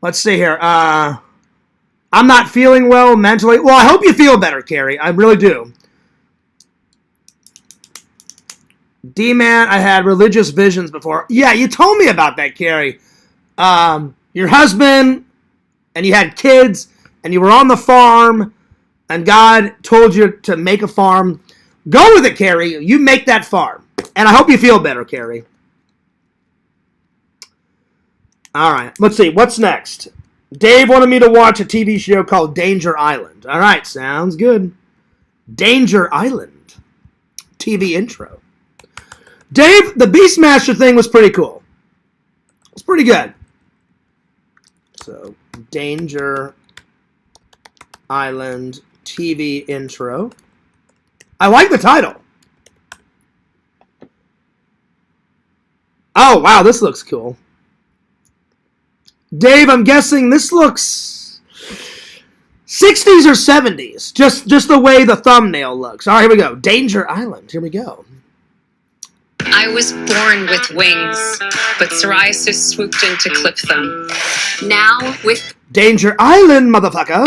Let's see here. I'm not feeling well mentally. Well, I hope you feel better, Carrie. I really do. D-Man, I had religious visions before. Yeah, you told me about that, Carrie. Your husband, and you had kids, and you were on the farm, and God told you to make a farm. Go with it, Carrie. You make that farm. And I hope you feel better, Carrie. All right, let's see. What's next? Dave wanted me to watch a TV show called Danger Island. All right, sounds good. Danger Island. TV intro. Dave, the Beastmaster thing was pretty cool. It's pretty good. So, Danger Island TV intro. I like the title. Oh, wow, this looks cool. Dave, I'm guessing this looks 60s or 70s. Just the way the thumbnail looks. All right, here we go. Danger Island. Here we go. I was born with wings, but psoriasis swooped in to clip them. Now, with Danger Island, motherfucker.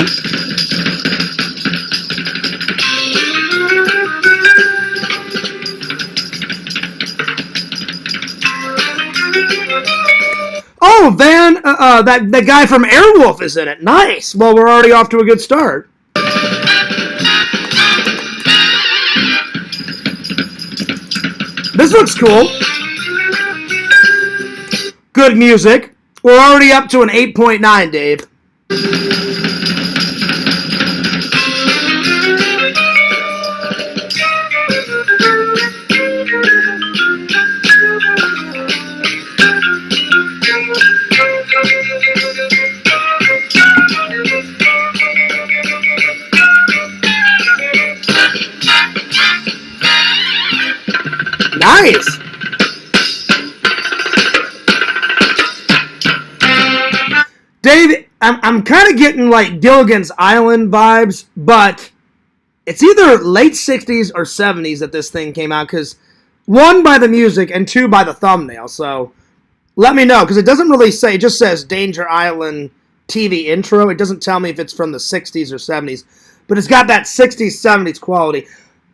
Oh, Van, that guy from Airwolf is in it. Nice. Well, we're already off to a good start. This looks cool. Good music. We're already up to an 8.9, Dave. Nice. Dave, I'm kind of getting like Gilligan's Island vibes, but it's either late 60s or 70s that this thing came out, because one, by the music, and two, by the thumbnail. So let me know, because it doesn't really say, it just says Danger Island TV intro. It doesn't tell me if it's from the 60s or 70s, but it's got that 60s, 70s quality.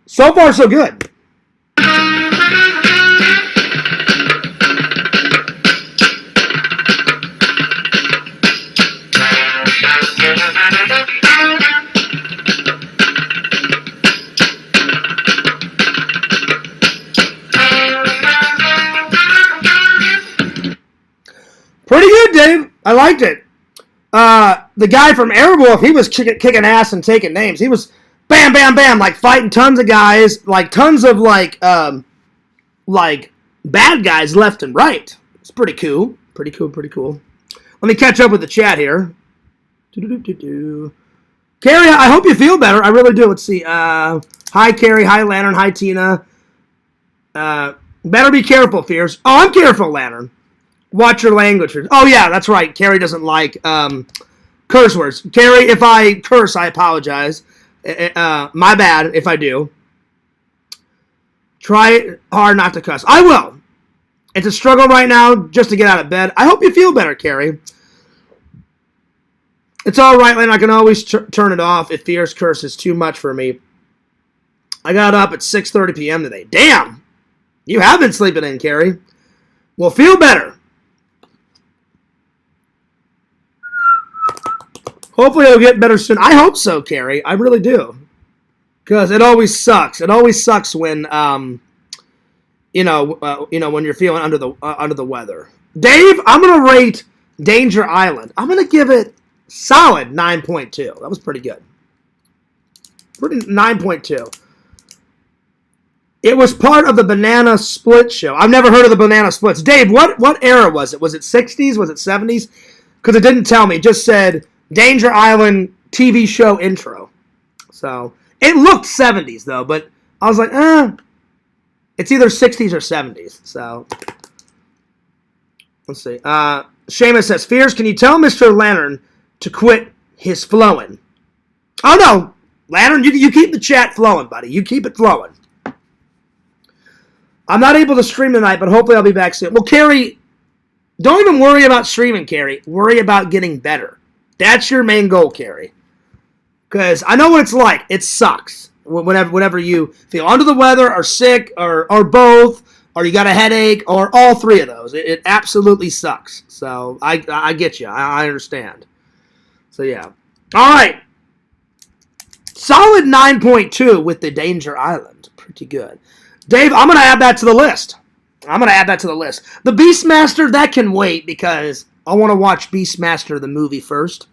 So far, so good. Pretty good, Dave. I liked it. The guy from Airwolf, he was kicking ass and taking names. He was bam, bam, bam, like fighting tons of guys, like tons of like bad guys left and right. It's pretty cool. Pretty cool, pretty cool. Let me catch up with the chat here. Carrie, I hope you feel better. I really do. Let's see. Hi, Carrie. Hi, Lantern. Hi, Tina. Better be careful, Fierce. Oh, I'm careful, Lantern. Watch your language. Oh, yeah, that's right. Carrie doesn't like curse words. Carrie, if I curse, I apologize. My bad if I do. Try hard not to cuss. I will. It's a struggle right now just to get out of bed. I hope you feel better, Carrie. It's all right, Lane. I can always turn it off if Fierce curse is too much for me. I got up at 6:30 p.m. today. Damn! You have been sleeping in, Carrie. Well, feel better. Hopefully it'll get better soon. I hope so, Carrie. I really do. Because it always sucks. It always sucks when, when you're feeling under the weather. Dave, I'm going to rate Danger Island. I'm going to give it solid 9.2. That was pretty good. 9.2. It was part of the Banana Split show. I've never heard of the Banana Splits. Dave, what era was it? Was it 60s? Was it 70s? Because it didn't tell me. It just said Danger Island TV show intro. So, it looked 70s, though, but I was like, it's either 60s or 70s. So, let's see. Seamus says, Fierce, can you tell Mr. Lantern to quit his flowing? Oh, no. Lantern, you keep the chat flowing, buddy. You keep it flowing. I'm not able to stream tonight, but hopefully I'll be back soon. Well, Carrie, don't even worry about streaming, Carrie. Worry about getting better. That's your main goal, Carrie. Because I know what it's like. It sucks. Whenever you feel under the weather or sick or both, or you got a headache, or all three of those. It absolutely sucks. So I get you. I understand. So yeah. All right. Solid 9.2 with the Danger Island. Pretty good. Dave, I'm going to add that to the list. The Beastmaster, that can wait because I want to watch Beastmaster the movie first.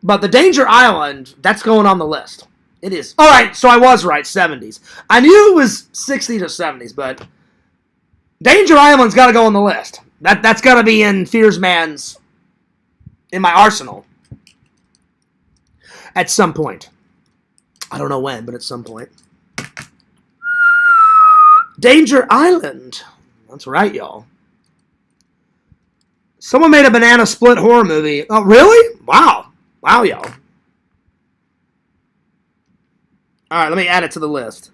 But the Danger Island, that's going on the list. It is. All right, so I was right, 70s. I knew it was 60s or 70s, but Danger Island's got to go on the list. That's got to be in in my arsenal. At some point. I don't know when, but at some point. Danger Island. That's right, y'all. Someone made a Banana Split horror movie. Oh, really? Wow. Wow, y'all. All right, let me add it to the list.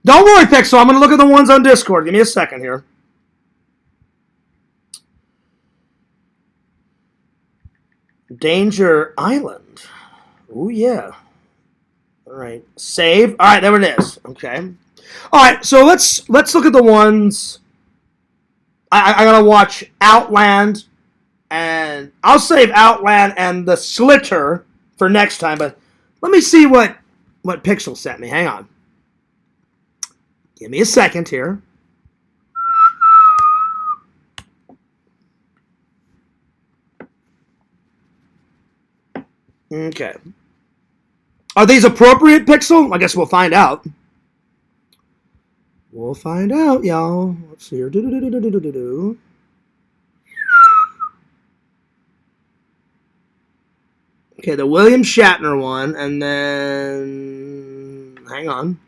Don't worry, Pixel. I'm going to look at the ones on Discord. Give me a second here. Danger Island. Oh, yeah. All right. Save. All right, there it is. Okay. All right, so let's look at the ones. I got to watch Outland. And I'll save Outland and the Slitter for next time, but let me see what Pixel sent me. Hang on. Give me a second here. Okay. Are these appropriate, Pixel? I guess we'll find out. We'll find out, y'all. Let's see here. Okay, the William Shatner one, and then... Hang on.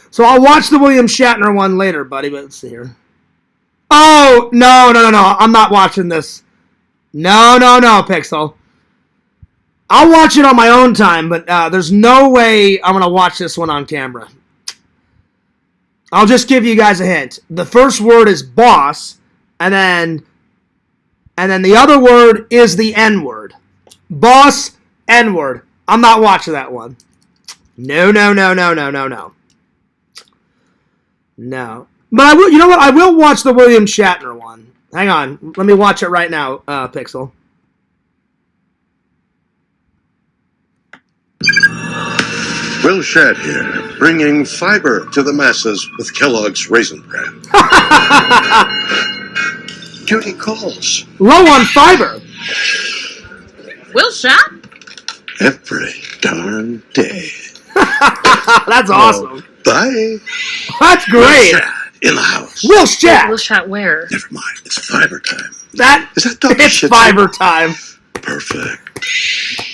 So I'll watch the William Shatner one later, buddy, but let's see here. Oh, no. I'm not watching this. No, Pixel. I'll watch it on my own time, but there's no way I'm going to watch this one on camera. I'll just give you guys a hint. The first word is boss, And then the other word is the N-word. Boss, N-word. I'm not watching that one. No. No. But I will, you know what? I will watch the William Shatner one. Hang on. Let me watch it right now, Pixel. Will Shadd here, bringing fiber to the masses with Kellogg's Raisin Bran. Duty calls. Low on fiber. Will Shatt? Every darn day. That's awesome. Bye. That's great. Will Shadd in the house. Will Shatt. Will Shatt where? Never mind. It's fiber time. Is that dog it's shit fiber time. Perfect.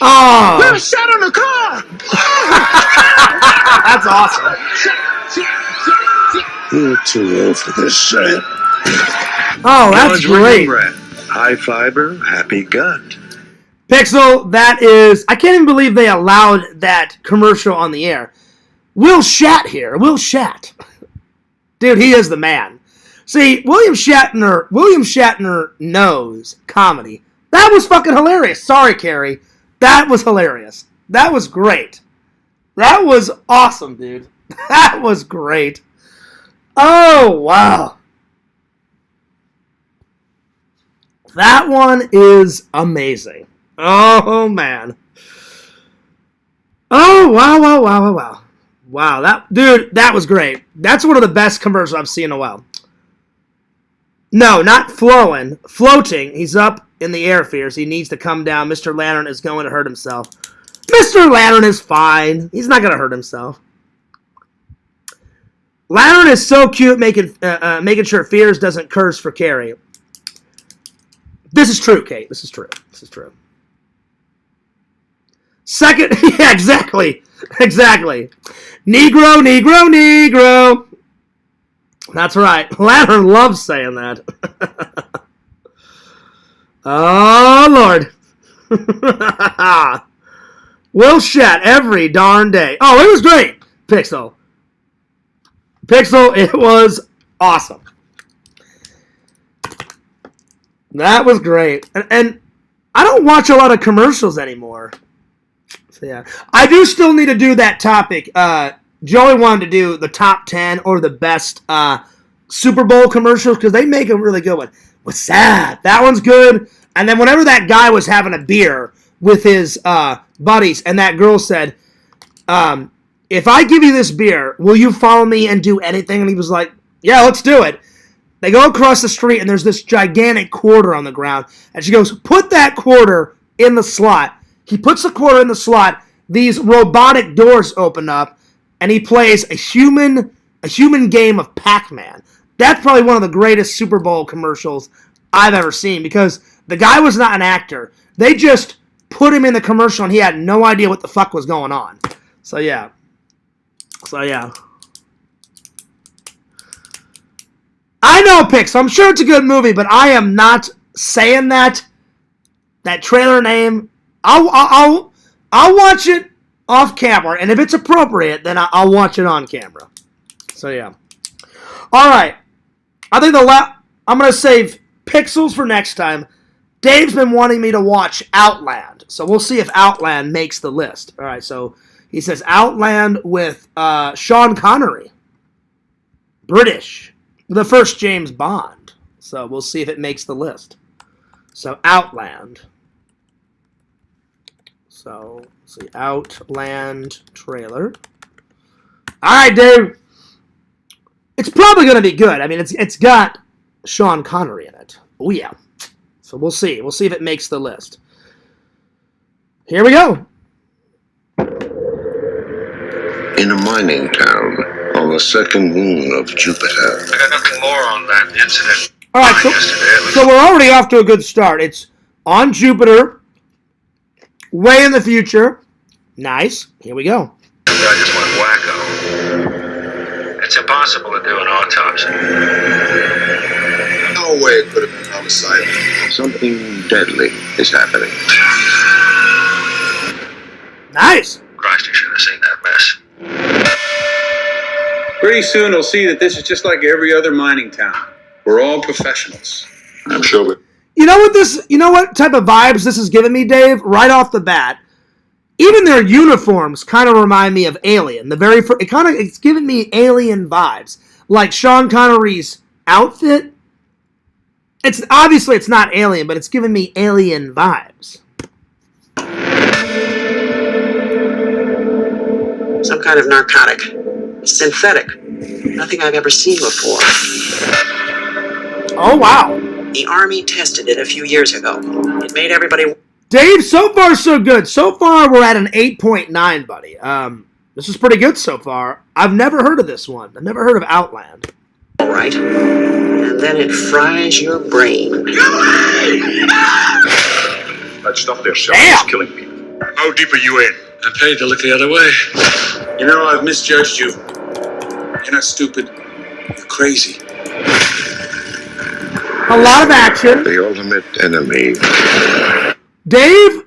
Oh. Will Shadd in the car. That's awesome. You're too old for this shit. Oh, that's great. High fiber, happy gut. Pixel, that is... I can't even believe they allowed that commercial on the air. Will Shatt here. Will Shatt. Dude, he is the man. See, William Shatner knows comedy. That was fucking hilarious. Sorry, Carrie. That was hilarious. That was great. That was awesome, dude. That was great. Oh, wow. That one is amazing. Oh, man. Oh, wow. Wow, that was great. That's one of the best commercials I've seen in a while. No, not flowing. Floating. He's up in the air, Fierce. He needs to come down. Mr. Lantern is going to hurt himself. Mr. Lantern is fine. He's not going to hurt himself. Lantern is so cute, making sure Fierce doesn't curse for Carrie. This is true, Kate. This is true. Second, yeah, exactly. Negro. That's right. Lantern loves saying that. Oh, Lord. Will Shatt every darn day. Oh, it was great, Pixel. It was awesome. That was great. And I don't watch a lot of commercials anymore. So, yeah. I do still need to do that topic. Joey wanted to do the top 10 or the best Super Bowl commercials because they make a really good one. What's that? That one's good. And then whenever that guy was having a beer with his buddies and that girl said, if I give you this beer, will you follow me and do anything? And he was like, yeah, let's do it. They go across the street and there's this gigantic quarter on the ground. And she goes, put that quarter in the slot. He puts the quarter in the slot. These robotic doors open up. And he plays a human game of Pac-Man. That's probably one of the greatest Super Bowl commercials I've ever seen because the guy was not an actor. They just put him in the commercial and he had no idea what the fuck was going on. So yeah. I know, Pix. I'm sure it's a good movie, but I am not saying that trailer name. I'll watch it off camera, and if it's appropriate, then I'll watch it on camera. So yeah. All right. I think I'm gonna save Pixels for next time. Dave's been wanting me to watch Outland, so we'll see if Outland makes the list. All right. So he says Outland with Sean Connery, British, the first James Bond. So we'll see if it makes the list. So Outland. So, let's see, Outland trailer. All right, Dave. It's probably going to be good. I mean, it's got Sean Connery in it. Oh, yeah. So we'll see. We'll see if it makes the list. Here we go. In a mining town on the second moon of Jupiter. I got nothing more on that incident. All right, so we're already off to a good start. It's on Jupiter. Way in the future. Nice. Here we go. I just went wacko. It's impossible to do an autopsy. No way it could have been homicide. Something deadly is happening. Nice. Christ, you should have seen that mess. Pretty soon they'll see that this is just like every other mining town. We're all professionals. I'm sure. You know what type of vibes this is giving me, Dave? Right off the bat. Even their uniforms kind of remind me of Alien. It's giving me Alien vibes. Like Sean Connery's outfit. It's not Alien, but it's giving me Alien vibes. Some kind of narcotic. Synthetic. Nothing I've ever seen before. Oh, wow. The Army tested it a few years ago. It made everybody... Dave, so far so good. So far we're at an 8.9, buddy. This is pretty good so far. I've never heard of this one. I've never heard of Outland. All right. And then it fries your brain. That stuff they're selling is killing people. How deep are you in? I'm paid to look the other way. You know, I've misjudged you. You're not stupid. You're crazy. A lot of action. The ultimate enemy. Dave,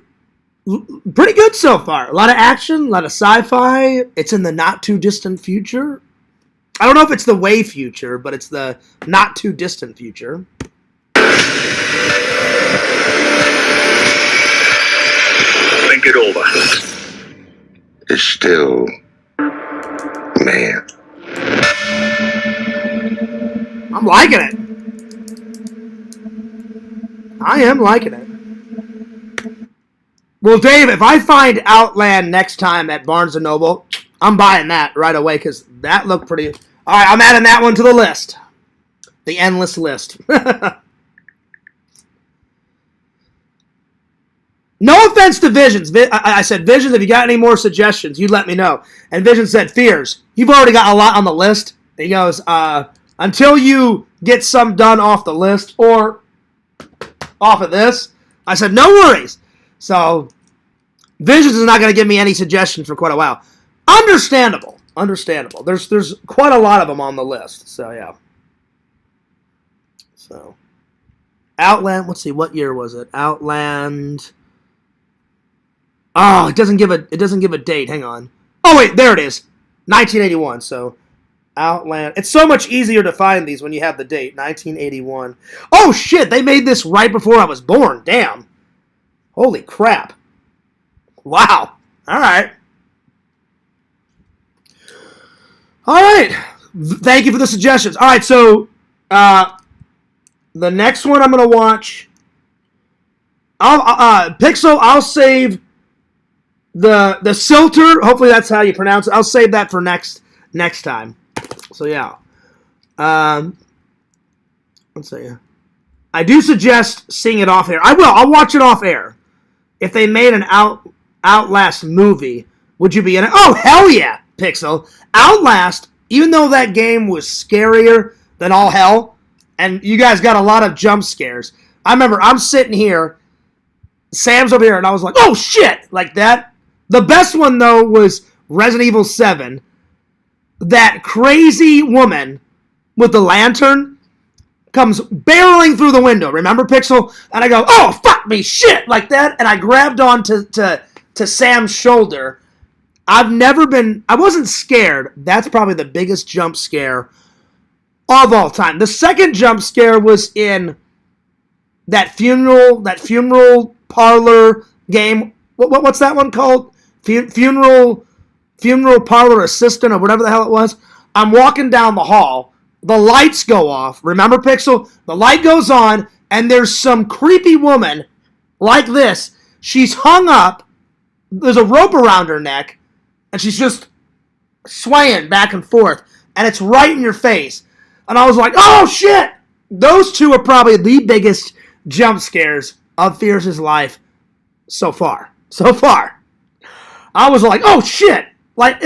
pretty good so far. A lot of action, a lot of sci-fi. It's in the not-too-distant future. I don't know if it's the way future, but it's the not-too-distant future. Think it over. Is still man. I'm liking it. I am liking it. Well, Dave, if I find Outland next time at Barnes & Noble, I'm buying that right away because that looked pretty... All right, I'm adding that one to the list. The endless list. No offense to Visions. I said, Visions, if you got any more suggestions, you let me know. And Vision said, Fears, you've already got a lot on the list. He goes, until you get some done off the list or off of this, I said, no worries. So, Visions is not going to give me any suggestions for quite a while. Understandable. There's quite a lot of them on the list. So, yeah. So, Outland, let's see, what year was it? Outland... Oh, it doesn't give a date. Hang on. Oh wait, there it is. 1981. So Outland. It's so much easier to find these when you have the date. 1981. Oh shit, they made this right before I was born. Damn. Holy crap. Wow. All right. Thank you for the suggestions. All right, so the next one I'm going to watch Pixel, I'll save the Silter, hopefully that's how you pronounce it. I'll save that for next time. So yeah. Let's see. I do suggest seeing it off air. I'll watch it off air. If they made an Outlast movie, would you be in it? Oh, hell yeah, Pixel. Outlast, even though that game was scarier than all hell, and you guys got a lot of jump scares. I remember I'm sitting here, Sam's over here, and I was like, oh shit, like that. The best one, though, was Resident Evil 7. That crazy woman with the lantern comes barreling through the window. Remember, Pixel? And I go, oh, fuck me, shit, like that. And I grabbed on to Sam's shoulder. I wasn't scared. That's probably the biggest jump scare of all time. The second jump scare was in that funeral parlor game. What's that one called? Funeral parlor assistant or whatever the hell it was. I'm walking down the hall. The lights go off. Remember, Pixel? The light goes on, and there's some creepy woman like this. She's hung up. There's a rope around her neck, and she's just swaying back and forth, and it's right in your face. And I was like, oh, shit! Those two are probably the biggest jump scares of Fierce's life so far. I was like, oh shit! Like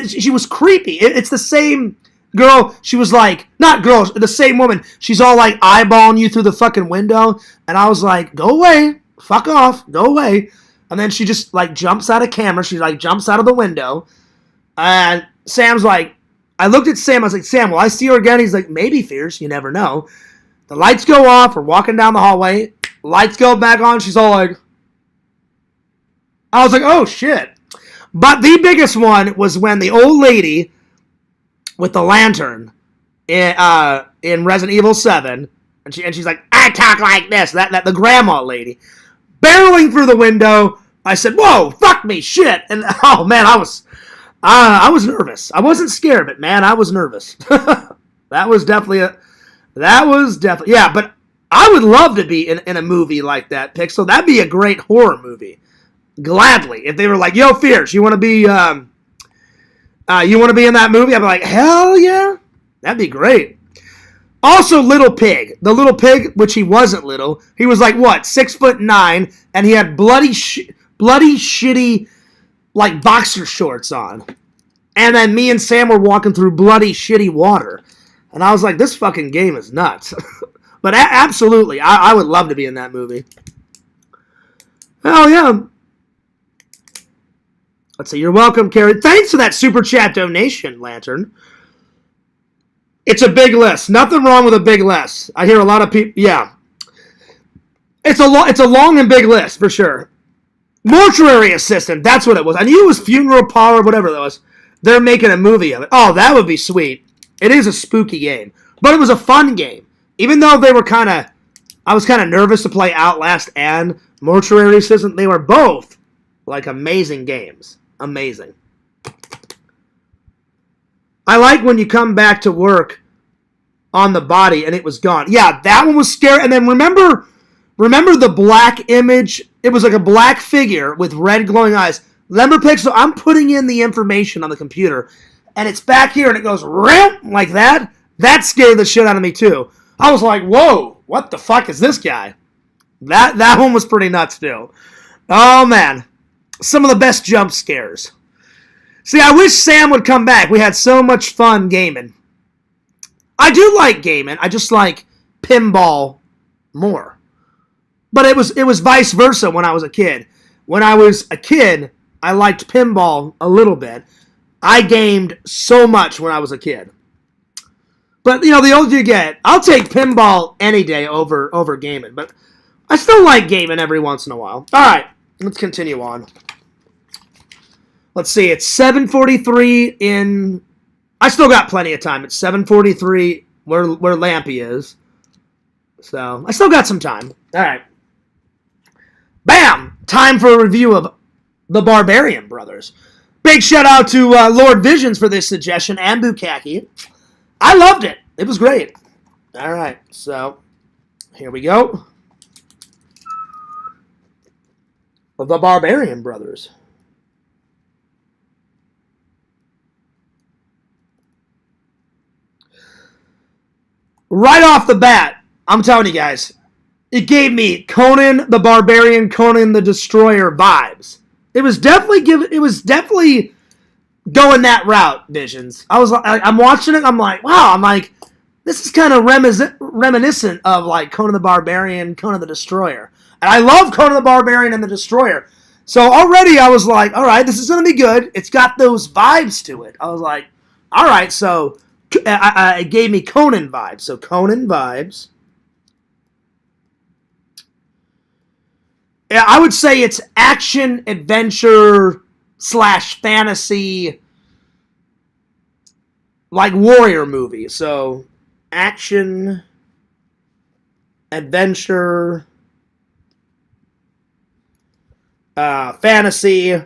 she was creepy. It's the same girl. She was like, not girl, the same woman. She's all like eyeballing you through the fucking window, and I was like, go away, fuck off, go away. And then she just like jumps out of camera. She like jumps out of the window, and Sam's like, I looked at Sam. I was like, Sam, will I see her again? He's like, maybe, Fierce. You never know. The lights go off. We're walking down the hallway. Lights go back on. She's all like, I was like, oh shit. But the biggest one was when the old lady with the lantern in Resident Evil 7, and she's like, I talk like this. That the grandma lady. Barreling through the window, I said, whoa, fuck me, shit. And, oh, man, I was nervous. I wasn't scared, but, man, I was nervous. That was definitely, yeah, but I would love to be in a movie like that, Pixel. That'd be a great horror movie. Gladly. If they were like, yo, Fierce, you want to be in that movie? I'd be like, hell yeah. That'd be great. Also, Little Pig. The Little Pig, which he wasn't little, he was like, what, 6'9", and he had bloody shitty, like, boxer shorts on. And then me and Sam were walking through bloody shitty water. And I was like, this fucking game is nuts. But absolutely, I would love to be in that movie. Hell yeah. Let's see, you're welcome, Carrie. Thanks for that super chat donation, Lantern. It's a big list. Nothing wrong with a big list. I hear a lot of people, yeah. It's a long and big list, for sure. Mortuary assistant, that's what it was. I knew it was funeral parlor, whatever that was. They're making a movie of it. Oh, that would be sweet. It is a spooky game. But it was a fun game. Even though they were I was kind of nervous to play Outlast and Mortuary Assistant, they were both, like, amazing games. Amazing. I like when you come back to work on the body and it was gone. Yeah, that one was scary. And then remember the black image? It was like a black figure with red glowing eyes. Remember, Pixel? I'm putting in the information on the computer, and it's back here, and it goes like that. That scared the shit out of me, too. I was like, whoa, what the fuck is this guy? That one was pretty nuts, too. Oh, man. Some of the best jump scares. See, I wish Sam would come back. We had so much fun gaming. I do like gaming. I just like pinball more. But it was vice versa when I was a kid. When I was a kid, I liked pinball a little bit. I gamed so much when I was a kid. But, you know, the older you get, I'll take pinball any day over gaming. But I still like gaming every once in a while. All right, let's continue on. Let's see, it's 7:43 in... I still got plenty of time. It's 7:43 where Lampy is. So, I still got some time. All right. Bam! Time for a review of The Barbarian Brothers. Big shout out to Lord Visions for this suggestion and Bukaki. I loved it. It was great. All right, so here we go. The Barbarian Brothers. Right off the bat, I'm telling you guys, it gave me Conan the Barbarian, Conan the Destroyer vibes. It was definitely going that route, Visions. I'm watching it, I'm like, wow, this is kind of reminiscent of like Conan the Barbarian, Conan the Destroyer. And I love Conan the Barbarian and the Destroyer. So already I was like, all right, this is going to be good. It's got those vibes to it. I was like, all right, so it gave me Conan vibes. So Conan vibes. Yeah, I would say it's action, adventure, / fantasy, like warrior movie. So action, adventure, fantasy,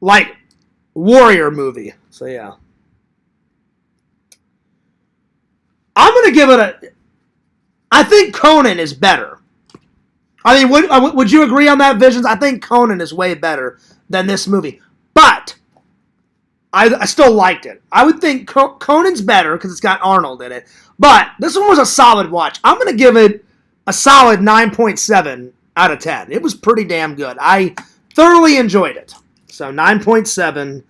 like warrior movie. So yeah. I'm going to give it I think Conan is better. I mean, would you agree on that, Visions? I think Conan is way better than this movie. But I still liked it. I would think Conan's better because it's got Arnold in it. But this one was a solid watch. I'm going to give it a solid 9.7 out of 10. It was pretty damn good. I thoroughly enjoyed it. So 9.7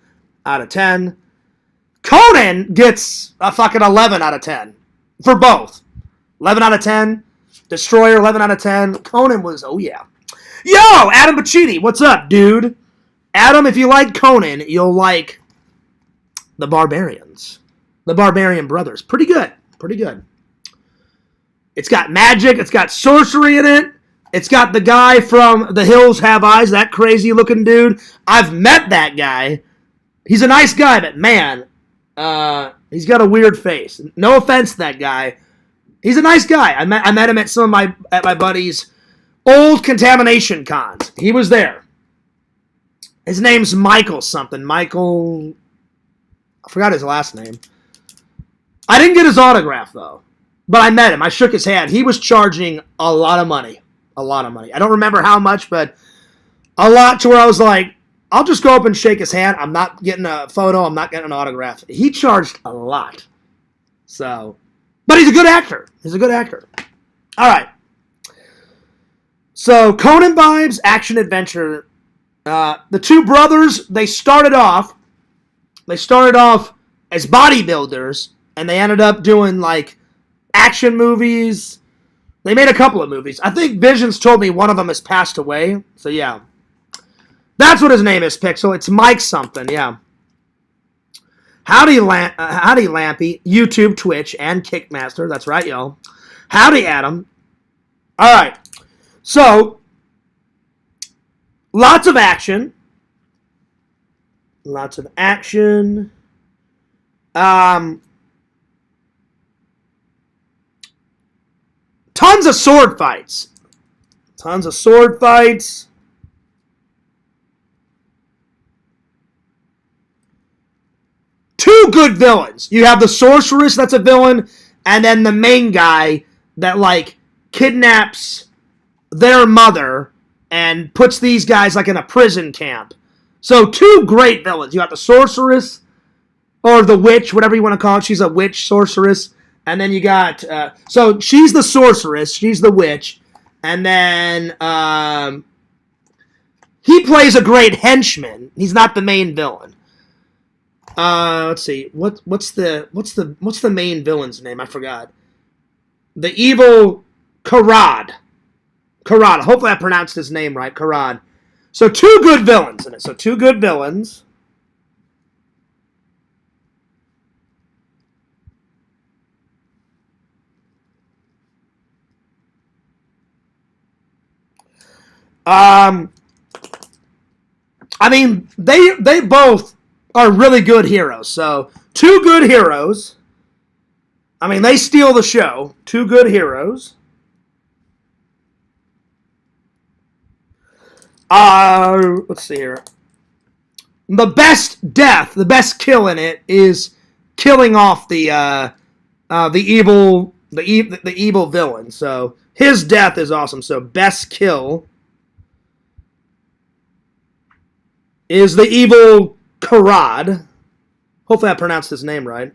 out of 10. Conan gets a fucking 11 out of 10. For both. 11 out of 10. Destroyer, 11 out of 10. Conan was, oh yeah. Yo, Adam Pacini, what's up, dude? Adam, if you like Conan, you'll like The Barbarians. The Barbarian Brothers. Pretty good. Pretty good. It's got magic. It's got sorcery in it. It's got the guy from The Hills Have Eyes, that crazy looking dude. I've met that guy. He's a nice guy, but man, he's got a weird face. No offense to that guy. He's a nice guy. I met him at my buddy's old contamination cons. He was there. His name's Michael something. Michael, I forgot his last name. I didn't get his autograph though, but I met him. I shook his hand. He was charging a lot of money. A lot of money. I don't remember how much, but a lot to where I was like, I'll just go up and shake his hand. I'm not getting a photo. I'm not getting an autograph. He charged a lot. So, but he's a good actor. He's a good actor. All right. So, Conan vibes, action adventure. The two brothers, they started off as bodybuilders, and they ended up doing like action movies. They made a couple of movies. I think Visions told me one of them has passed away. So yeah, that's what his name is, Pixel. It's Mike something. Yeah. Howdy, Lampy. YouTube, Twitch, and Kickmaster. That's right, y'all. Howdy, Adam. All right. So, lots of action. Lots of action. Tons of sword fights. Tons of sword fights. Two good villains. You have the sorceress that's a villain, and then the main guy that like kidnaps their mother and puts these guys like in a prison camp. So two great villains. You got the sorceress or the witch, whatever you want to call it. She's a witch sorceress. And then you got, so she's the sorceress, she's the witch, and then he plays a great henchman. He's not the main villain. Let's see, what's the main villain's name? I forgot. The evil Karad. Karad. Hopefully I pronounced his name right. Karad. So two good villains in it. So two good villains. I mean, they both are really good heroes. So, two good heroes. I mean, they steal the show. Two good heroes. Let's see here. The best death, the best kill in it is killing off the evil villain. So, his death is awesome. So, best kill is the evil Karad. Hopefully I pronounced his name right.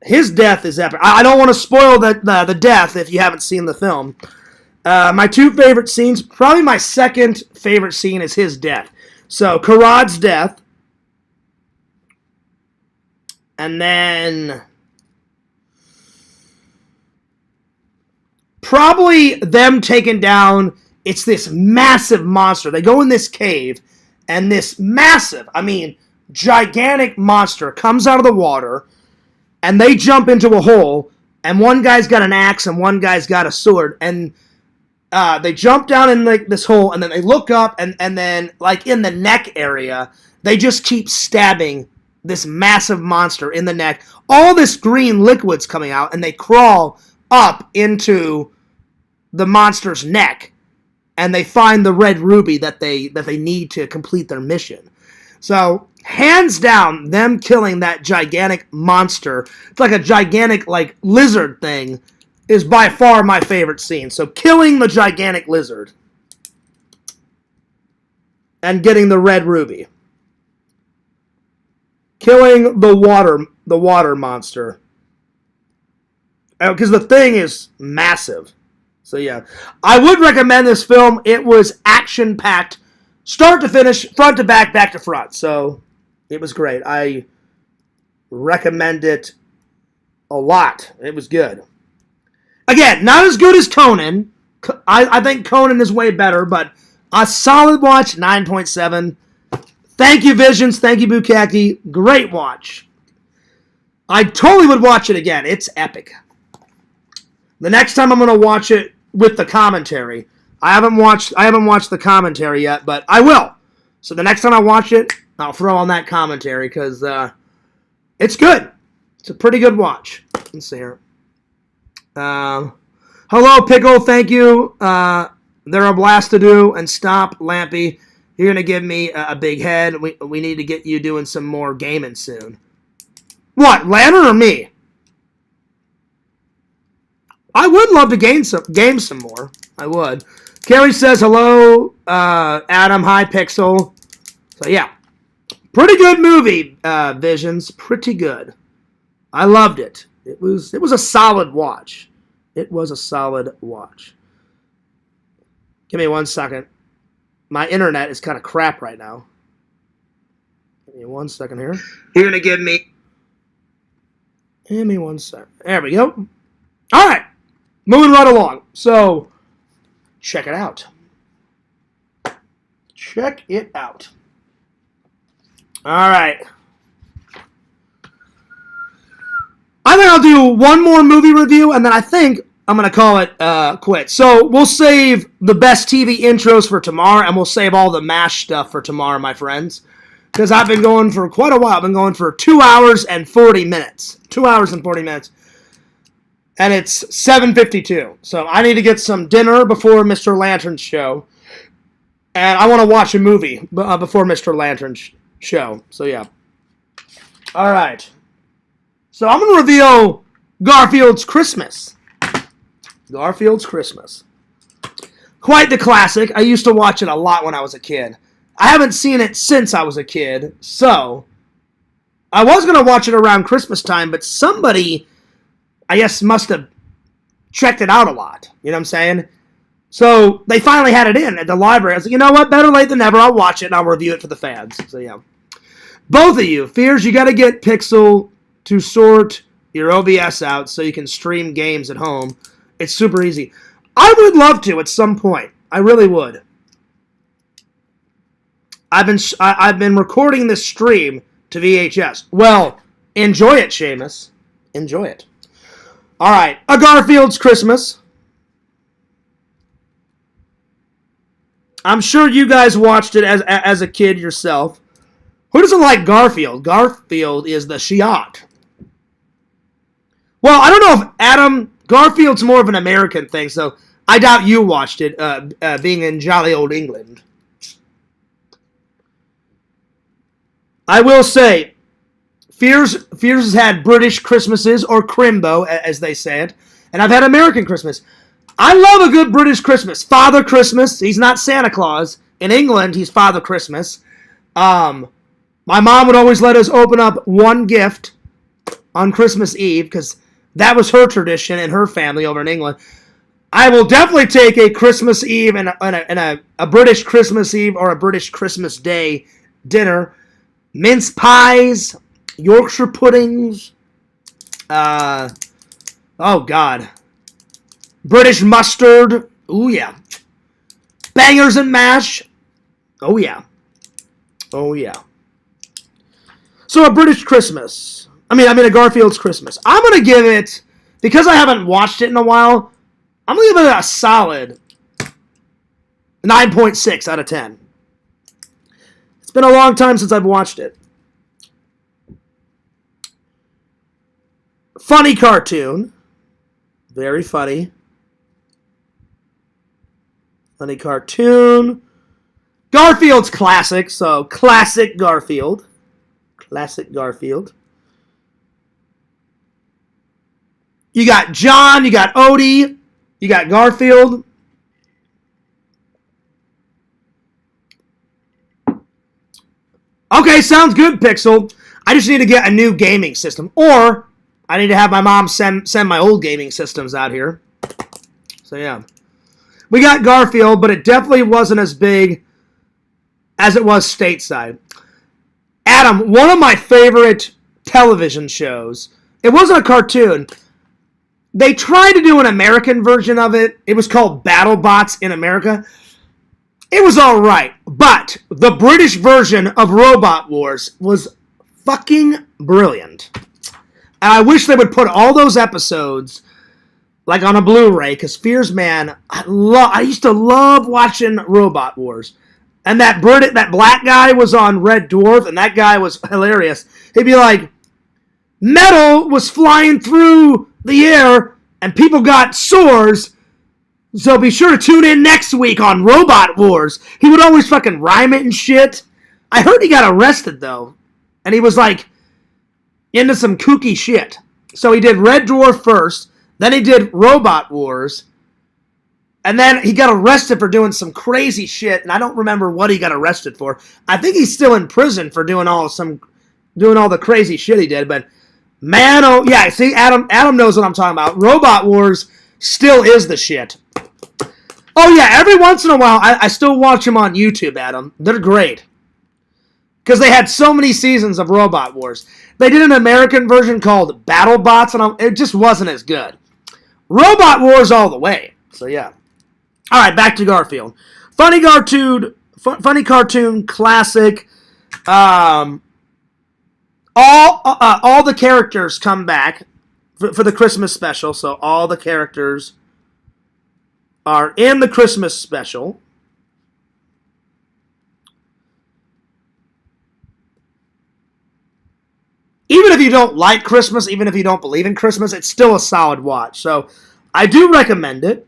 His death is epic. I don't want to spoil the death if you haven't seen the film. My two favorite scenes, probably my second favorite scene is his death. So, Karad's death. And then probably them taking down, it's this massive monster. They go in this cave, and this massive, I mean, gigantic monster comes out of the water, and they jump into a hole, and one guy's got an axe, and one guy's got a sword, and they jump down in like this hole, and then they look up, and then, like, in the neck area, they just keep stabbing this massive monster in the neck. All this green liquid's coming out, and they crawl up into the monster's neck, and they find the red ruby that they need to complete their mission. So, hands down, them killing that gigantic monster, it's like a gigantic like lizard thing, is by far my favorite scene. So, killing the gigantic lizard and getting the red ruby. Killing the water monster. Because the thing is massive. So yeah, I would recommend this film. It was action-packed, start to finish, front to back, back to front. So it was great. I recommend it a lot. It was good. Again, not as good as Conan. I think Conan is way better, but a solid watch, 9.7. Thank you, Visions. Thank you, Bukaki. Great watch. I totally would watch it again. It's epic. The next time I'm going to watch it with the commentary. I haven't watched the commentary yet, but I will. So the next time I watch it, I'll throw on that commentary because it's good. It's a pretty good watch. Let's see here. Hello, Pickle. Thank you. They're a blast to do. And stop, Lampy. You're going to give me a big head. We need to get you doing some more gaming soon. What, Lantern or me? I would love to game some more. I would. Carrie says, hello, Adam. Hi, Pixel. So, yeah. Pretty good movie, Visions. Pretty good. I loved it. It was a solid watch. It was a solid watch. Give me 1 second. My internet is kind of crap right now. Give me 1 second here. You're going to give me... Give me 1 second. There we go. All right. Moving right along. So, check it out. Check it out. All right. I think I'll do one more movie review, and then I think I'm going to call it quits. So we'll save the best TV intros for tomorrow, and we'll save all the MASH stuff for tomorrow, my friends. Because I've been going for quite a while. I've been going for 2 hours and 40 minutes. 2 hours and 40 minutes. And it's 7:52. So I need to get some dinner before Mr. Lantern's show. And I want to watch a movie before Mr. Lantern's show. So yeah. All right. So I'm going to reveal Garfield's Christmas. Garfield's Christmas. Quite the classic. I used to watch it a lot when I was a kid. I haven't seen it since I was a kid, so I was going to watch it around Christmas time, but somebody, I guess, must have checked it out a lot. You know what I'm saying? So they finally had it in at the library. I was like, you know what? Better late than never. I'll watch it and I'll review it for the fans. So yeah. Both of you, Fears, you got to get Pixel to sort your OBS out so you can stream games at home. It's super easy. I would love to at some point. I really would. I've been recording this stream to VHS. Well, enjoy it, Seamus. Enjoy it. All right, A Garfield's Christmas. I'm sure you guys watched it as a kid yourself. Who doesn't like Garfield? Garfield is the Shiat. Well, I don't know if Adam... Garfield's more of an American thing, so I doubt you watched it, being in jolly old England. I will say, Fears has had British Christmases, or Crimbo, as they say it, and I've had American Christmas. I love a good British Christmas. Father Christmas, he's not Santa Claus. In England, he's Father Christmas. My mom would always let us open up one gift on Christmas Eve, because that was her tradition in her family over in England. I will definitely take a Christmas Eve and a British Christmas Eve or a British Christmas Day dinner. Mince pies, Yorkshire puddings, oh God, British mustard, ooh yeah, bangers and mash, oh yeah, oh yeah. So a British Christmas, I mean a Garfield's Christmas. I'm going to give it, because I haven't watched it in a while, I'm going to give it a solid 9.6 out of 10. It's been a long time since I've watched it. Funny cartoon. Very funny. Funny cartoon. Garfield's classic, so classic Garfield. Classic Garfield. You got John, you got Odie, you got Garfield. Okay, sounds good, Pixel. I just need to get a new gaming system. Or I need to have my mom send my old gaming systems out here. So, yeah. We got Garfield, but it definitely wasn't as big as it was stateside. Adam, one of my favorite television shows. It wasn't a cartoon. They tried to do an American version of it. It was called BattleBots in America. It was alright, but the British version of Robot Wars was fucking brilliant. And I wish they would put all those episodes like on a Blu-ray, because Fears, man, I used to love watching Robot Wars. And that black guy was on Red Dwarf, and that guy was hilarious. He'd be like, metal was flying through the air, and people got sores. So be sure to tune in next week on Robot Wars. He would always fucking rhyme it and shit. I heard he got arrested, though. And he was, like, into some kooky shit. So he did Red Dwarf first. Then he did Robot Wars. And then he got arrested for doing some crazy shit. And I don't remember what he got arrested for. I think he's still in prison for doing all the crazy shit he did. But, man, oh, yeah, see, Adam knows what I'm talking about. Robot Wars still is the shit. Oh, yeah, every once in a while, I still watch them on YouTube, Adam. They're great. Because they had so many seasons of Robot Wars. They did an American version called BattleBots, and it just wasn't as good. Robot Wars all the way. So, yeah. All right, back to Garfield. Funny cartoon classic. All the characters come back for the Christmas special. So all the characters are in the Christmas special. Even if you don't like Christmas, even if you don't believe in Christmas, it's still a solid watch. So I do recommend it.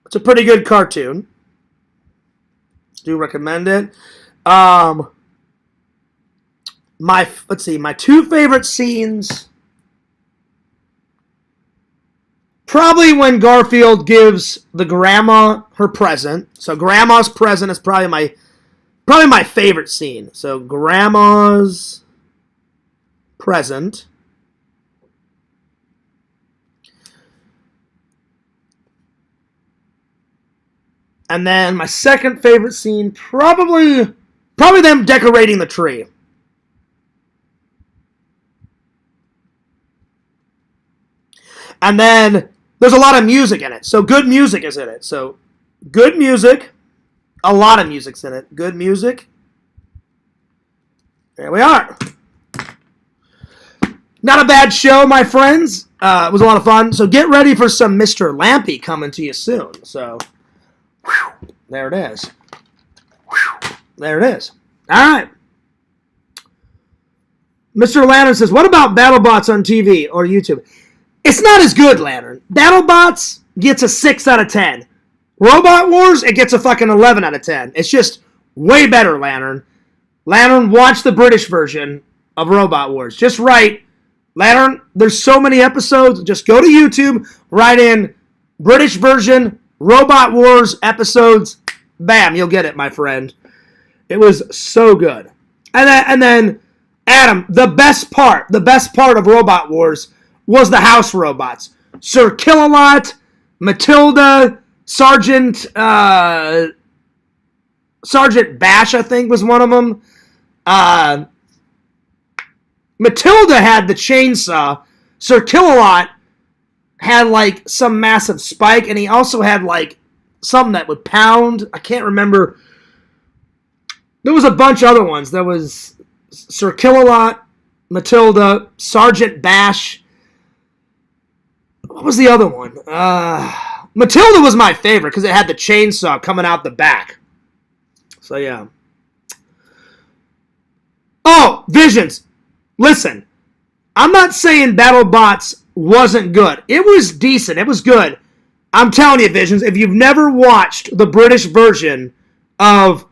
It's a pretty good cartoon. Do recommend it. Let's see, my two favorite scenes. Probably when Garfield gives the grandma her present. So grandma's present is probably my favorite scene. So grandma's present. And then my second favorite scene, probably them decorating the tree. And then there's a lot of music in it. So good music is in it. So good music. A lot of music's in it. Good music. There we are. Not a bad show, my friends. It was a lot of fun. So get ready for some Mr. Lampy coming to you soon. So, whew, there it is. Whew, there it is. All right. Mr. Lantern says, what about BattleBots on TV or YouTube? It's not as good, Lantern. BattleBots gets a 6 out of 10. Robot Wars, it gets a fucking 11 out of 10. It's just way better, Lantern. Lantern, watch the British version of Robot Wars. Just write, Lantern, there's so many episodes. Just go to YouTube, write in British version, Robot Wars episodes. Bam, you'll get it, my friend. It was so good. And then Adam, the best part of Robot Wars was the house robots. Sir Kill-A-Lot, Matilda, Sergeant Bash, I think, was one of them. Matilda had the chainsaw. Sir Kill-A-Lot had, like, some massive spike, and he also had, like, something that would pound. I can't remember. There was a bunch of other ones. There was Sir Kill-A-Lot, Matilda, Sergeant Bash. What was the other one? Matilda was my favorite because it had the chainsaw coming out the back. So, yeah. Oh, Visions. Listen, I'm not saying BattleBots wasn't good. It was decent. It was good. I'm telling you, Visions, if you've never watched the British version of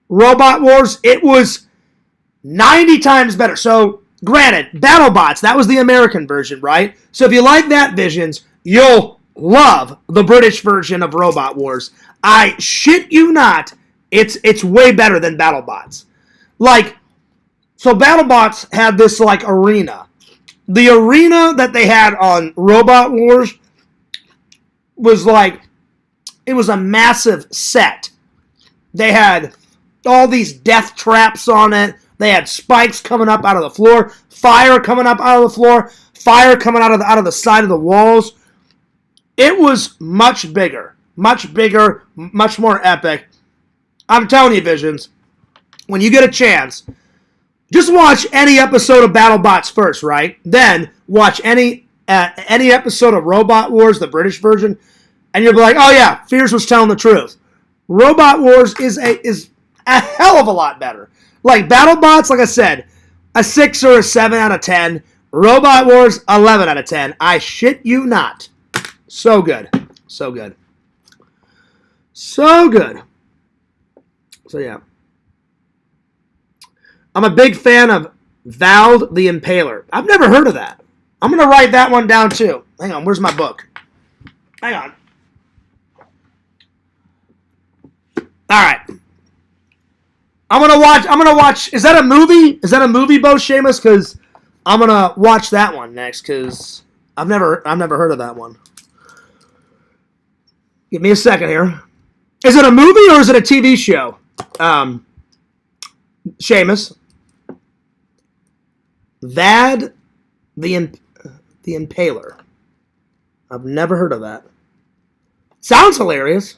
Robot Wars, it was 90 times better. So, granted, BattleBots, that was the American version, right? So if you like that, Visions, you'll love the British version of Robot Wars. I shit you not, it's way better than BattleBots. Like, so BattleBots had this, like, arena. The arena that they had on Robot Wars was like, it was a massive set. They had all these death traps on it. They had spikes coming up out of the floor, fire coming up out of the floor, fire coming out of the side of the walls. It was much bigger, much more epic. I'm telling you, Visions, when you get a chance, just watch any episode of BattleBots first, right? Then watch any episode of Robot Wars, the British version, and you'll be like, oh yeah, Fierce was telling the truth. Robot Wars is a hell of a lot better. Like BattleBots, like I said, a 6 or a 7 out of 10. Robot Wars, 11 out of 10. I shit you not. So good. So good. So good. So, yeah. I'm a big fan of Vald the Impaler. I've never heard of that. I'm going to write that one down, too. Hang on. Where's my book? Hang on. All right. I'm gonna watch. Is that a movie? Is that a movie, Bo Seamus? Because I'm gonna watch that one next. Because I've never heard of that one. Give me a second here. Is it a movie or is it a TV show? Seamus. Vad the Impaler. I've never heard of that. Sounds hilarious.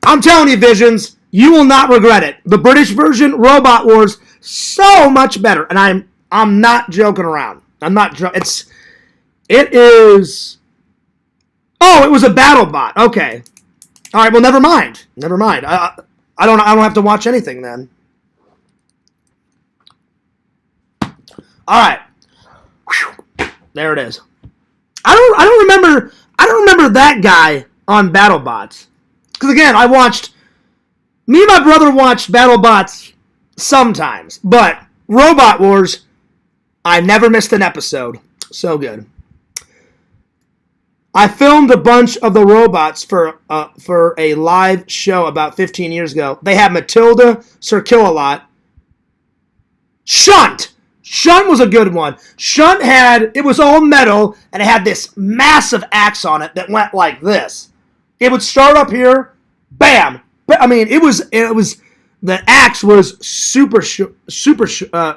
I'm telling you, Visions, you will not regret it. The British version, Robot Wars, so much better. And I'm not joking around. I'm not joking. It is. Oh, it was a battle bot. Okay. All right. Well, never mind. Never mind. I don't have to watch anything then. All right. Whew. There it is. I don't remember that guy on BattleBots. Because again, me and my brother watched BattleBots sometimes, but Robot Wars, I never missed an episode. So good. I filmed a bunch of the robots for a live show about 15 years ago. They had Matilda, Sir Kill-A-Lot, Shunt. Shunt was a good one. Shunt it was all metal, and it had this massive axe on it that went like this. It would start up here, bam. I mean, it was the axe was super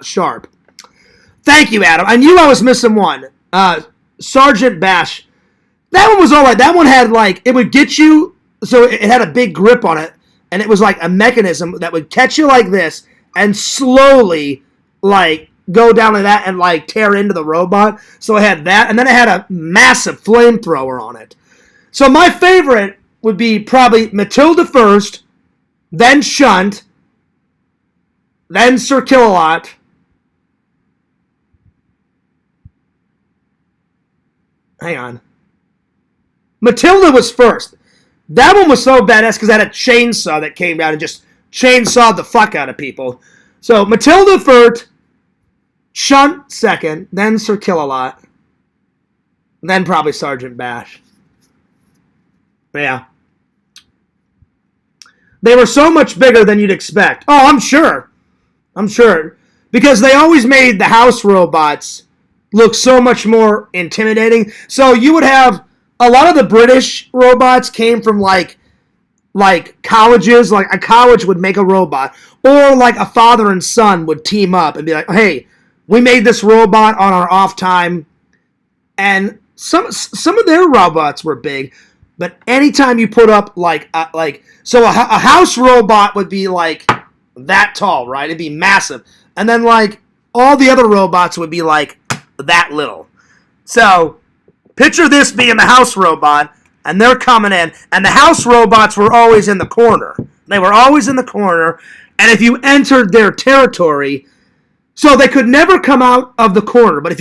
sharp. Thank you, Adam. I knew I was missing one. Sergeant Bash. That one was all right. That one had it would get you, so it had a big grip on it, and it was like a mechanism that would catch you like this and slowly go down to that and tear into the robot. So it had that, and then it had a massive flamethrower on it. So my favorite would be probably Matilda first, then Shunt, then Sir Kill-A-Lot, hang on. Matilda was first. That one was so badass because it had a chainsaw that came down and just chainsawed the fuck out of people. So Matilda first, Shunt second, then Sir Kill-A-Lot, then probably Sergeant Bash. Yeah. They were so much bigger than you'd expect. Oh, I'm sure. Because they always made the house robots look so much more intimidating. So you would have a lot of the British robots came from colleges. Like a college would make a robot. Or a father and son would team up and be like, hey, we made this robot on our off time. And some of their robots were big. But anytime you put up so a house robot would be that tall, right? It'd be massive. And then all the other robots would be that little. So picture this being the house robot, and they're coming in, and the house robots were always in the corner. They were always in the corner, and if you entered their territory, so they could never come out of the corner. But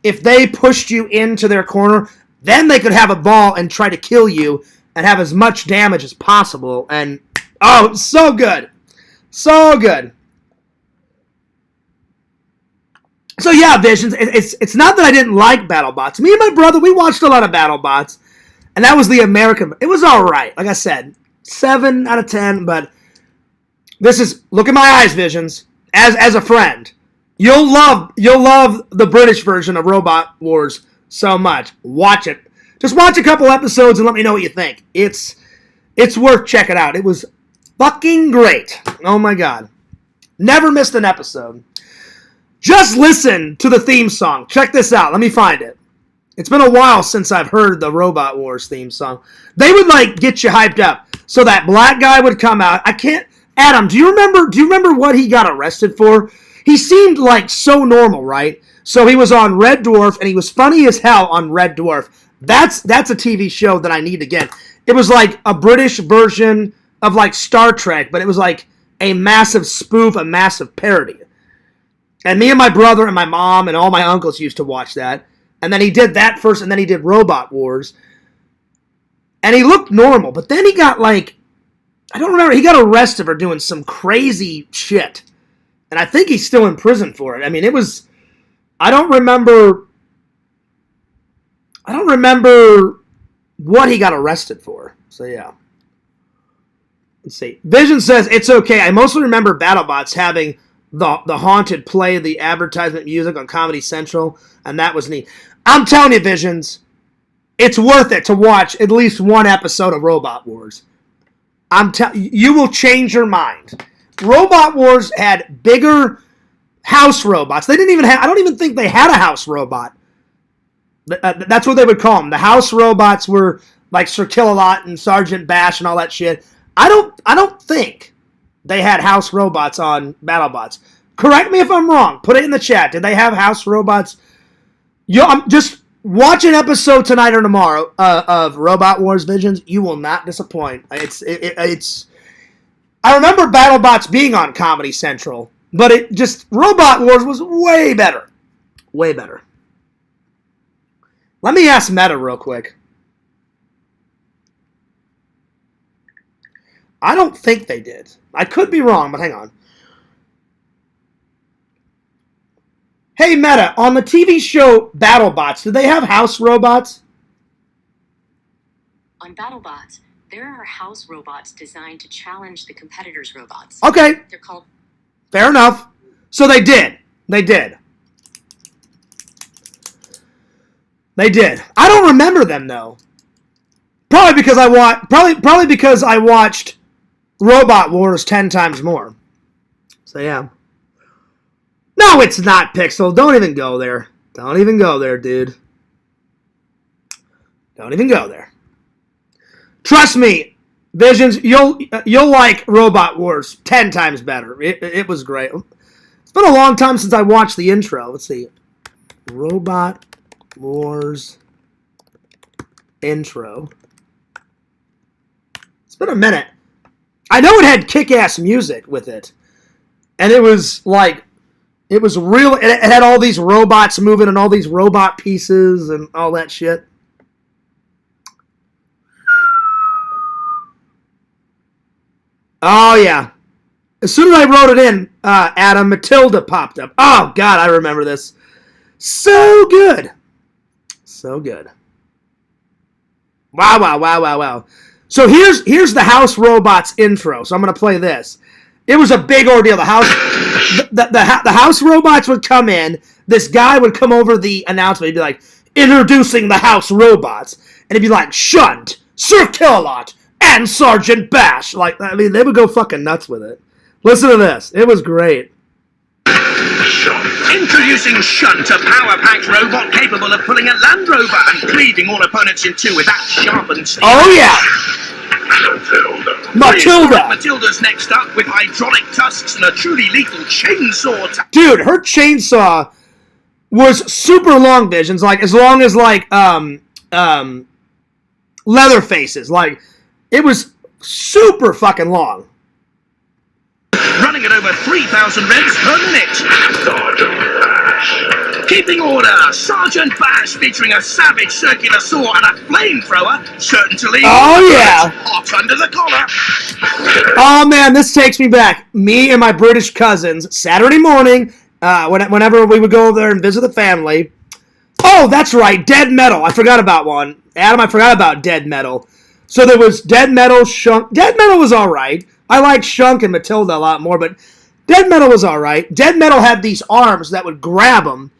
if they pushed you into their corner, then they could have a ball and try to kill you and have as much damage as possible. And, oh, so good. So good. So, yeah, Visions, it's not that I didn't like BattleBots. Me and my brother, we watched a lot of BattleBots, and that was the American. It was all right. Like I said, 7 out of 10, but this is, look at my eyes, Visions, as a friend. You'll love the British version of Robot Wars so much. Watch it. Just watch a couple episodes and let me know what you think. It's worth checking out. It was fucking great. Oh my god. Never missed an episode. Just listen to the theme song. Check this out. Let me find it. It's been a while since I've heard the Robot Wars theme song. They would get you hyped up. So that black guy would come out. Adam, do you remember what he got arrested for? He seemed so normal, right? So he was on Red Dwarf, and he was funny as hell on Red Dwarf. That's a TV show that I need to get. It was a British version of Star Trek, but it was a massive spoof, a massive parody. And me and my brother and my mom and all my uncles used to watch that. And then he did that first, and then he did Robot Wars. And he looked normal, but then he got like, I don't remember, he got arrested for doing some crazy shit. And I think he's still in prison for it. I mean, it was, I don't remember what he got arrested for. So yeah. Let's see. Vision says, it's okay. I mostly remember BattleBots having the Haunted play the advertisement music on Comedy Central, and that was neat. I'm telling you, Visions, it's worth it to watch at least one episode of Robot Wars. You will change your mind. Robot Wars had bigger house robots. They didn't even have, I don't even think they had a house robot. That's what they would call them. The house robots were like Sir Kill-A-Lot and Sergeant Bash and all that shit. I don't think they had house robots on BattleBots. Correct me if I'm wrong. Put it in the chat. Did they have house robots? Just watch an episode tonight or tomorrow of Robot Wars Visions. You will not disappoint. It's. I remember BattleBots being on Comedy Central, but Robot Wars was way better. Way better. Let me ask Meta real quick. I don't think they did. I could be wrong, but hang on. Hey, Meta, on the TV show BattleBots, did they have house robots? On BattleBots, there are house robots designed to challenge the competitors' robots. Okay. They're called... Fair enough. So they did. They did. They did. I don't remember them, though. Probably because I watched Robot Wars 10 times more. So, yeah. No, it's not, Pixel. Don't even go there. Don't even go there, dude. Don't even go there. Trust me, Visions, you'll like Robot Wars 10 times better. It was great. It's been a long time since I watched the intro. Let's see. Robot Wars intro. It's been a minute. I know it had kick-ass music with it. And it was like, it was real. It had all these robots moving and all these robot pieces and all that shit. Oh, yeah. As soon as I wrote it in, Adam, Matilda popped up. Oh, God, I remember this. So good. So good. Wow, wow, wow, wow, wow. So here's the House Robots intro. So I'm going to play this. It was a big ordeal. The House Robots would come in. This guy would come over the announcement. He'd be like, introducing the House Robots. And he'd be like, Shunt, Sir Kill-A-Lot, and Sergeant Bash. Like, I mean, they would go fucking nuts with it. Listen to this. It was great. Introducing Shunt, a power-packed robot capable of pulling a Land Rover and cleaving all opponents in two with that sharpened steel. Oh, yeah. Matilda. Matilda's next up with hydraulic tusks and a truly lethal chainsaw. Dude, her chainsaw was super long, Visions. Like, as long as, like, Leatherface's. Like, it was super fucking long. Running at over 3,000 revs per minute. Keeping order, Sergeant Bash featuring a savage circular saw and a flamethrower, certain to leave. Oh, yeah. Hot under the collar. Oh, man, this takes me back. Me and my British cousins, Saturday morning, whenever we would go over there and visit the family. Oh, that's right, Dead Metal. I forgot about one. Adam, I forgot about Dead Metal. So there was Dead Metal, Shunk. Dead Metal was all right. I liked Shunk and Matilda a lot more, but Dead Metal was all right. Dead Metal had these arms that would grab them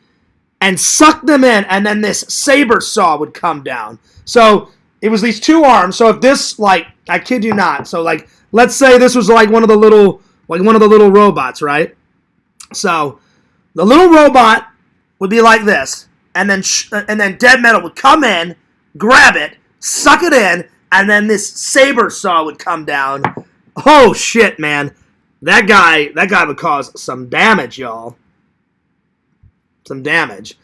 and suck them in, and then this saber saw would come down. So it was these two arms. So if this, like, I kid you not. So like, let's say this was like one of the little robots, right? So the little robot would be like this, and then Dead Metal would come in, grab it, suck it in, and then this saber saw would come down. Oh, shit, man. That guy would cause some damage, y'all. Some damage.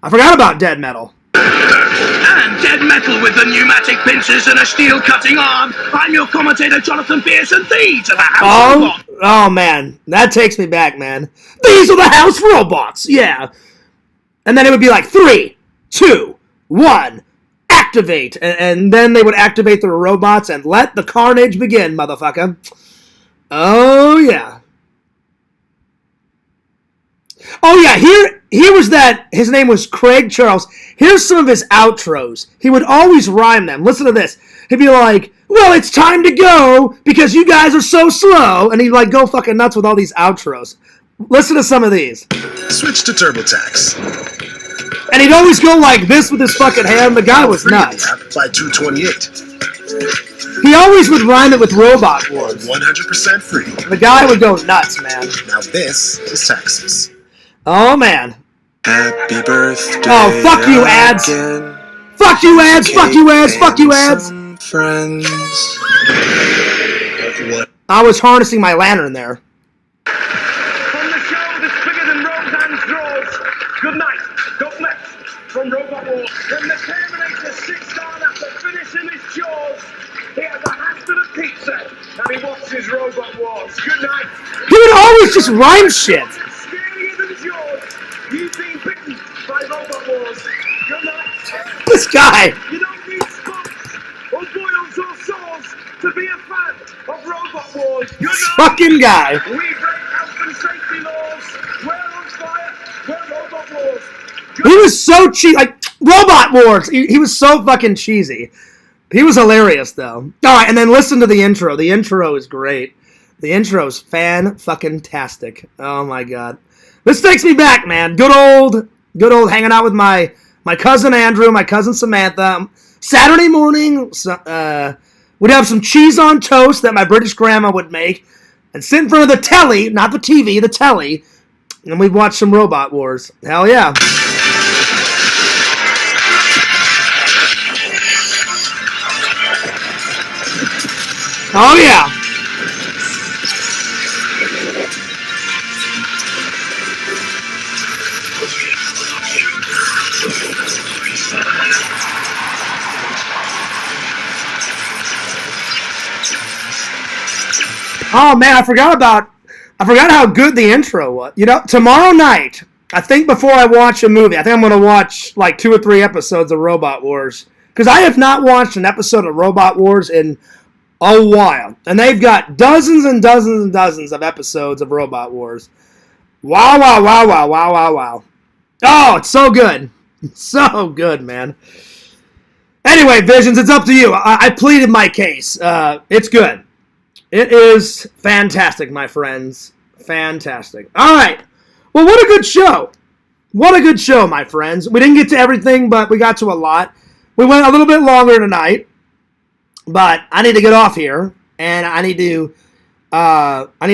I forgot about Dead Metal. And Dead Metal with the pneumatic pincers and a steel cutting arm. I'm your commentator, Jonathan Pearson, the to the House Robot. Oh, man. That takes me back, man. These are the house robots. Yeah. And then it would be like 3, 2, 1, activate. And then they would activate the robots and let the carnage begin, motherfucker. Oh, yeah. Oh, yeah. Here was that. His name was Craig Charles. Here's some of his outros. He would always rhyme them. Listen to this. He'd be like, well, it's time to go because you guys are so slow. And he'd like go fucking nuts with all these outros. Listen to some of these. Switch to TurboTax. And he'd always go like this with his fucking hand. The guy was nuts. Apply 228. He always would rhyme it with Robot Wars. 100% free. The guy would go nuts, man. Now this is taxes. Oh, man. Happy birthday. Oh, fuck you, ads. Fuck you, ads. Fuck you, ads. Fuck you, ads. Friends. What? I was harnessing my lantern there. From the show that's bigger than Roseanne's drawers. Good night. Don't let from Robot Wars. When the Terminator sits down after finishing his chores, he has a hat to the pizza and he watches Robot Wars. Good night. He would always just rhyme shit. Scarier than yours. You've been bitten by Robot Wars. Good night. This guy. You don't need spots or boils or sores to be a fan of Robot Wars. Good This night. fucking guy. We break health and safety laws. We're on fire. We're Robot Wars. He was so cheap. Like, Robot Wars. He was so fucking cheesy. He was hilarious, though. Alright, and then listen to the intro. The intro is great. The intro is fan-fucking-tastic. Oh, my God. This takes me back, man. Good old hanging out with my cousin Andrew, my cousin Samantha. Saturday morning, we'd have some cheese on toast that my British grandma would make, and sit in front of the telly, not the TV, the telly, and we'd watch some Robot Wars. Hell yeah. Oh yeah. Oh man, I forgot how good the intro was. You know, tomorrow night, I think before I watch a movie, I think I'm going to watch like 2 or 3 episodes of Robot Wars. Because I have not watched an episode of Robot Wars in a while. And they've got dozens and dozens and dozens of episodes of Robot Wars. Wow, wow, wow, wow, wow, wow, wow. Oh, it's so good. So good, man. Anyway, Visions, it's up to you. I pleaded my case. It's good. It is fantastic, my friends. Fantastic. All right. Well, what a good show. What a good show, my friends. We didn't get to everything, but we got to a lot. We went a little bit longer tonight, but I need to get off here, and I need to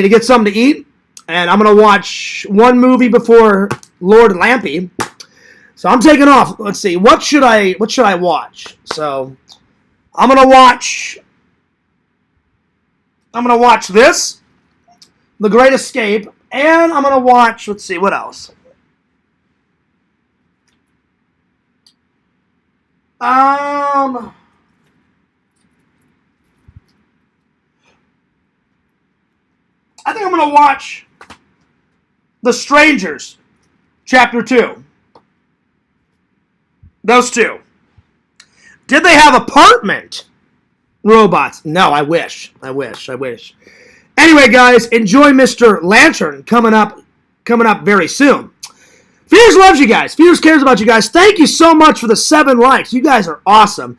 get something to eat, and I'm going to watch one movie before Lord Lampy. So I'm taking off. Let's see. What should I watch? So I'm going to watch this, The Great Escape, and I'm going to watch, let's see, what else? I think I'm going to watch The Strangers, Chapter 2. Those two. Did they have apartment robots? No, I wish. Anyway, guys, enjoy Mr. Lantern coming up very soon. Fears loves you guys. Fears cares about you guys. Thank you so much for the 7 likes. You guys are awesome.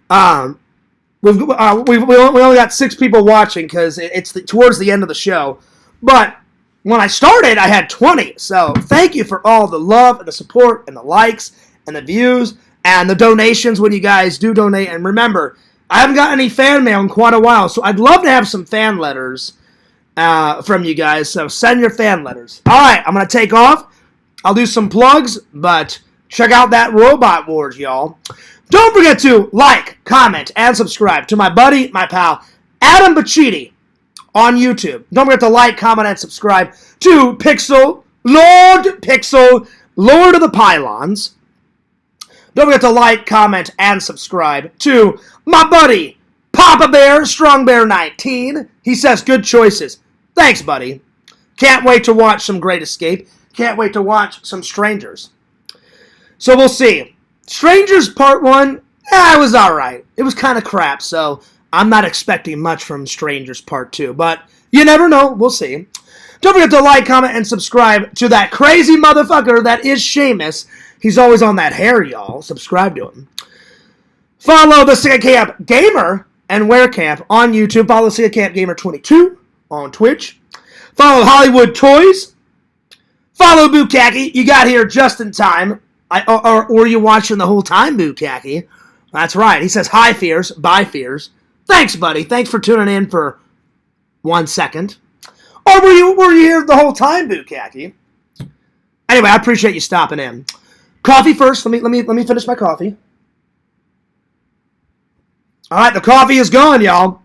We only got 6 people watching because it's towards the end of the show. But when I started, I had 20. So thank you for all the love and the support and the likes and the views and the donations when you guys do donate. And remember, I haven't got any fan mail in quite a while, so I'd love to have some fan letters from you guys. So send your fan letters. All right, I'm going to take off. I'll do some plugs, but check out that Robot Wars, y'all. Don't forget to like, comment, and subscribe to my buddy, my pal, Adam Bacchini on YouTube. Don't forget to like, comment, and subscribe to Lord of the Pylons. Don't forget to like, comment, and subscribe to my buddy, Papa Bear, Strong Bear 19. He says good choices. Thanks, buddy. Can't wait to watch some Great Escape. Can't wait to watch some Strangers. So we'll see. Strangers Part 1, it was alright. It was kind of crap, so I'm not expecting much from Strangers Part 2. But you never know. We'll see. Don't forget to like, comment, and subscribe to that crazy motherfucker that is Seamus. He's always on that hair, y'all. Subscribe to him. Follow the Sega Camp Gamer and Werecamp on YouTube. Follow Sega Camp Gamer 22 on Twitch. Follow Hollywood Toys. Follow Bukkake. You got here just in time. Or you watching the whole time, Bukkake. That's right. He says, hi, Fears. Bye, Fears. Thanks, buddy. Thanks for tuning in for 1 second. Or were you here the whole time, Bukkake? Anyway, I appreciate you stopping in. Coffee first. Let me finish my coffee. All right, the coffee is gone, y'all.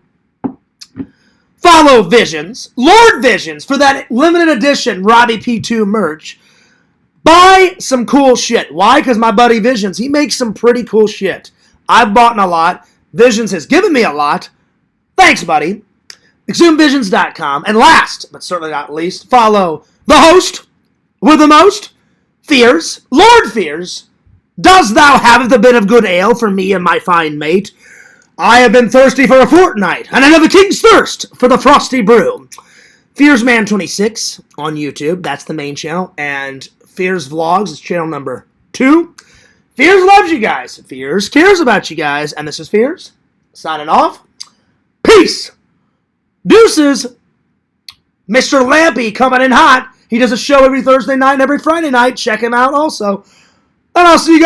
Follow Visions, Lord Visions, for that limited edition Robbie P2 merch. Buy some cool shit. Why? Because my buddy Visions, he makes some pretty cool shit. I've bought a lot. Visions has given me a lot. Thanks, buddy. ExhumeVisions.com. And last, but certainly not least, follow the host with the most, Fears, Lord Fears. Does thou have the bit of good ale for me and my fine mate? I have been thirsty for a fortnight, and I know the king's thirst for the frosty brew. FearsMan26 on YouTube, that's the main channel, and Fears Vlogs is channel number 2. Fears loves you guys. Fears cares about you guys, and this is Fears signing off. Peace. Deuces. Mr. Lampy coming in hot. He does a show every Thursday night and every Friday night. Check him out also. And I'll see you guys.